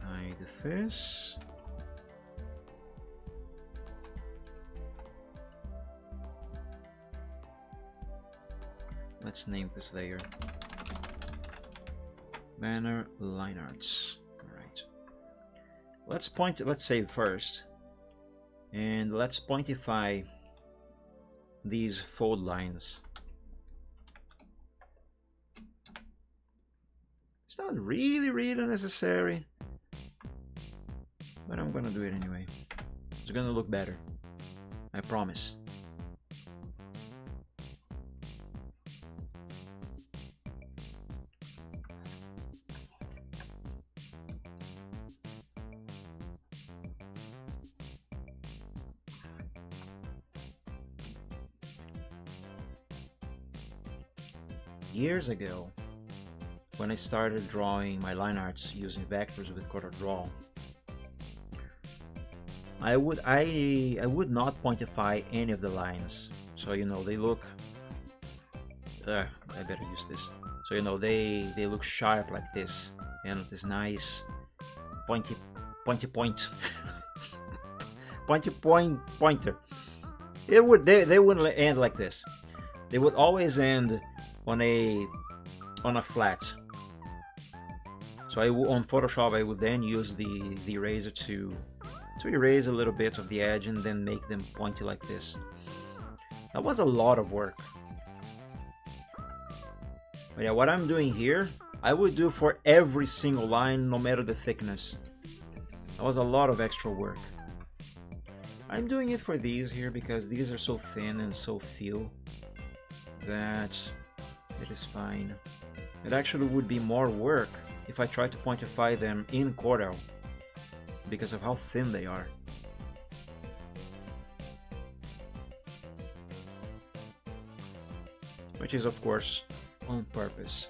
Hide this. Let's name this layer Banner line arts. Alright. Let's save first. And let's pointify these fold lines. It's not really necessary, but I'm gonna do it anyway. It's gonna look better, I promise. Years ago, when I started drawing my line arts using vectors with CorelDRAW, I would not pointify any of the lines, so you know they look. I better use this. So you know they look sharp like this, and this nice pointer. Pointer. They wouldn't end like this. They would always end on a flat. So on Photoshop I would then use the eraser to erase a little bit of the edge and then make them pointy like this. That was a lot of work. But yeah, what I'm doing here, I would do for every single line, no matter the thickness. That was a lot of extra work. I'm doing it for these here because these are so thin and so few that it is fine. It actually would be more work if I tried to pointify them in Corel because of how thin they are. Which is of course on purpose.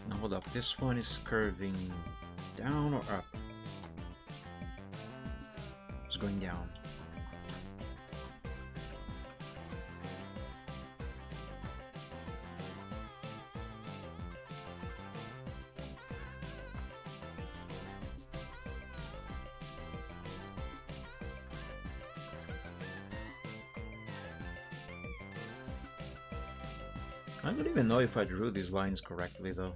Now hold up, this one is curving down or up? It's going down. I don't even know if I drew these lines correctly though.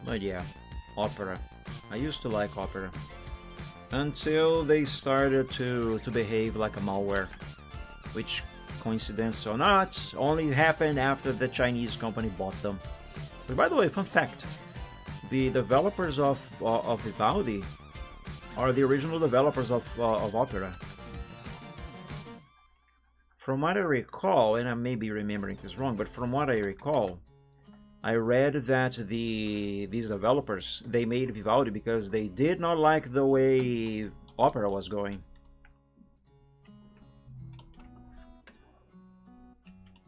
But yeah, Opera. I used to like Opera. Until they started to behave like a malware. Which, coincidence or not, only happened after the Chinese company bought them. But by the way, fun fact. The developers of Vivaldi are the original developers of Opera. From what I recall, and I may be remembering this wrong, but from what I recall, I read that these developers, they made Vivaldi because they did not like the way Opera was going.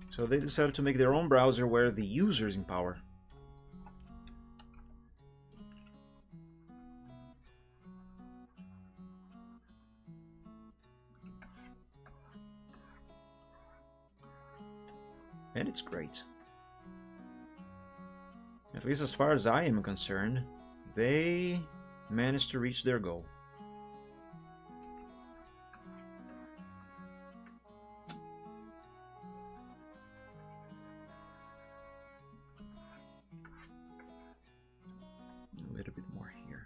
So they decided to make their own browser where the user is in power. And it's great. At least as far as I am concerned, they managed to reach their goal. A little bit more here.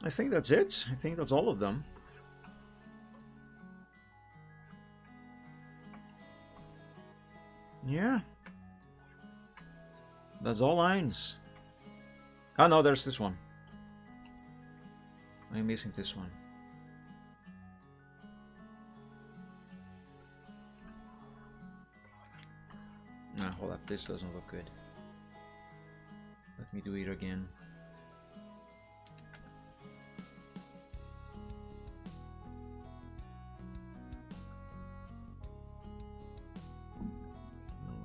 I think that's it. I think that's all of them. Yeah. That's all lines. Oh no, there's this one. I'm missing this one. Nah, hold up. This doesn't look good. Let me do it again.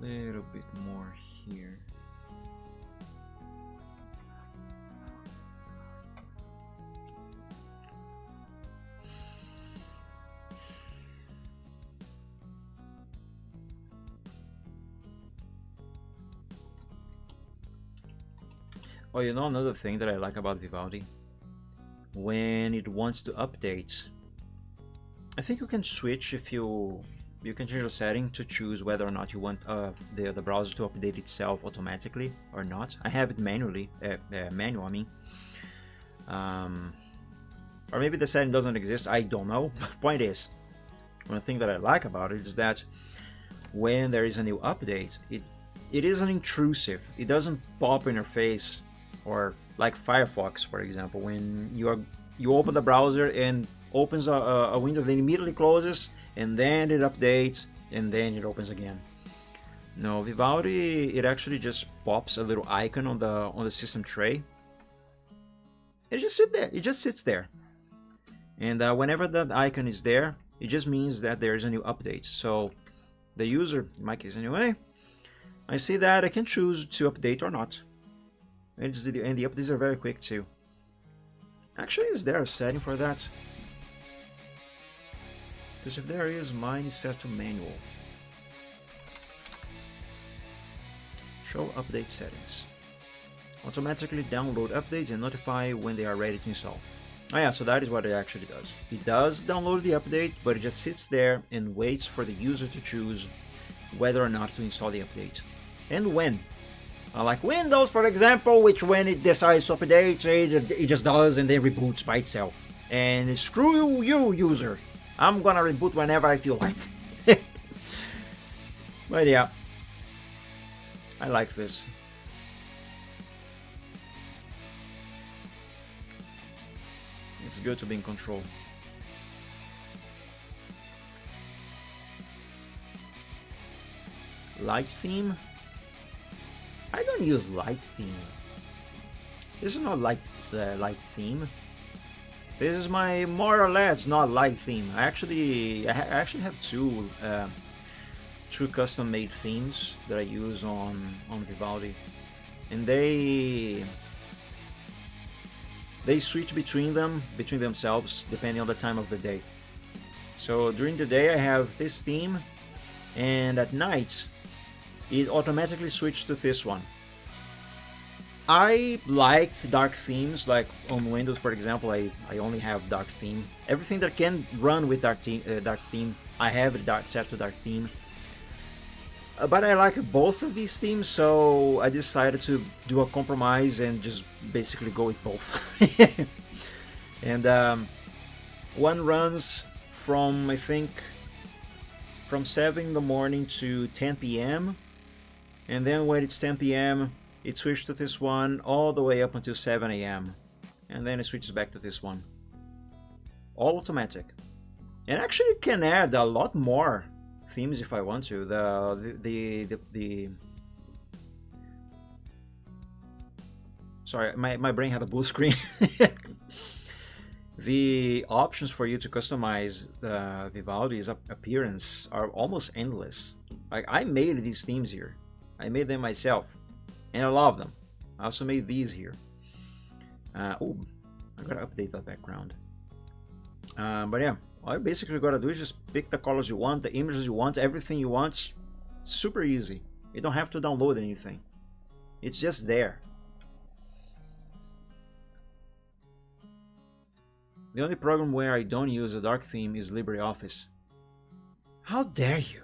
A little bit more here. Oh, you know another thing that I like about Vivaldi? When it wants to update, I think you can switch if you can change the setting to choose whether or not you want the browser to update itself automatically or not. I have it manually, manual I mean. Or maybe the setting doesn't exist, I don't know. Point is, one thing that I like about it is that when there is a new update, it isn't intrusive. It doesn't pop in your face, or like Firefox, for example, when you open the browser and opens a window, then immediately closes, and then it updates, and then it opens again. No, Vivaldi, it actually just pops a little icon on the system tray. It just sits there. It just sits there, and whenever that icon is there, it just means that there is a new update. So the user, in my case anyway, I see that I can choose to update or not. And the updates are very quick too. Actually, is there a setting for that? Because if there is, mine is set to manual. Show update settings. Automatically download updates and notify when they are ready to install. Oh yeah, so that is what it actually does. It does download the update, but it just sits there and waits for the user to choose whether or not to install the update. And when. Like Windows, for example, which when it decides to update, it just does and then reboots by itself. And screw you, user. I'm gonna reboot whenever I feel like. But yeah, I like this. It's good to be in control. Light theme? I don't use light theme. This is not light theme. This is my more or less not light theme. I actually have two custom-made themes that I use on Vivaldi, and they switch between themselves depending on the time of the day. So during the day I have this theme, and at night it automatically switches to this one. I like dark themes, like on Windows, for example. I only have dark theme. Everything that can run with dark theme, I have it set to dark theme. But I like both of these themes, so I decided to do a compromise and just basically go with both. And one runs from, I think, from 7 in the morning to 10 p.m. And then when it's 10 p.m., it switches to this one all the way up until 7 a.m. And then it switches back to this one. All automatic. And actually it can add a lot more themes if I want to. Sorry, my brain had a blue screen. The options for you to customize Vivaldi's appearance are almost endless. Like, I made these themes here. I made them myself, and I love them. I also made these here. Oh, I gotta update that background. But yeah, all you basically gotta do is just pick the colors you want, the images you want, everything you want. Super easy. You don't have to download anything. It's just there. The only program where I don't use a dark theme is LibreOffice. How dare you?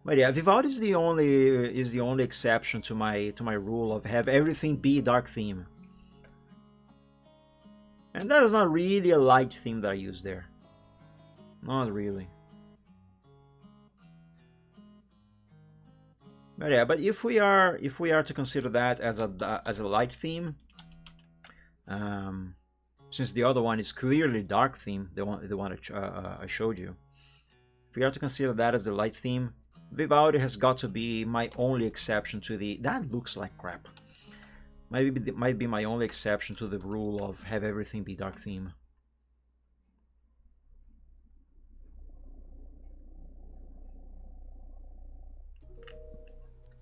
But yeah, Vivaldi is the only exception to my rule of have everything be dark theme. And that is not really a light theme that I use there. Not really. But yeah, but if we are to consider that as a light theme, since the other one is clearly dark theme, the one I showed you, if we are to consider that as the light theme, Vivaldi has got to be my only exception to the... That looks like crap. Might be my only exception to the rule of have everything be dark theme.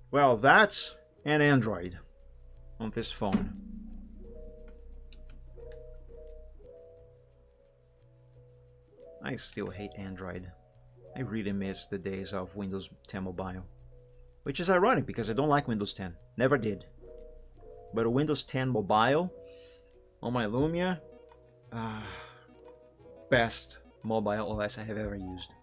Well, that's an Android on this phone. I still hate Android. I really miss the days of Windows 10 Mobile. Which is ironic because I don't like Windows 10. Never did. But Windows 10 Mobile on my Lumia, best mobile OS I have ever used.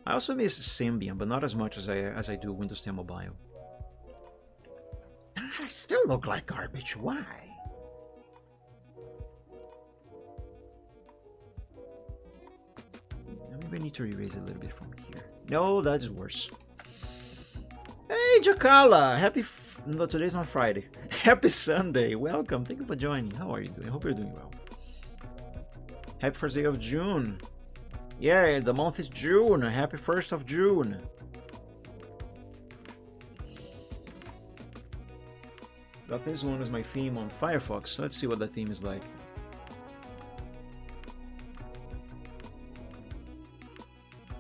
I also miss Symbian, but not as much as I do Windows 10 Mobile. I still look like garbage. Why? Maybe I need to erase it a little bit from here. No, that's worse. Hey, Jacala! No, today's not Friday. Happy Sunday! Welcome. Thank you for joining. How are you doing? I hope you're doing well. Happy first day of June. Yeah, the month is June. Happy 1st of June. Got this one as my theme on Firefox. Let's see what the theme is like.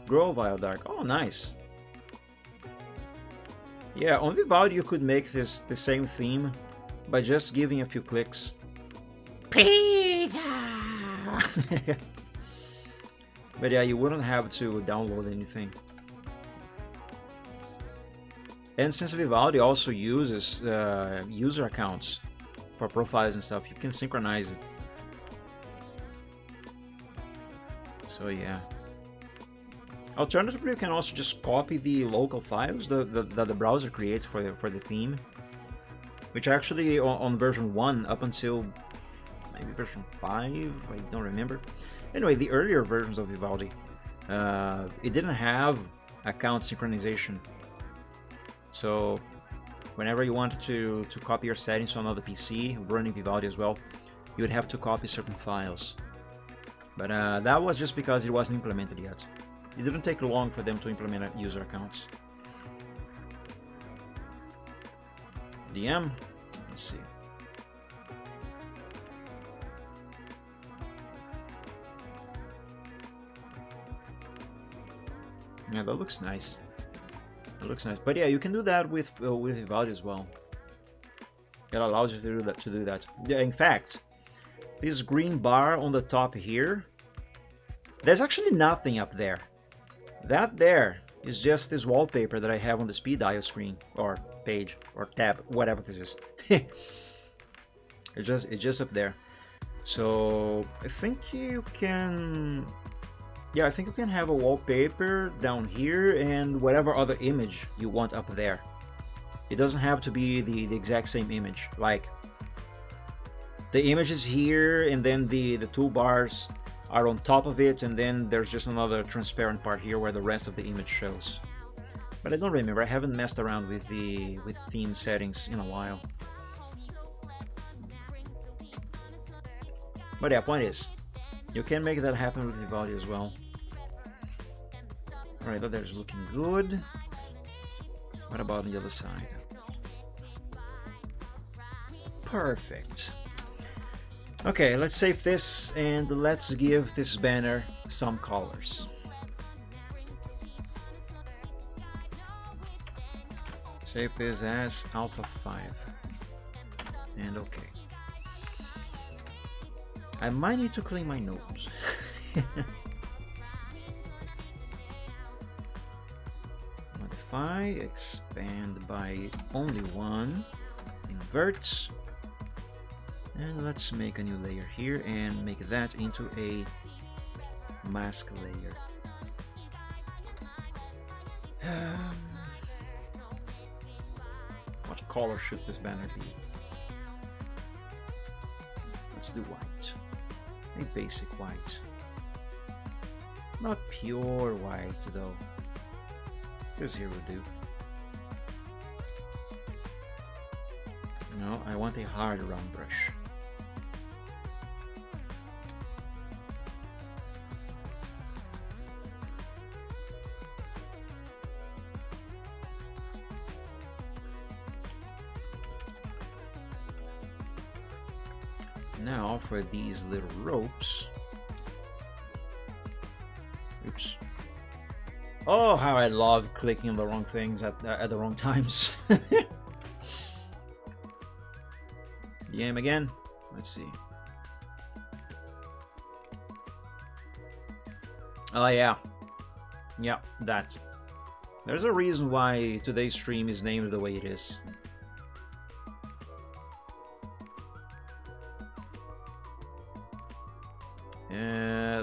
Grovile Dark. Oh, nice. Yeah, on Vivaldi you could make the same theme by just giving a few clicks. Pizza! But yeah, you wouldn't have to download anything. And since Vivaldi also uses user accounts for profiles and stuff, you can synchronize it. So yeah. Alternatively, you can also just copy the local files that the browser creates for the theme, which actually on version 1 up until maybe version 5, I don't remember. Anyway, the earlier versions of Vivaldi, it didn't have account synchronization. So whenever you wanted to copy your settings to another PC running Vivaldi as well, you would have to copy certain files. But that was just because it wasn't implemented yet. It didn't take long for them to implement user accounts. DM, let's see. Yeah, that looks nice. It looks nice, but yeah, you can do that with Vivaldi as well. It allows you to do that. Yeah, in fact, this green bar on the top here, there's actually nothing up there. That there is just this wallpaper that I have on the speed dial screen or page or tab, whatever this is. it's just up there. So I think you can. Yeah, I think you can have a wallpaper down here and whatever other image you want up there. It doesn't have to be the exact same image. Like, the image is here and then the toolbars are on top of it, and then there's just another transparent part here where the rest of the image shows. But I don't remember, I haven't messed around with theme settings in a while. But yeah, point is, you can make that happen with Vivaldi as well. Alright, that there's looking good. What about on the other side? Perfect. Okay, let's save this and let's give this banner some colors. Save this as Alpha 5. And okay. I might need to clean my nose. Modify, expand by only one, invert, and let's make a new layer here and make that into a mask layer. What color should this banner be? Let's do white. A basic white. Not pure white though. This here will do. No, I want a hard round brush. Now for these little ropes. Oops. Oh, how I love clicking on the wrong things at the wrong times. DM again. Let's see. Oh yeah. Yeah, that. There's a reason why today's stream is named the way it is.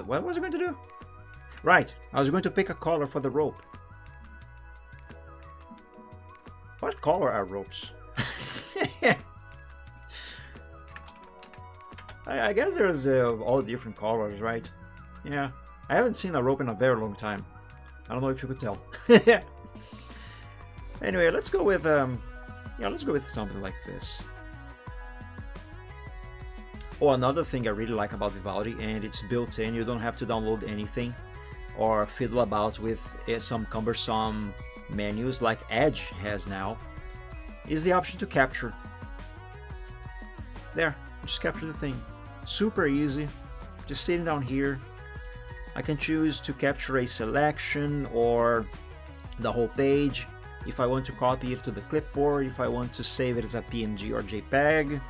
What was I going to do? Right, I was going to pick a color for the rope. What color are ropes? I guess there's all different colors, right? Yeah, I haven't seen a rope in a very long time. I don't know if you could tell. Anyway, let's go with let's go with something like this. Oh, another thing I really like about Vivaldi, and it's built in, you don't have to download anything or fiddle about with some cumbersome menus like Edge has now, is the option to capture. There, just capture the thing. Super easy, just sitting down here. I can choose to capture a selection or the whole page, if I want to copy it to the clipboard, if I want to save it as a PNG or JPEG.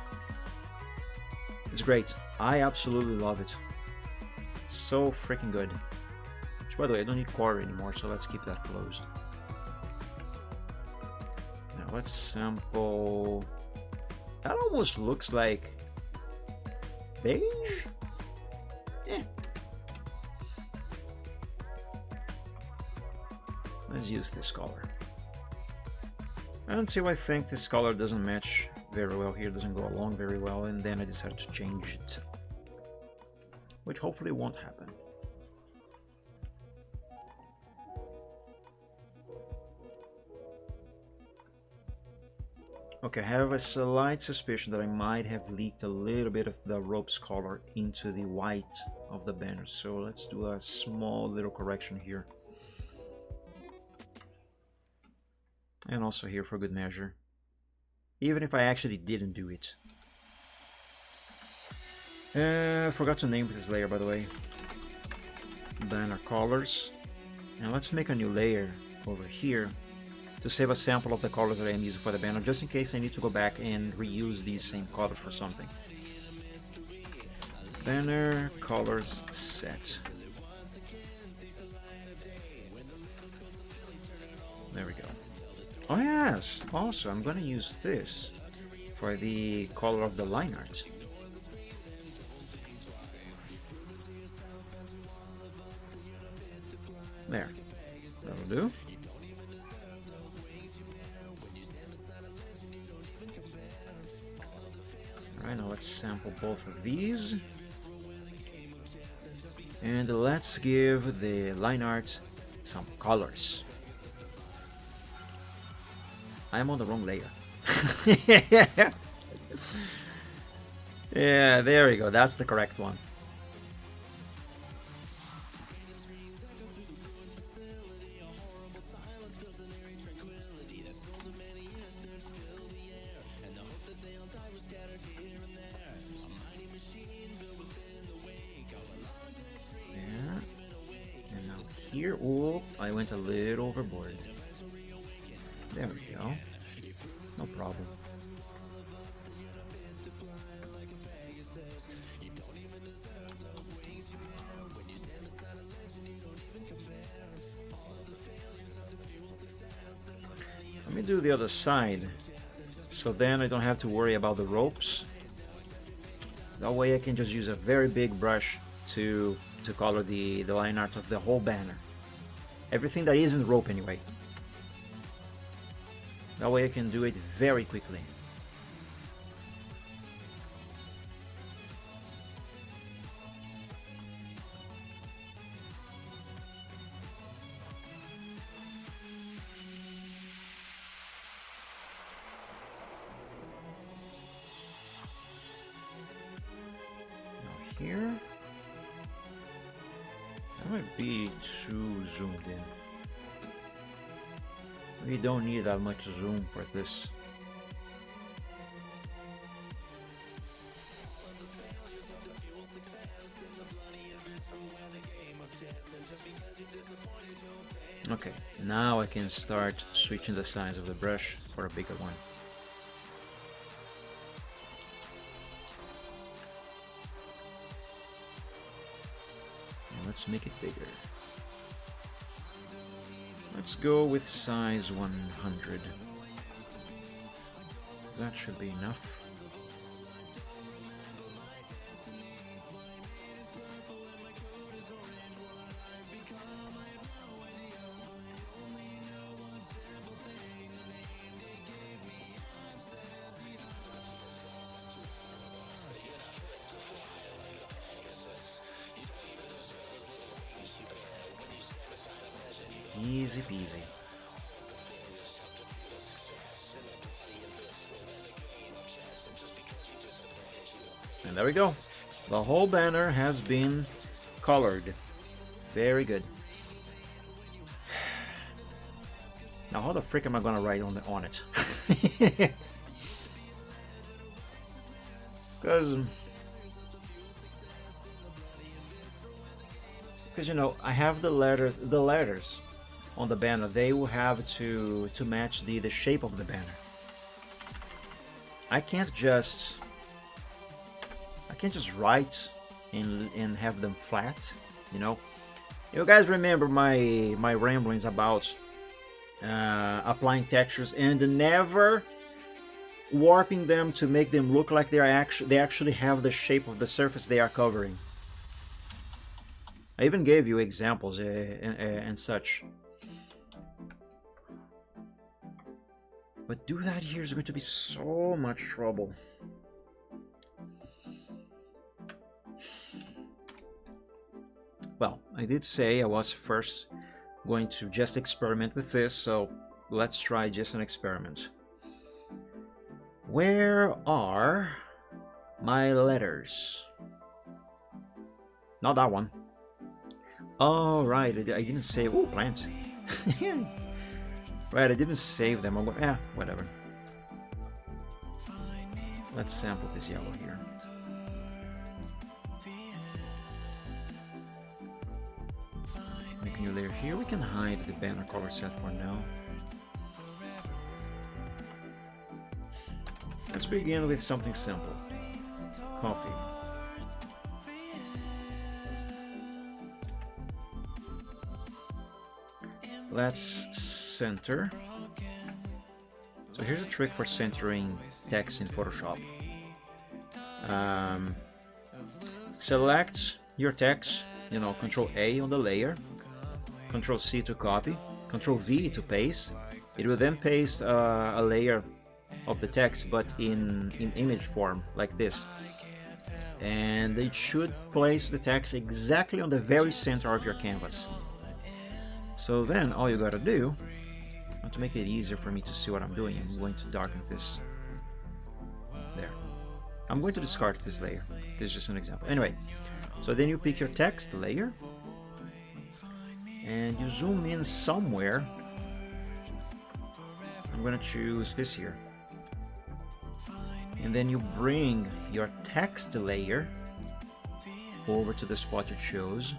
It's great. I absolutely love it. So freaking good. Which, by the way, I don't need Core anymore, so let's keep that closed. Now let's sample. That almost looks like beige. Eh. Let's use this color. Until I think this color doesn't match very well here, doesn't go along very well, and then I decided to change it, which hopefully won't happen. Okay, I have a slight suspicion that I might have leaked a little bit of the rope's color into the white of the banner, so let's do a small little correction here. And also here for good measure, even if I actually didn't do it. I forgot to name this layer, by the way. Banner colors. And let's make a new layer over here to save a sample of the colors that I'm using for the banner, just in case I need to go back and reuse these same colors for something. Banner colors set. There we go. Oh yes, also I'm gonna use this for the color of the line art. There, that'll do. Alright, now let's sample both of these. And let's give the line art some colors. I'm on the wrong layer. Yeah, there we go. That's the correct one. Yeah. And now here, oh, I went a little overboard. There we go. No problem. Let me do the other side, so then I don't have to worry about the ropes. That way I can just use a very big brush to color the line art of the whole banner. Everything that isn't rope anyway. That way I can do it very quickly. Now here, that might be too zoomed in. We don't need that much zoom for this. Okay, now I can start switching the size of the brush for a bigger one. And let's make it bigger. Let's go with size 100. That should be enough. Easy peasy. And there we go. The whole banner has been colored. Very good. Now how the frick am I gonna write on it? Because you know, I have the letters on the banner. They will have to match the shape of the banner. I can't just write and have them flat, you know. You guys remember my ramblings about applying textures and never warping them to make them look like they actually have the shape of the surface they are covering. I even gave you examples and such. But do that here is going to be so much trouble. Well, I did say I was first going to just experiment with this, so let's try just an experiment. Where are my letters? Not that one. Oh, right, I didn't save. Oh, plants. Right, I didn't save them. Yeah, whatever. Let's sample this yellow here. Make a new layer here. We can hide the banner cover set for now. Let's begin with something simple. Coffee. Let's center. So here's a trick for centering text in Photoshop. Select your text, Control A on the layer, Control C to copy, Control V to paste. It will then paste a layer of the text, but in image form, like this. And it should place the text exactly on the very center of your canvas. So then all you gotta do, to make it easier for me to see what I'm doing, I'm going to darken this. There. I'm going to discard this layer. This is just an example. Anyway, so then you pick your text layer and you zoom in somewhere. I'm going to choose this here. And then you bring your text layer over to the spot you chose.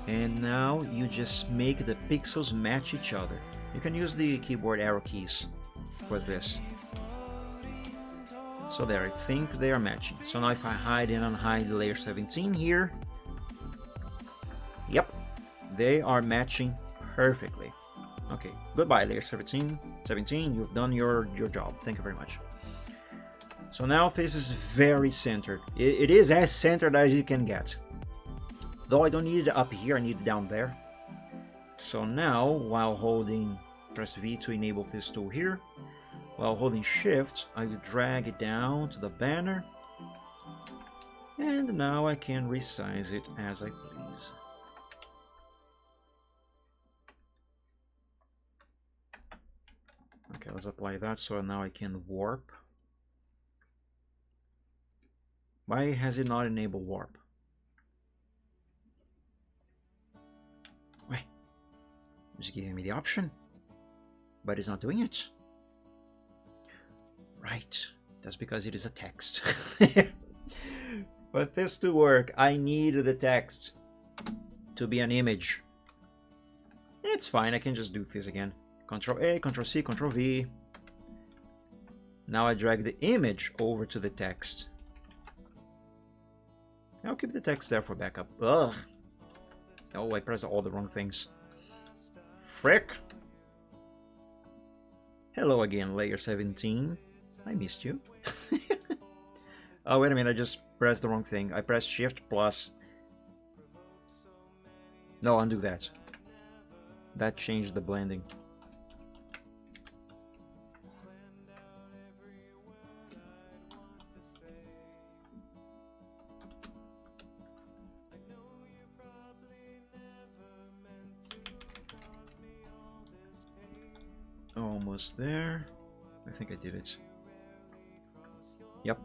And now you just make the pixels match each other. You can use the keyboard arrow keys for this. So there, I think they are matching. So now if I hide and unhide layer 17 here, yep, they are matching perfectly. Okay, goodbye layer 17, you've done your job. Thank you very much. So now this is very centered. It is as centered as you can get. Though I don't need it up here, I need it down there. So now, while holding, press V to enable this tool here. While holding Shift, I will drag it down to the banner. And now I can resize it as I please. Okay, let's apply that so now I can warp. Why has it not enabled warp? Wait, it's giving me the option, but it's not doing it. Right, that's because it is a text. But this to work, I need the text to be an image. It's fine, I can just do this again. Control A, Control C, Control V. Now I drag the image over to the text. I'll keep the text there for backup. Ugh. Oh, I pressed all the wrong things. Frick. Hello again, layer 17. I missed you. Oh, wait a minute, I just pressed the wrong thing. I pressed Shift plus. No, undo that. That changed the blending. Almost there. I think I did it. Yep,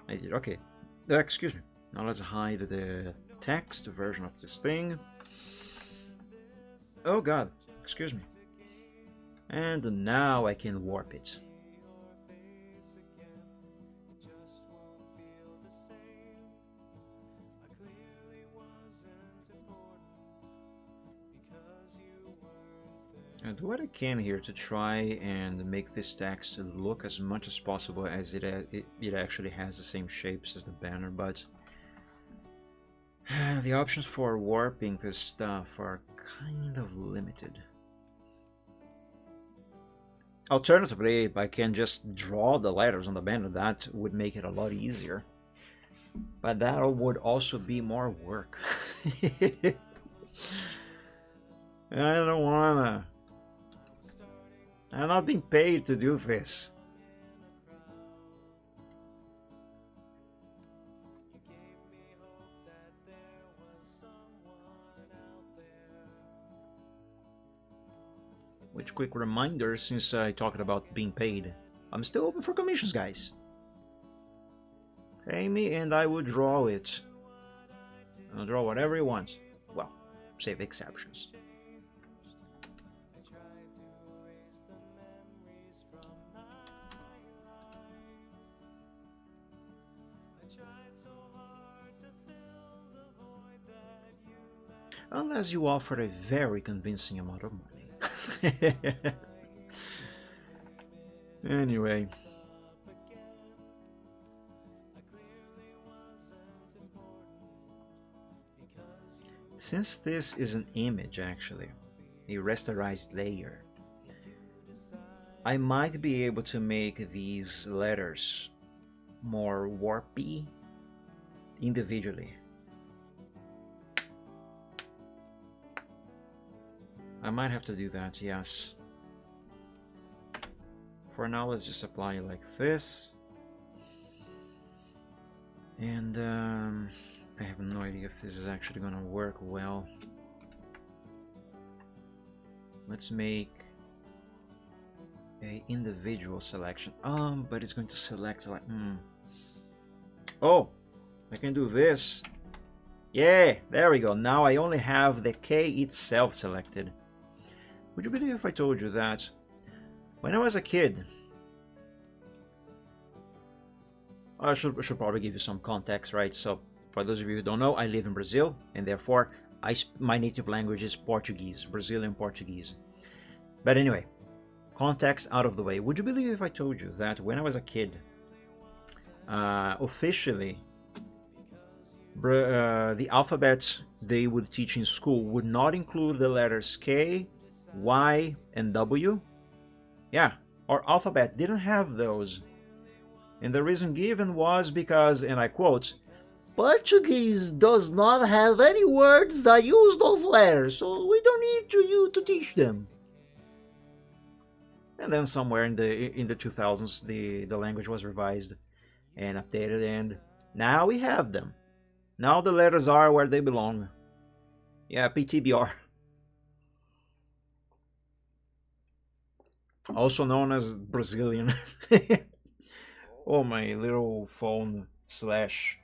I did. Okay. Excuse me. Now let's hide the text version of this thing. Oh god, excuse me. And now I can warp it. And do what I can here to try and make this text look as much as possible as it actually has the same shapes as the banner, but The options for warping this stuff are kind of limited. Alternatively, I can just draw the letters on the banner. That would make it a lot easier. But that would also be more work. I don't wanna. I'm not being paid to do this. Which, quick reminder, since I talked about being paid, I'm still open for commissions, guys. Pay me and I will draw it. I'll draw whatever you want. Well, save exceptions. Unless you offer a very convincing amount of money. Anyway. Since this is an image, actually, a rasterized layer, I might be able to make these letters more warpy individually. I might have to do that, yes. For now, let's just apply it like this. And I have no idea if this is actually gonna work well. Let's make a individual selection. But it's going to select like Oh, I can do this. Yeah, there we go. Now I only have the K itself selected. Would you believe if I told you that when I was a kid, I should probably give you some context, right? So for those of you who don't know, I live in Brazil, and therefore my native language is Portuguese, Brazilian Portuguese. But anyway, context out of the way. Would you believe if I told you that when I was a kid, officially, the alphabet they would teach in school would not include the letters K, Y, and W? Yeah, our alphabet didn't have those. And the reason given was because, and I quote, Portuguese does not have any words that use those letters, so we don't need you to teach them. And then somewhere in the 2000s, the language was revised and updated, and now we have them. Now the letters are where they belong. Yeah, PTBR. Also known as Brazilian. Oh, my little phone slash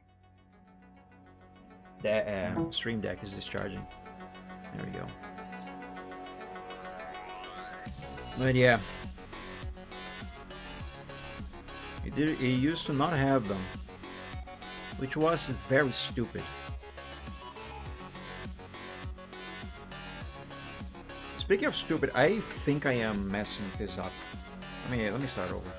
Stream Deck is discharging. There we go. But yeah, it used to not have them, which was very stupid. Speaking of stupid, I think I am messing this up. Let me start over.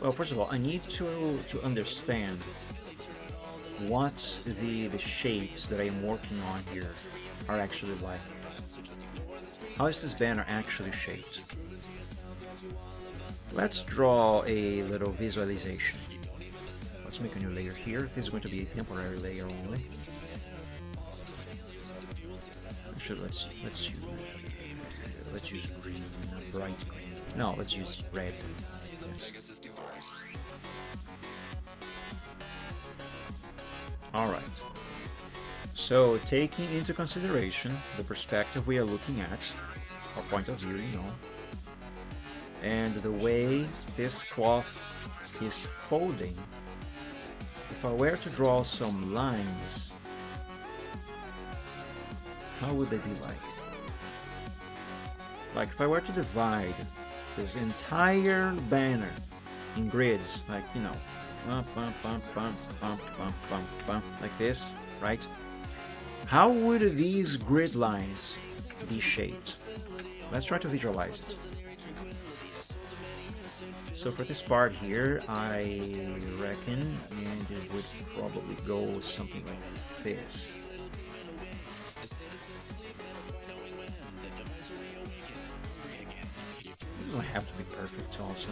Well, first of all, I need to understand what the shapes that I am working on here are actually like. How is this banner actually shaped? Let's draw a little visualization. Let's make a new layer here. This is going to be a temporary layer only. Actually, let's use green, bright green. No, let's use red. Yes. Alright, so taking into consideration the perspective we are looking at, our point of view, you know, and the way this cloth is folding, if I were to draw some lines, how would they be like? Like if I were to divide this entire banner in grids, like, you know, like this, right? How would these grid lines be shaped? Let's try to visualize it. So for this part here, I reckon, and it would probably go something like this. It doesn't have to be perfect also.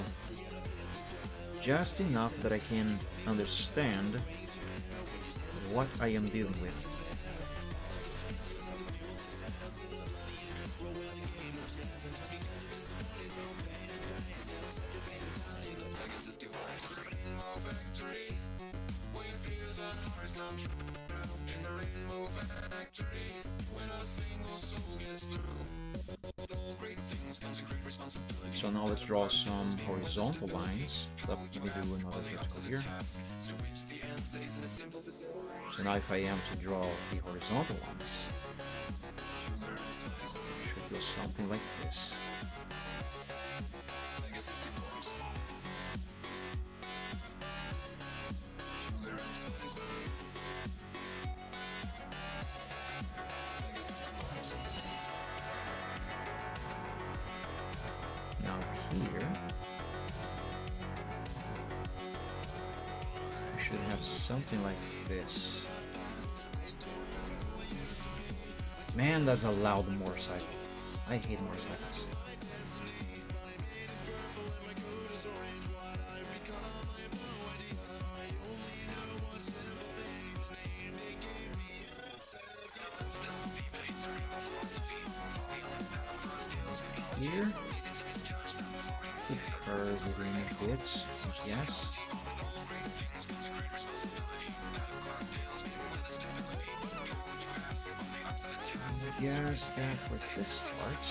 Just enough that I can understand what I am dealing with. So now let's draw some horizontal lines. Let me do another vertical here. So now if I am to draw the horizontal ones, it should go something like this. Now here, we should have something like this. Man, that's a loud motorcycle. I hate motorcycles. Here, the curve will remove it, yes. Yes, that for this part.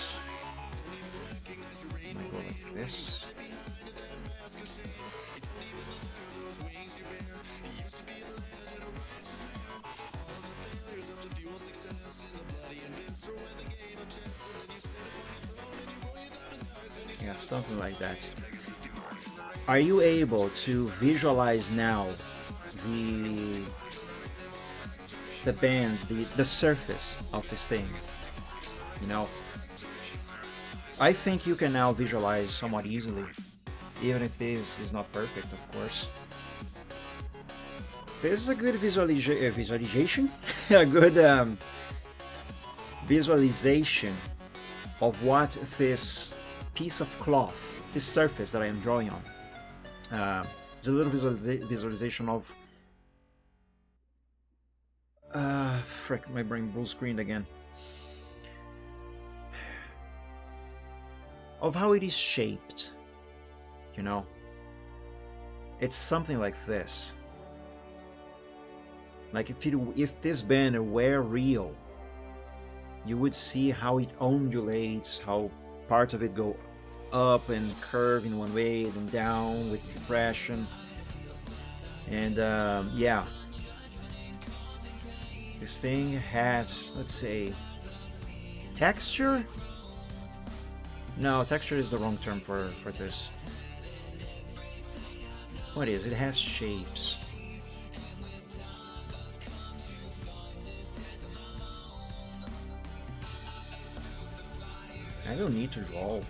Might go like this. Yeah, something like that. Are you able to visualize now the bands, the surface of this thing? You know, I think you can now visualize somewhat easily, even if this is not perfect, of course. This is a good visualization, a good visualization of what this piece of cloth, this surface that I am drawing on. It's a little visualization of frick, my brain blue screened again. Of how it is shaped, you know. It's something like this. Like if this banner were real, you would see how it undulates, how parts of it go up and curve in one way, then down with depression. And yeah, this thing has, let's say, texture? No, texture is the wrong term for this. What is it? It has shapes. I don't need to draw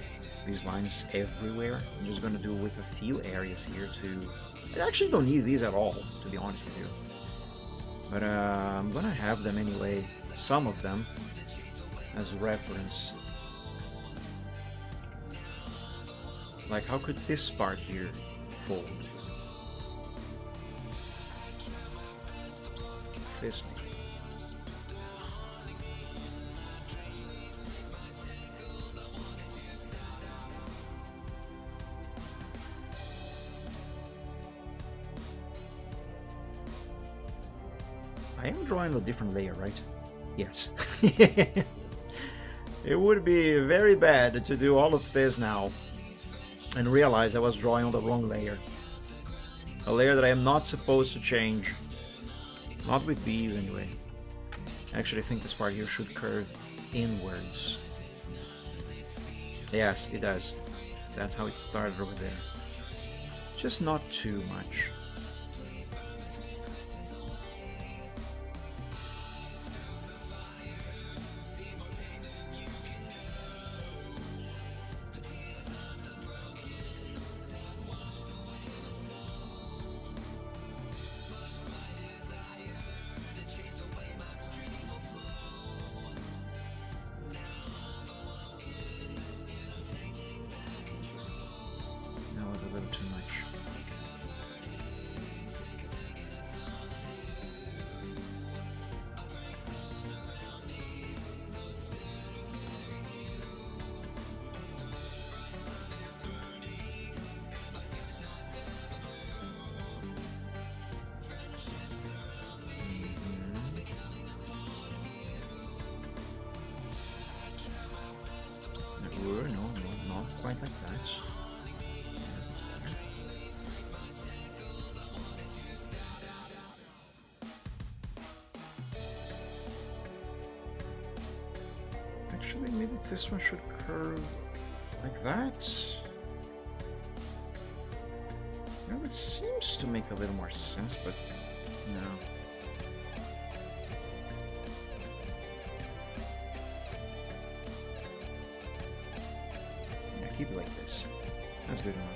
these lines everywhere. I'm just gonna do with a few areas here to... I actually don't need these at all, to be honest with you. But I'm gonna have them anyway, some of them, as reference. Like, how could this part here fold? This one. I am drawing a different layer, right? Yes. It would be very bad to do all of this now and realize I was drawing on the wrong layer. A layer that I am not supposed to change. Not with these anyway. Actually, I think this part here should curve inwards. Yes, it does. That's how it started over there. Just not too much. like that. Yes, that's better. Actually, maybe this one should curve like that. You know, it seems to make a little more sense, but no. Yeah, keep it like this. That's good enough.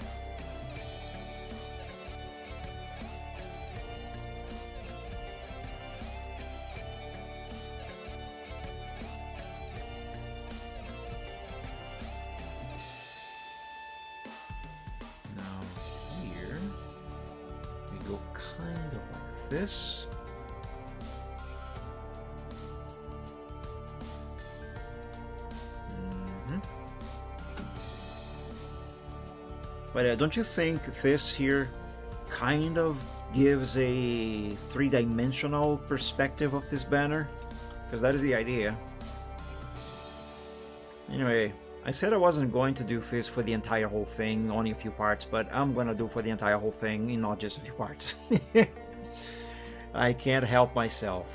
Now here we go kind of like this. But don't you think this here kind of gives a three-dimensional perspective of this banner? Because that is the idea. Anyway, I said I wasn't going to do this for the entire whole thing, only a few parts, but I'm gonna do for the entire whole thing, and not just a few parts. I can't help myself.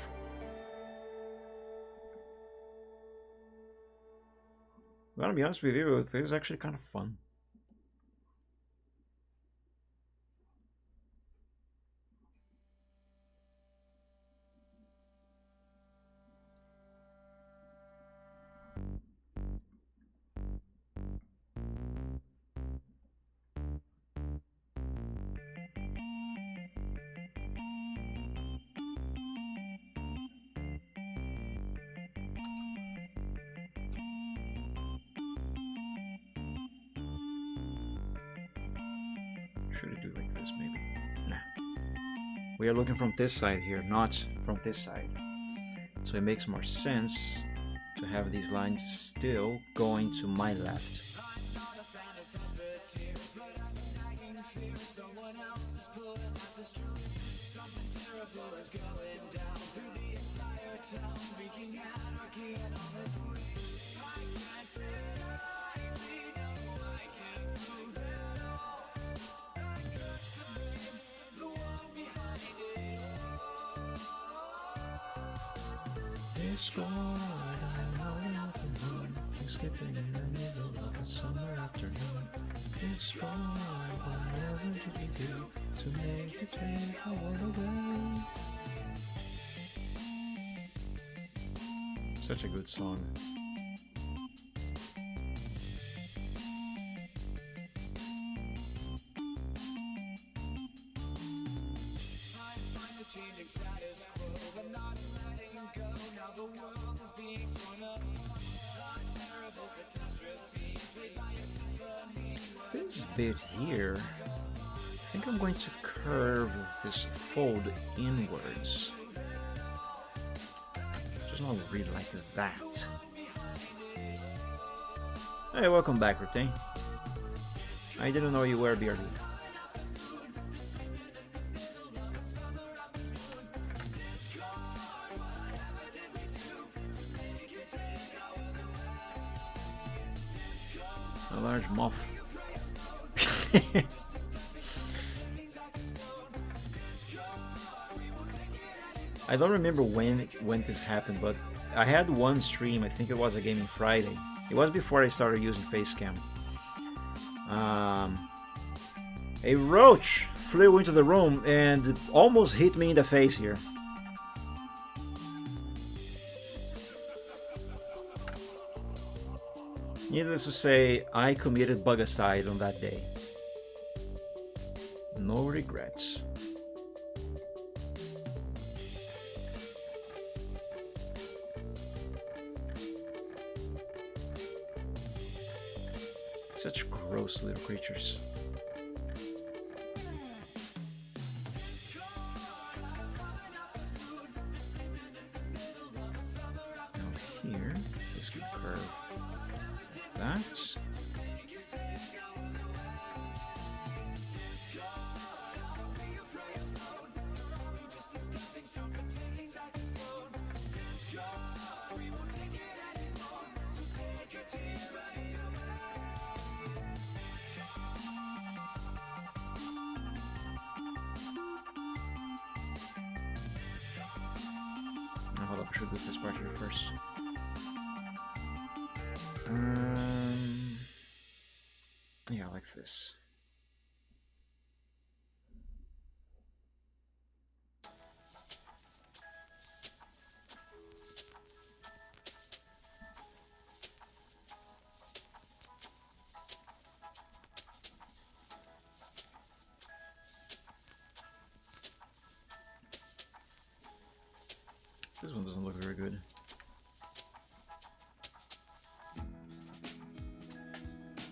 I'm gonna be honest with you, this is actually kind of fun. Should I do like this maybe? Nah. We are looking from this side here, not from this side. So it makes more sense to have these lines still going to my left. Slipping in the middle of a summer afternoon. It's gone, whatever did you do to make you take my world away? Such a good song. This bit here, I think I'm going to curve this fold inwards. Just not really like that. Hey, welcome back, Rute. I didn't know you were BRD. A large moth. I don't remember when this happened, but I had one stream, I think it was a Gaming Friday. It was before I started using Facecam. A roach flew into the room and almost hit me in the face here. Needless to say, I committed bugicide on that day. No regrets. Such gross little creatures. Now here, this could curve like that. hold up, I should do this part here first. Yeah, like this. This one doesn't look very good.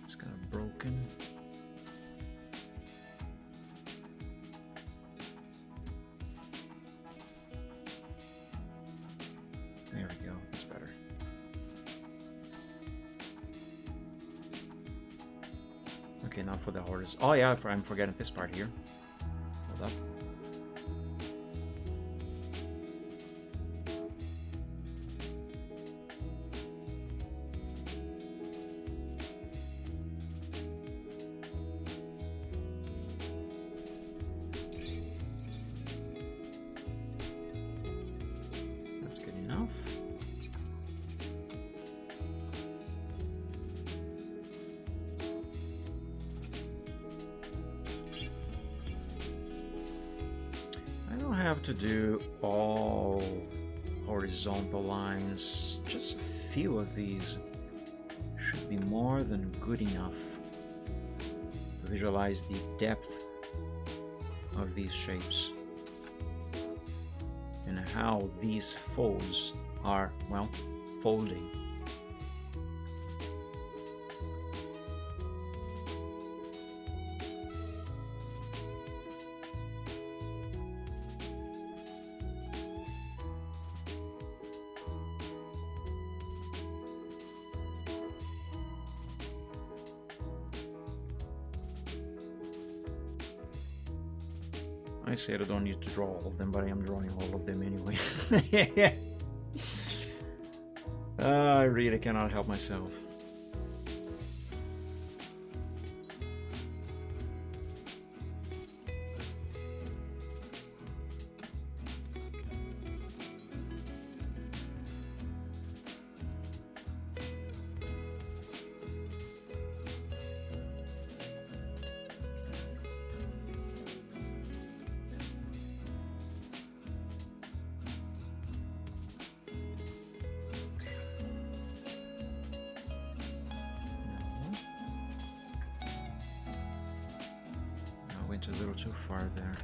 It's kind of broken. There we go, that's better. Okay, now for the horse. Oh yeah, I'm forgetting this part here. Hold up. That's good enough. I don't have to do all horizontal lines. Just a few of these should be more than good enough to visualize the depth of these shapes and how these folds are, well, folding. I said I don't need to draw all of them, but I am drawing all of them anyway. I really cannot help myself. Went a little too far there.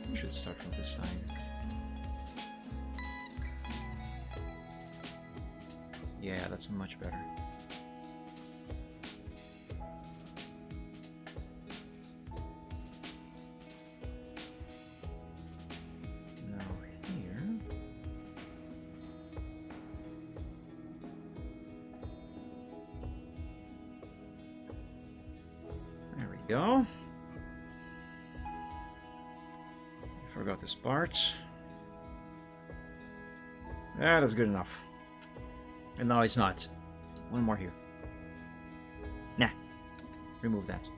We should start from this side. Yeah, that's much better. Now here. There we go. I forgot this part. Yeah, that's good enough. And no, it's not. One more here. Nah. Remove that.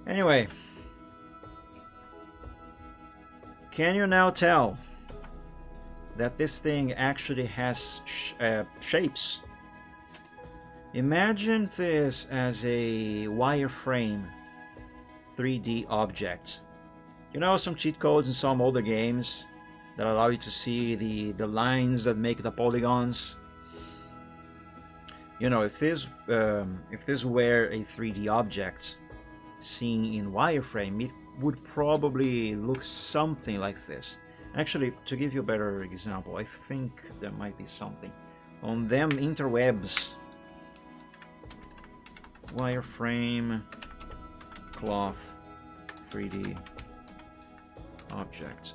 Anyway. Can you now tell that this thing actually has shapes? Imagine this as a wireframe 3D object. You know, some cheat codes in some older games that allow you to see the lines that make the polygons. You know, if this were a 3D object seen in wireframe, it would probably look something like this. Actually, to give you a better example, I think there might be something on them interwebs. Wireframe cloth 3D object.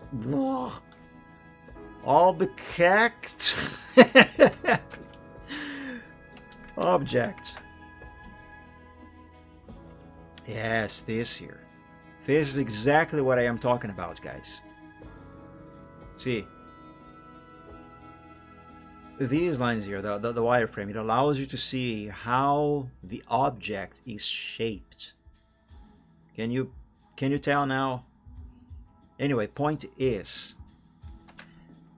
Object. Object. Yes, this here. This is exactly what I am talking about, guys. See, these lines here, the wireframe, it allows you to see how the object is shaped. Can you tell now? Anyway, point is,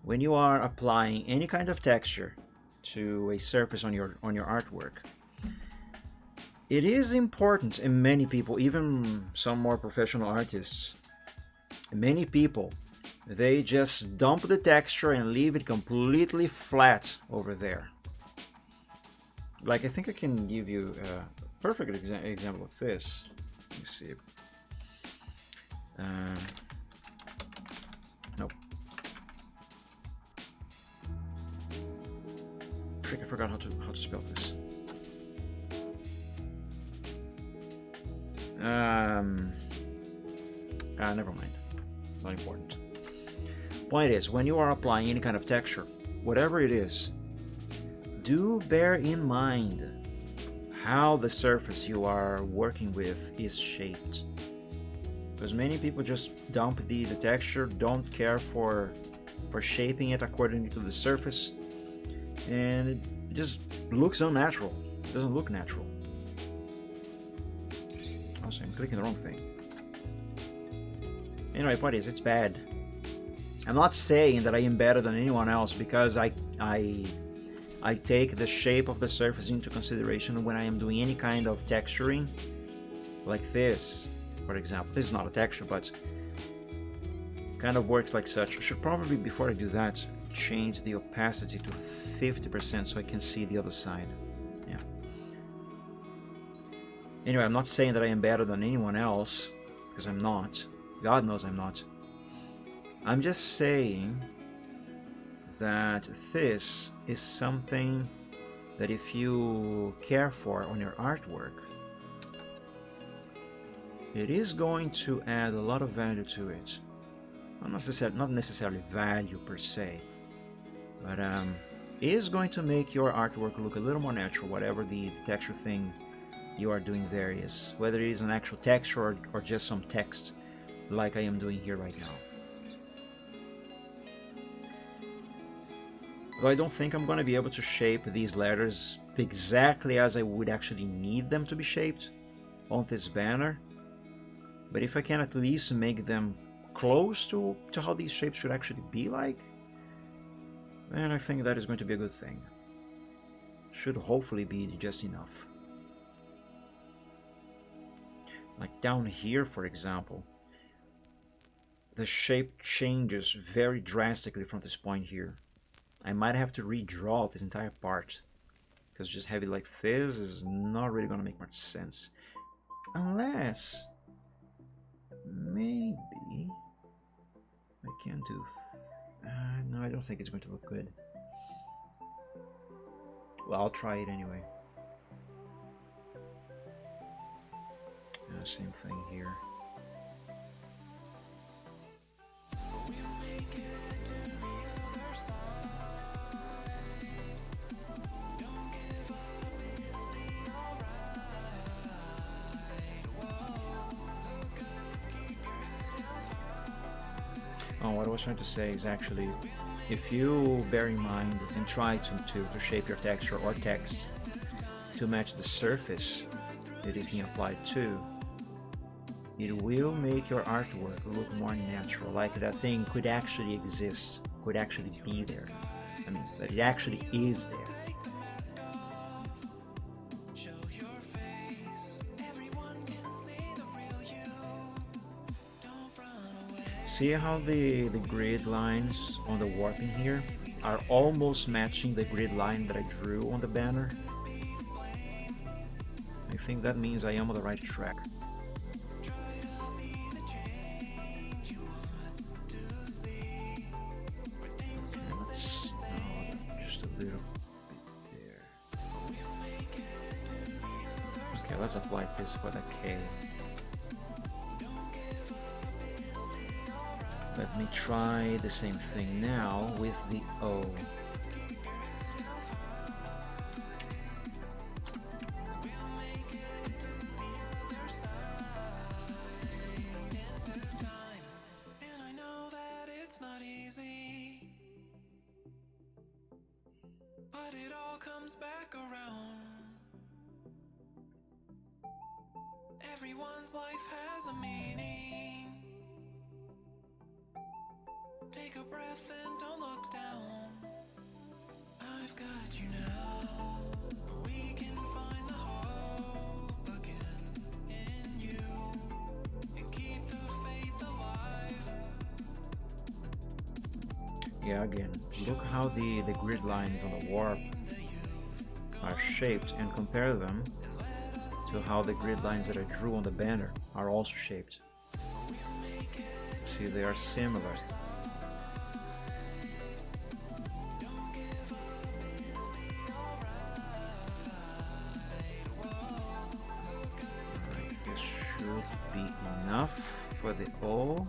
when you are applying any kind of texture to a surface on your artwork, it is important, and many people, even some more professional artists, many people, they just dump the texture and leave it completely flat over there. Like, I think I can give you a perfect example of this. Let me see. Nope. Frick, I forgot how to spell this. Never mind. It's not important. Point is, when you are applying any kind of texture, whatever it is, do bear in mind how the surface you are working with is shaped. Because many people just dump the texture, don't care for shaping it according to the surface, and it just looks unnatural. It doesn't look natural. Also, I'm clicking the wrong thing. Anyway, point is, it's bad. I'm not saying that I am better than anyone else because I take the shape of the surface into consideration when I am doing any kind of texturing, like this, for example. This is not a texture, but kind of works like such. I should probably, before I do that, change the opacity to 50% so I can see the other side. Yeah. Anyway, I'm not saying that I am better than anyone else, because I'm not. God knows I'm not. I'm just saying that this is something that if you care for on your artwork, it is going to add a lot of value to it. Not necessarily value per se, but is going to make your artwork look a little more natural, whatever the texture thing you are doing there is, whether it is an actual texture or just some text like I am doing here right now. Though I don't think I'm going to be able to shape these letters exactly as I would actually need them to be shaped on this banner, but if I can at least make them close to how these shapes should actually be like, then I think that is going to be a good thing. Should hopefully be just enough. Like down here, for example, the shape changes very drastically from this point here. I might have to redraw this entire part, because just have it like this is not really going to make much sense. Unless, maybe, I can do... no, I don't think it's going to look good. Well, I'll try it anyway. Same thing here. Oh, what I was trying to say is actually, if you bear in mind and try to shape your texture or text to match the surface it is being applied to, it will make your artwork look more natural, like that thing could actually exist, could actually be there. I mean, that it actually is there. See how the grid lines on the warping here are almost matching the grid line that I drew on the banner? I think that means I am on the right track. Okay, let's just a little bit there. Okay, let's apply this for the K. Let me try the same thing now with the O. But it all comes back around. Everyone's life has a meaning. take a breath and don't look down. I've got you now. We can find the hope again in you and keep the faith alive. Yeah, again, look how the grid lines on the warp are shaped and compare them to how the grid lines that I drew on the banner are also shaped. See, they are similar. Alright, this should be enough for the O.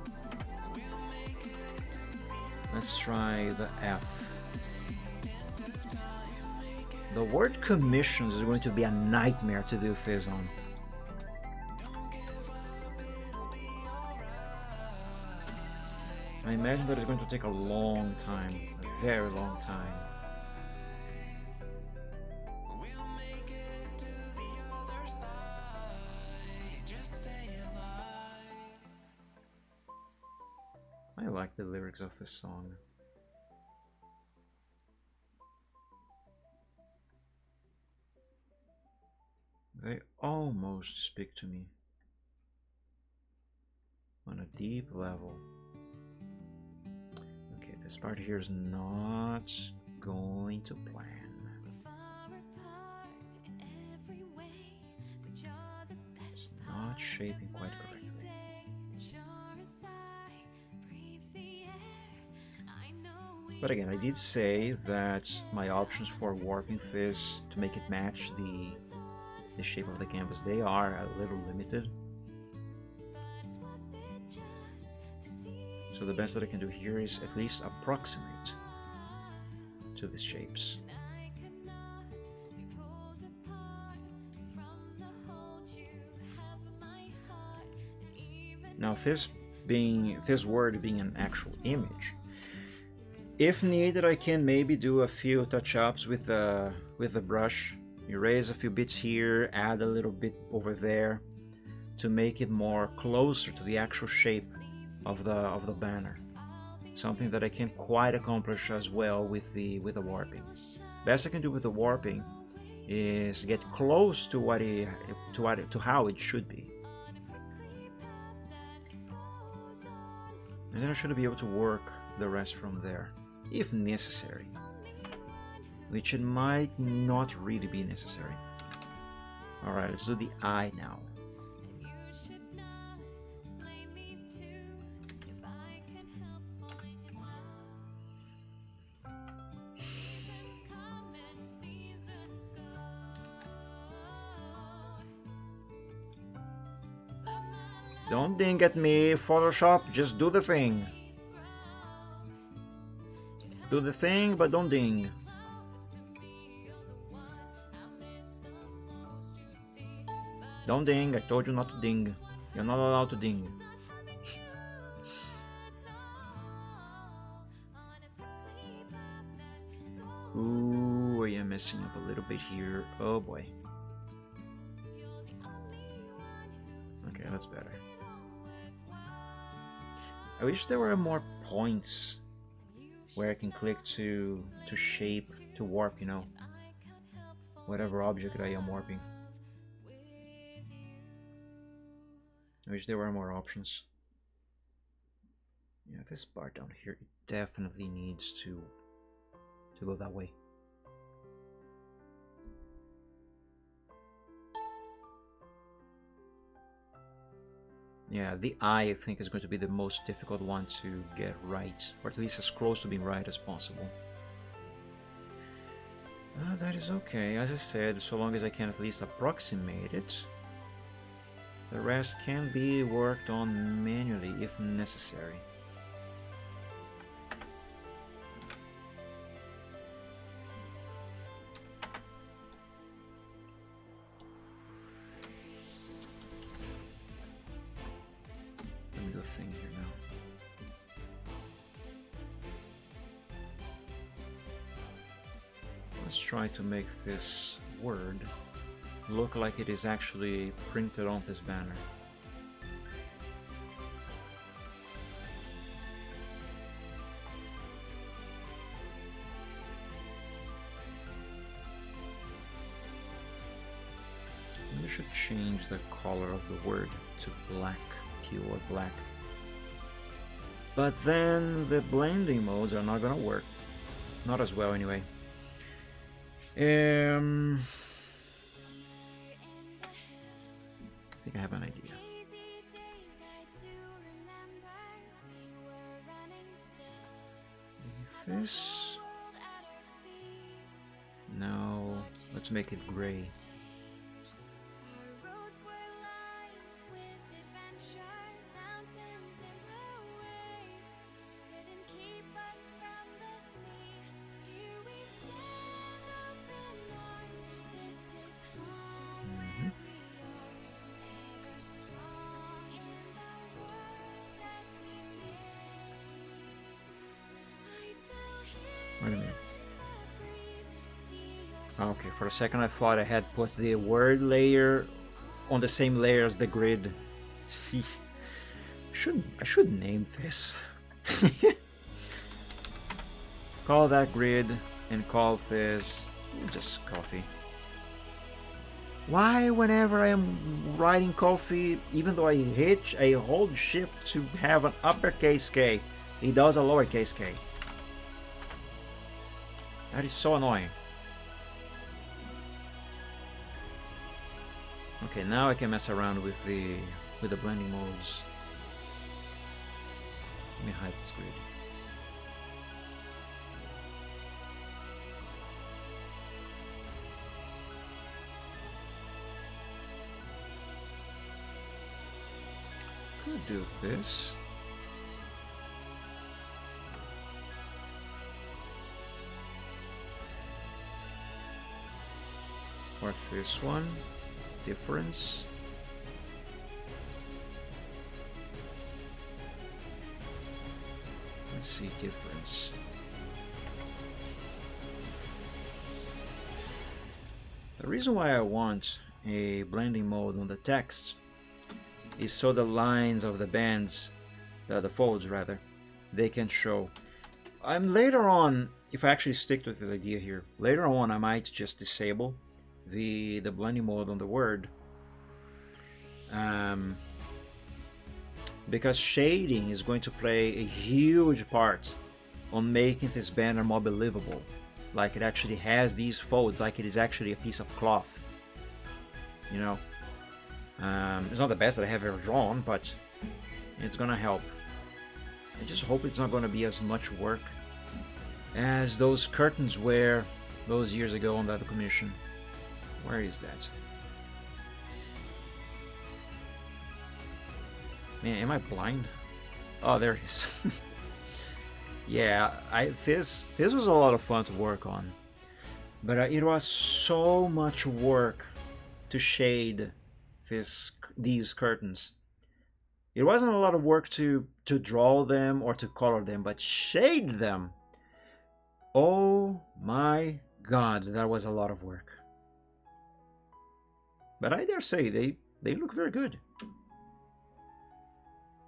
Let's try the F. The word commissions is going to be a nightmare to do this on. I imagine that it's going to take a long time, a very long time. We'll make it to the other side. Just stay alive. I like the lyrics of this song. They almost speak to me on a deep level. Okay, this part here is not going to plan. It's not shaping quite correctly. But again, I did say that my options for warping this to make it match the shape of the canvas, they are a little limited. So the best that I can do here is at least approximate to these shapes. Now this word being an actual image, if needed, I can maybe do a few touch-ups with the brush. Erase a few bits here, add a little bit over there to make it more closer to the actual shape of the banner. Something that I can't quite accomplish as well with the warping. Best I can do with the warping is get close to how it should be. And then I should be able to work the rest from there, if necessary. Which it might not really be necessary. Alright, let's do the I now. Don't ding at me, Photoshop, just do the thing. Do the thing, but don't ding. Don't ding, I told you not to ding. You're not allowed to ding. Ooh, I am messing up a little bit here. Oh boy. Okay, that's better. I wish there were more points where I can click to shape, to warp, you know, whatever object I am warping. I wish there were more options. Yeah, this part down here, it definitely needs to go that way. Yeah, the eye I think is going to be the most difficult one to get right, or at least as close to being right as possible. That is okay, as I said, so long as I can at least approximate it. The rest can be worked on manually if necessary. Let me do a thing here now. Let's try to make this word look like it is actually printed on this banner. change the color of the word to black, pure black. But then the blending modes are not gonna work. Not as well anyway. I think I have an idea. This. No, let's make it gray. Wait a minute. Okay, for a second I thought I had put the word layer on the same layer as the grid. I should name this. Call that grid and call this just coffee. Why whenever I am writing coffee, even though I hold shift to have an uppercase K, it does a lowercase k? That is so annoying. Okay, now I can mess around with the blending modes. Let me hide this grid. Could do this. Or this one. Difference. Let's see difference. The reason why I want a blending mode on the text is so the lines of the bands, the folds rather, they can show. I'm later on, if I actually stick with this idea here, later on I might just disable the blending mode on the word, because shading is going to play a huge part on making this banner more believable, like it actually has these folds, like it is actually a piece of cloth, you know. It's not the best that I have ever drawn, but it's gonna help. I just hope it's not gonna be as much work as those curtains were those years ago on that commission. Where is that? Man, am I blind? Oh, there it is. Yeah, this was a lot of fun to work on, but it was so much work to shade these curtains. It wasn't a lot of work to draw them or to color them, but shade them. Oh my God, that was a lot of work. But I dare say they look very good.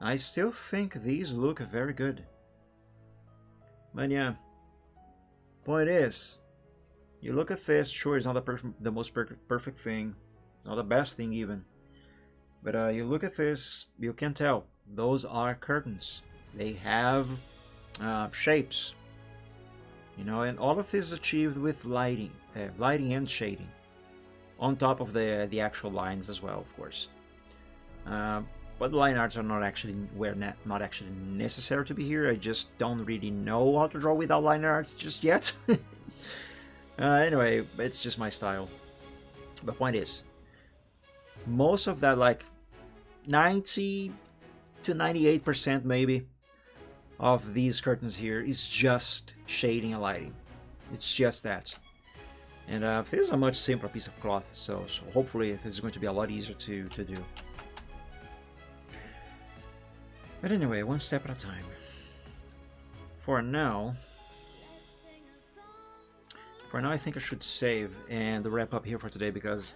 I still think these look very good. But yeah, point is, you look at this, sure it's not the most perfect thing, it's not the best thing even. But you look at this, you can tell, those are curtains. They have shapes. You know, and all of this is achieved with lighting and shading. On top of the actual lines as well, of course. But the line arts are not actually necessary to be here. I just don't really know how to draw without line arts just yet. Anyway, it's just my style. The point is, most of that, like 90 to 98% maybe, of these curtains here is just shading and lighting. It's just that. And this is a much simpler piece of cloth, so hopefully this is going to be a lot easier to do. But anyway, one step at a time. For now, I think I should save and wrap up here for today because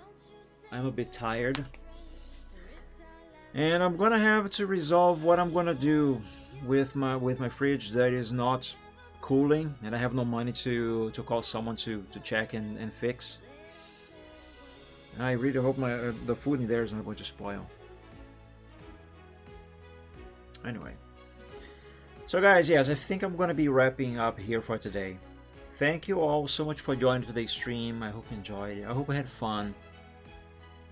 I'm a bit tired. And I'm gonna have to resolve what I'm gonna do with my fridge that is not cooling, and I have no money to call someone to check and fix. I really hope the food in there is not going to spoil. Anyway. So guys, yes, I think I'm going to be wrapping up here for today. Thank you all so much for joining today's stream. I hope you enjoyed it. I hope you had fun.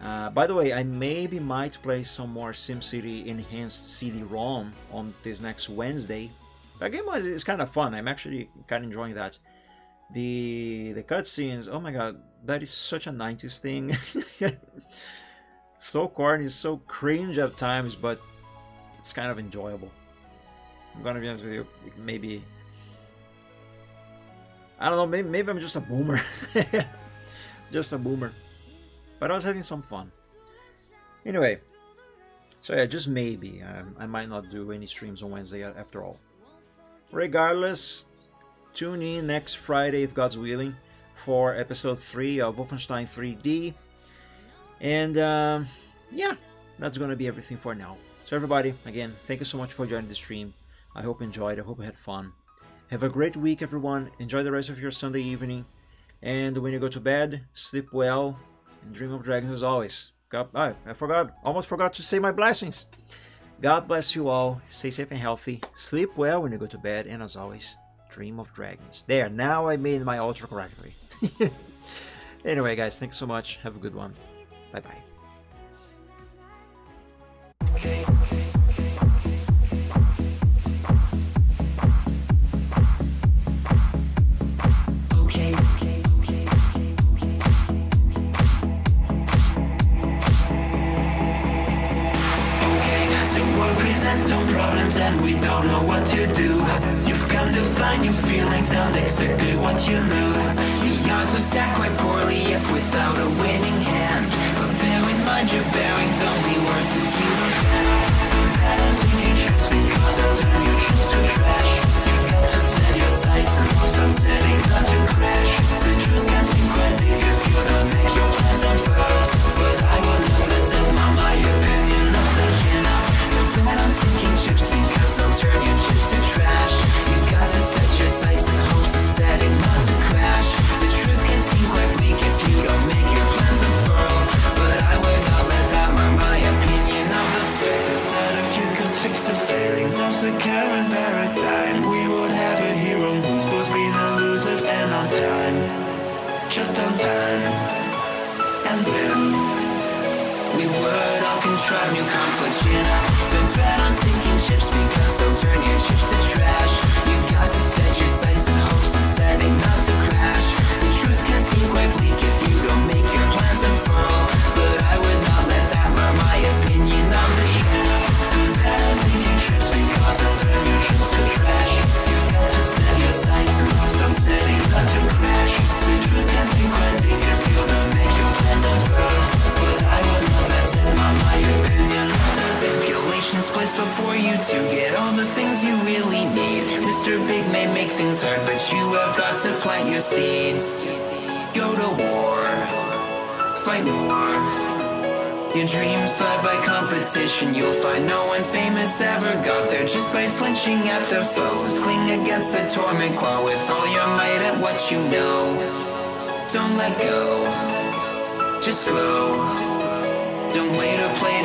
By the way, I might play some more SimCity Enhanced CD-ROM on this next Wednesday. That game is kind of fun. I'm actually kind of enjoying that. The cutscenes, oh my god, that is such a 90s thing. So corny, so cringe at times, but it's kind of enjoyable. I'm gonna be honest with you, maybe... I don't know, maybe I'm just a boomer. Just a boomer. But I was having some fun. Anyway, so yeah, just maybe. I might not do any streams on Wednesday after all. Regardless, tune in next Friday, if God's willing, for episode 3 of Wolfenstein 3D. And yeah, that's gonna be everything for now. So everybody, again, thank you so much for joining the stream. I hope you enjoyed. I hope you had fun. Have a great week, everyone. Enjoy the rest of your Sunday evening. And when you go to bed, sleep well and dream of dragons as always. Almost forgot to say my blessings. God bless you all. Stay safe and healthy. Sleep well when you go to bed. And as always, dream of dragons. There, now I made my outro correctly. Anyway, guys, thanks so much. Have a good one. Bye-bye. Some problems and we don't know what to do. You've come to find your feelings and exactly what you knew. The odds are stacked quite poorly if without a winning hand. But bear in mind your bearing's only worse if you don't try. Don't bet on taking trips because I'll turn your trips to trash. You've got to set your sights and hopes on setting not to crash. Citrus can seem quite big if you don't make your plans unfurl. But I will not let that my opinion of such bet on sinking ships because they'll turn your chips to trash. You've got to set your sights and hopes and setting not to crash. The truth can seem quite bleak if you don't make your plans unfurl. But I would not let that mar my opinion of the fact that said if you could fix the failings of the current paradigm, we would have a hero who's supposed to be elusive and on time. Just on time. And then we would all contrive new conflicts, you know. So bet on sinking ships because they'll turn your chips to trash. You've got to set your sights and hopes and setting not to crash. The truth can seem quite bleak if you don't make your plans unfurl. But I would not let that mar my opinion of the year. Bet on sinking ships because they'll turn your chips to trash. You've got to set your sights and hopes on setting not to crash. The truth can seem quite bleak if you don't make your plans unfurl. But I would not let that mar my opinion. Stipulations placed before you to get all the things you really need. Mr. Big may make things hard, but you have got to plant your seeds. Go to war, fight more. Your dreams thrive by competition. You'll find no one famous ever got there just by flinching at their foes. Cling against the torment claw with all your might at what you know. Don't let go, just grow. Don't wait to play